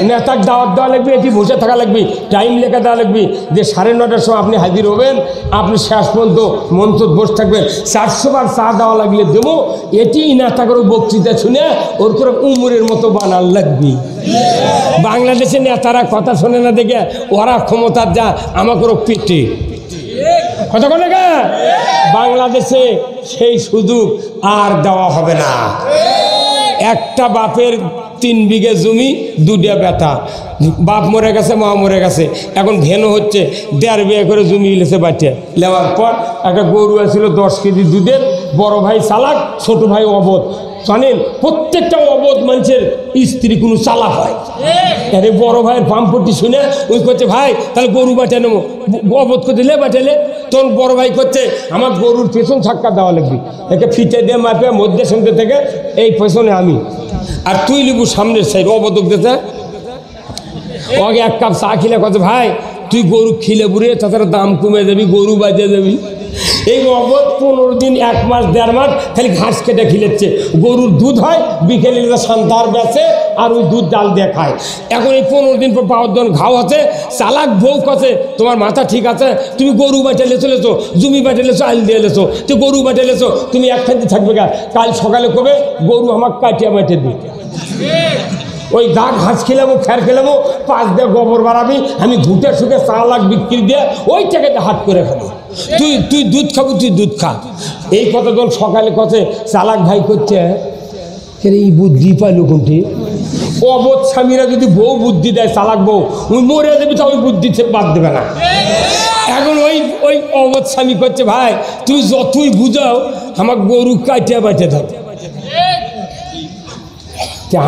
নেতাকে দাওয়াত দেওয়া লাগবে, এটি বসে থাকা লাগবে, টাইম লেখা দেওয়া লাগবে যে 9:30টার সময় আপনি হাজির হবেন, আপনি শেষ পর্যন্ত মঞ্চ বসে থাকবেন, 400 বার চা দেওয়া লাগলে দেবো। এটি নেতাকে বক্তৃতা শুনে ওর করে উমরের মতো বানান লাগবে। বাংলাদেশের নেতারা কথা শোনে না দেখে ওরা ক্ষমতার যা আমাকেও পেটে, কথা কোন লেখা। বাংলাদেশে সেই সুযোগ আর দেওয়া হবে না। একটা বাপের 3 বিঘে জমি, 2টা বেটা, বাপ মরে গেছে, মা মরে গেছে, এখন ভেনো হচ্ছে, 1.5 বিঘা করে জমি ইলেছে বাটে নেওয়ার পর একটা গরু আছিল 10 কেজি দুধের, বড় ভাই চালাক, ছোট ভাই অবোধ। জানেন প্রত্যেকটা অবোধ মানুষের স্ত্রী কোনো চালাক হয়। আরে বড় ভাইয়ের পাম্পটি শুনে ওই করছে ভাই তাহলে গরু বাটে নেবো, অবোধ করে দিলে বাটালে। তখন বড় ভাই করছে আমার গরুর পেছন ছাক্কা দেওয়া লাগবে, একে ফিটে দিয়ে মাপে মধ্যে সঙ্গে থেকে এই পেছনে আমি, আর তুই লিবু সামনের সাইড। অবদক দিতে ওকে 1 কাপ চা খিলে কথা ভাই তুই গরু খিলে বুড়ে তাছাড়া দাম কমে যাবি, গরু বাজে যাবি। এই অবধ 15 দিন, 1 মাস 1.5 মাস খালি ঘাস কেটে খিলেচ্ছে। গরুর দুধ হয়, বিকেলে সান্তার বেচে আর ওই দুধ ডাল দিয়ে খায়। এখন এই 15 দিন পর পাওয়ার জন ঘাও আছে, চালাক বউ কাছে তোমার মাথা ঠিক আছে, তুমি গরু বাটালে চলেছো, জমি বাটালে আইল দিয়ে লেছো, তো গরু বাটালেছো, তুমি একখানে থাকবে গা, কাল সকালে কবে গরু আমাকে কাটিয়া বাটে দিই। ওই গা ঘাস খেলামো, খ্যার খেলামো, 5 দিয়ে গোবর বাড়াবি, আমি ঘুটে শুকে 4 লাখ বিক্রি দিয়ে ওই টাকাতে হাট করে খাবো। তুই দুধ খাবো, তুই দুধ খা। এই কথা যখন সকালে কথা চালাক ভাই করছে, এই বুদ্ধি পাইল কোনটি? অবধ স্বামীরা যদি বউ বুদ্ধি দেয় চালাক বউ, ওই মরে যাবি তা ওই বুদ্ধি বাদ দেবে না। এখন ওই ওই অবধ স্বামী করছে, ভাই তুই যতই বুঝাও আমার গরু কাটিয়া বাঁচে থাক।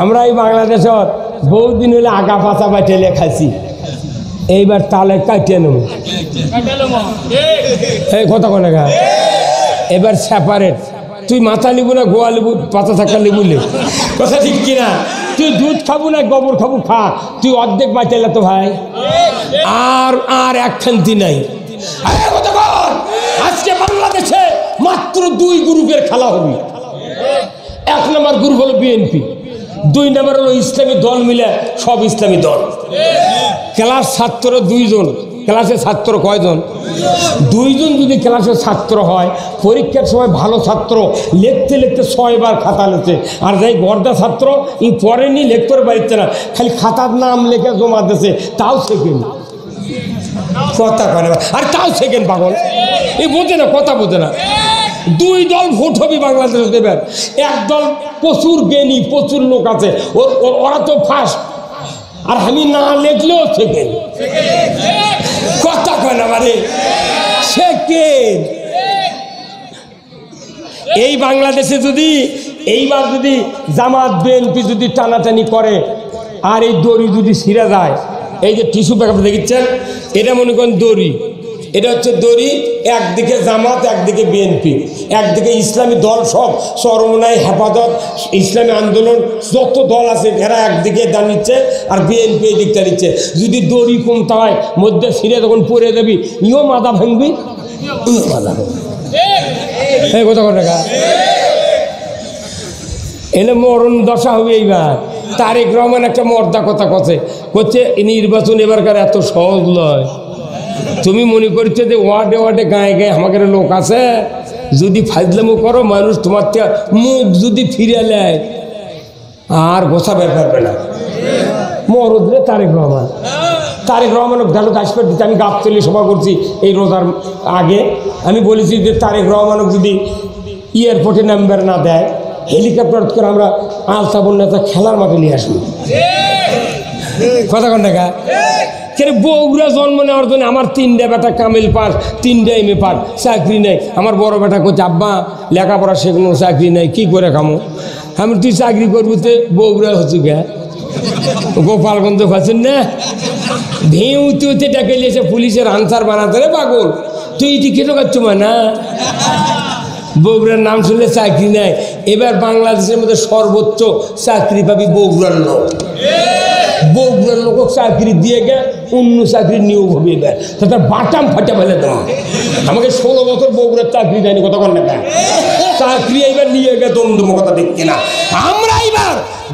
আমরা এই বাংলাদেশত বহুদিন হলে আগা পাতা বাঁচে লেখাছি, এইবার তালে কাটিয়ে নেব। এই কথা কোনে গা, এবার সেপারেট। তুই মাথা লিবু না গোয়া লিবু, পাতা থাকা লিবু লে, কথা ঠিক কিনা? তুই দুধ খাবো না গোবর খাবো, খা, তুই অর্ধেক বাঁচাইলে তো ভাই আর আর এক খান্তি নাই। আজকে বাংলাদেশে মাত্র 2 গ্রুপের খেলা হবে। 1 নম্বর গ্রুপ হলো বিএনপি, 2 নম্বর হলো ইসলামী দল মিলে সব ইসলামী দল। ক্লাস ছাত্র 2 জন, ক্লাসে ছাত্র কয়জন? 2 জন। যদি ক্লাসে ছাত্র হয়, পরীক্ষার সময় ভালো ছাত্র লিখতে লিখতে 6 বার খাতা লেখে, আর যাই গর্দা ছাত্র ই পড়েনি, লিখতে পারছে না, খালি খাতার নাম লেখে জমা দিয়েছে, তাও সেকেন্ড। কথা কয় না, আর তাও সেকেন্ড পাগল, এই বোঝে না, কথা বোঝে না। 2 দল ভোট হবে বাংলাদেশে দেবেন, 1 দল প্রচুর জ্ঞানী, প্রচুর লোক আছে, ওরা তো ফার্স্ট, আর আমি না লেখলেও সেকেন্ড। কথা কয় না মানে সেকেন্ড। এই বাংলাদেশে যদি এইবার যদি জামাত বিএনপি যদি টানাটানি করে, আর এই দড়ি যদি ছিঁড়ে যায়, এই যে টিস্যু পেপার দেখছেন, এটা মনে করেন দড়ি, এটা হচ্ছে দড়ি। একদিকে জামাত, একদিকে বিএনপি, একদিকে ইসলামী দল সব, চরমনাই, হেফাজত, ইসলামী আন্দোলন, যত দল আছে এরা একদিকে দাঁড়িয়েছে, আর বিএনপি এই দিকটা নিচ্ছে। যদি দড়ি কমতে হয়, মধ্যে ছিঁড়ে তখন পড়ে যাবি, ইও মাথা ভাঙবি, ইও মাথা ভাঙবি। এই কথা কথা এলে মরণ দশা হবে এইবার। তারেক রহমান একটা মর্দা কথা করছে, নির্বাচন এবারকার এত সহজ নয়। তুমি মনে করছো যে ওয়ার্ডে ওয়ার্ডে গায়ে গায়ে আমাদের লোক আছে, যদি ফাজলামো করো মানুষ তোমার মুখ যদি ফিরে নেয় আর গোছা বের পারবে না। মরদরে তারেক রহমান গেল কাশ্মীর দিতে। আমি গাবতলি সভা করছি এই রোজার আগে, আমি বলেছি যে তারেক রহমানক যদি এয়ারপোর্টে নাম্বার না দেয়, হেলিকপ্টার করে আমরা আলতাবন নেতা খেলার মাঠে নিয়ে আসবো। কথা কন দেখা কেন? বউরা জন্ম নেওয়ার জন্য আমার 3টা বেটা কামিল পাস, 3টা MA পাস, চাকরি নেই। আমার বড় বেটা করছে, আব্বা লেখাপড়া শেখানো, চাকরি নেই, কি করে খামো? আমি তুই চাকরি করবি তো বউরা হচ্ছে গে গোপালগঞ্জ পাচ্ছেন না, ভেউতে হতে টাকা নিয়েছে পুলিশের আনসার বানাতে রে পাগল। তুই এটি কেন করছো না? বগুড়ার নাম শুনলে চাকরি নেয়। এবার বাংলাদেশের মধ্যে সর্বোচ্চ চাকরি পাবি বগুড়ার লোক। বগুড়ার লোক চাকরি দিয়ে গে অন্য চাকরি নিয়োগ হবে, এবার তার বাটাম ফাটা ফেলে দেওয়া। আমাকে 16 বছর বগুড়ার চাকরি দেয়নি, কথা কন না, চাকরি এইবার নিয়ে গে দমদম, কথা দেখছি না। আমরা এইবার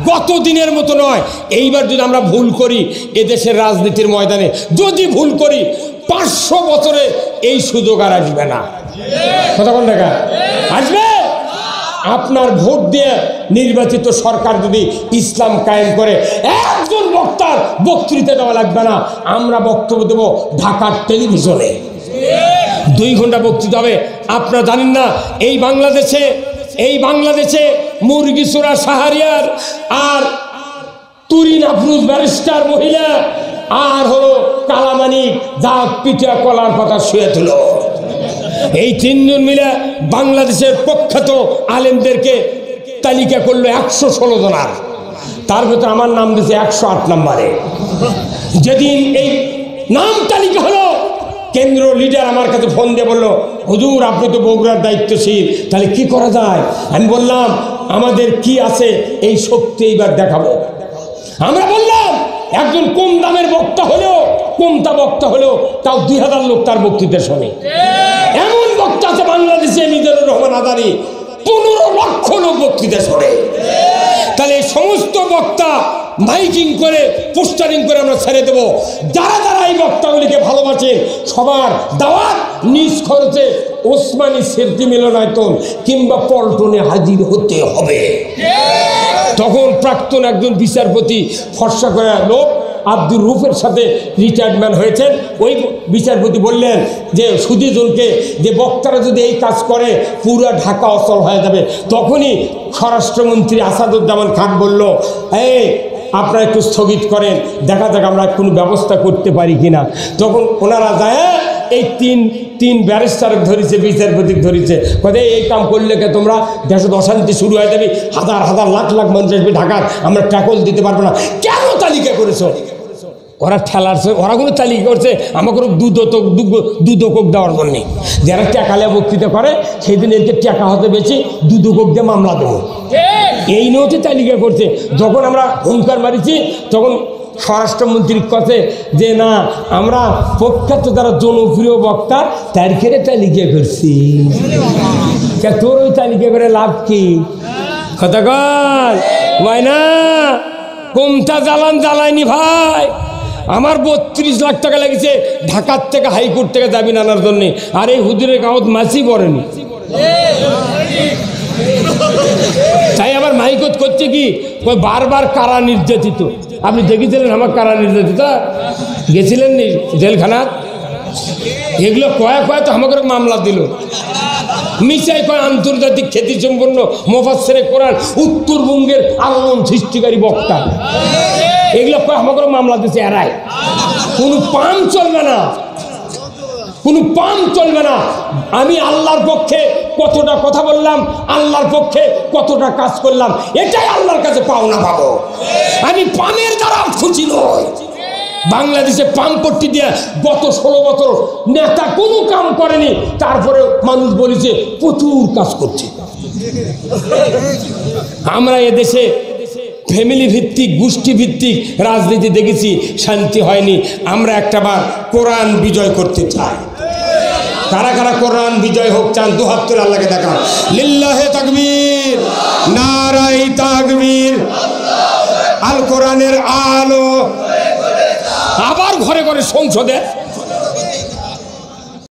গত দিনের মতো নয়, এইবার যদি আমরা ভুল করি এদেশের রাজনীতির ময়দানে, যদি ভুল করি 500 বছরে এই সুযোগ আর আসবে না। কথা বল দেখা আসবে। আপনার ভোট দিয়ে নির্বাচিত সরকার যদি ইসলাম কায়েম করে, একজন বক্তার বক্তৃতা দেওয়া লাগবে না, আমরা বক্তব্য দেব ঢাকার টেলিভিশনে, 2 ঘন্টা বক্তৃতা হবে। আপনারা জানেন না এই বাংলাদেশে মুরগিচোরা শাহরিয়ার আর তুরিন আফরোজ ব্যারিস্টার মহিলা আর হলো কালামানিক যা পিঠা কলার পাতা শুয়ে তুল, এই 3 জন মিলে বাংলাদেশের প্রখ্যাত আলেমদেরকে তালিকা করলো 116 জনার। তার ভেতরে আমার নাম দিয়েছে 108 নম্বরে। যেদিন এই নাম তালিকা হলো, কেন্দ্র লিডার আমার কাছে ফোন দিয়ে বললো, হুজুর আপনি তো বগুড়ার দায়িত্বশীল, তাহলে কি করা যায়? আমি বললাম আমাদের কি আছে এই শক্তি এইবার দেখাবো। আমরা বললাম একজন কম দামের বক্তা হলেও, কমতা বক্তা হলেও তাও 2000 লোক তার বক্তৃতা শোনে। এমন বক্তা আছে বাংলাদেশে, মিজানুর রহমান আদানি 15 লক্ষ লোক বক্তৃতা শোনে। তাহলে এই সমস্ত বক্তা মাইকিং করে, পোস্টারিং করে আমরা ছেড়ে দেবো। যারা যারা এই বক্তাগুলিকে ভালোবাসেন সবার দাওয়াত নিজ খরচে ওসমানী স্মৃতি মিলনায়তন কিংবা পল্টনে হাজির হতে হবে। তখন প্রাক্তন একজন বিচারপতি, ফর্সা করে লোক, আব্দুর রুফের সাথে রিটায়ারমেন্ট হয়েছেন, ওই বিচারপতি বললেন যে সুদীজনকে যে বক্তারা যদি এই কাজ করে পুরো ঢাকা অচল হয়ে যাবে। তখনই স্বরাষ্ট্রমন্ত্রী আসাদুজ্জামান খান বলল, এই আপনারা একটু স্থগিত করেন, দেখা যাক আমরা কোনো ব্যবস্থা করতে পারি কিনা। তখন ওনারা যায় তিন ব্যারিস্টার ধরেছে, বিচারপতি ধরেছে, কোথায় এই কাম করলে কে তোমরা দেশে অশান্তি শুরু হয়ে যাবে, হাজার হাজার লাখ লাখ মানুষ আসবে ঢাকার, আমরা ট্যাকল দিতে পারবো না। কেন তালিকা করেছো? ওরা ঠেলারছে, ওরা কোনো তালিকা করছে আমাকে দুদকক দেওয়ার জন্যে। যারা টাকালে বক্তৃতা করে সেই দিন এদেরকে টাকা হতে বেশি দুদকক দিয়ে মামলা দেবো, এই নোটে তালিকা করছে। যখন আমরা হুঙ্কার মারিছি তখন স্বরাষ্ট্রমন্ত্রীর কাছে যে না, আমরা প্রখ্যাত যারা জনপ্রিয় বক্তা তার খেয়ে তালিকা করছি, তোর ওই তালিকা করে লাভ কি? কথা কল না, কোনটা জ্বালায়নি ভাই। আমার 32 লাখ টাকা লেগেছে ঢাকার থেকে হাইকোর্ট থেকে দাবি আনার জন্যে, আর এই হুজুরের কাগজ মাসি পড়েনি। তাই আবার মাইকত করছে কি, বারবার কারা নির্যাতিত। আপনি দেখেছিলেন আমার কারা নির্যাতিত, গেছিলেন নি জেলখানাত? এগুলো কয় তো আমাকে মামলা দিল, মিশাই কয় আন্তর্জাতিক খ্যাতি সম্পন্ন মুফাসসিরে কোরআন, উত্তরবঙ্গের আলোড়ন সৃষ্টিকারী বক্তা, এগুলো কয় আমাকে মামলা দিচ্ছে। এরাই কোনো পাম চলবে না, কোনো পাম চলবে না। আমি আল্লাহর পক্ষে কতটা কথা বললাম, আল্লাহর পক্ষে কতটা কাজ করলাম, এটাই আল্লাহর কাছে পাওনা পাবো। আমি পামের দ্বারা খুশি নই। বাংলাদেশে পামপট্টি দিয়ে গত 16 বছর নেতা কোনো কাম করেনি, তারপরে মানুষ বলেছে প্রচুর কাজ করছে। আমরা এদেশে ফ্যামিলি ভিত্তিক, গোষ্ঠী ভিত্তিক রাজনীতি দেখেছি, শান্তি হয়নি। আমরা একটাবার কোরআন বিজয় করতে চাই। কারা কারা কোরআন বিজয় হোক চান? দু হাত তুলে আল্লাহকে দেখান। লিল্লাহে তাকবীর, নারায়ে তাকবীর। আল কোরআনের আলো আবার ঘরে ঘরে সংসদে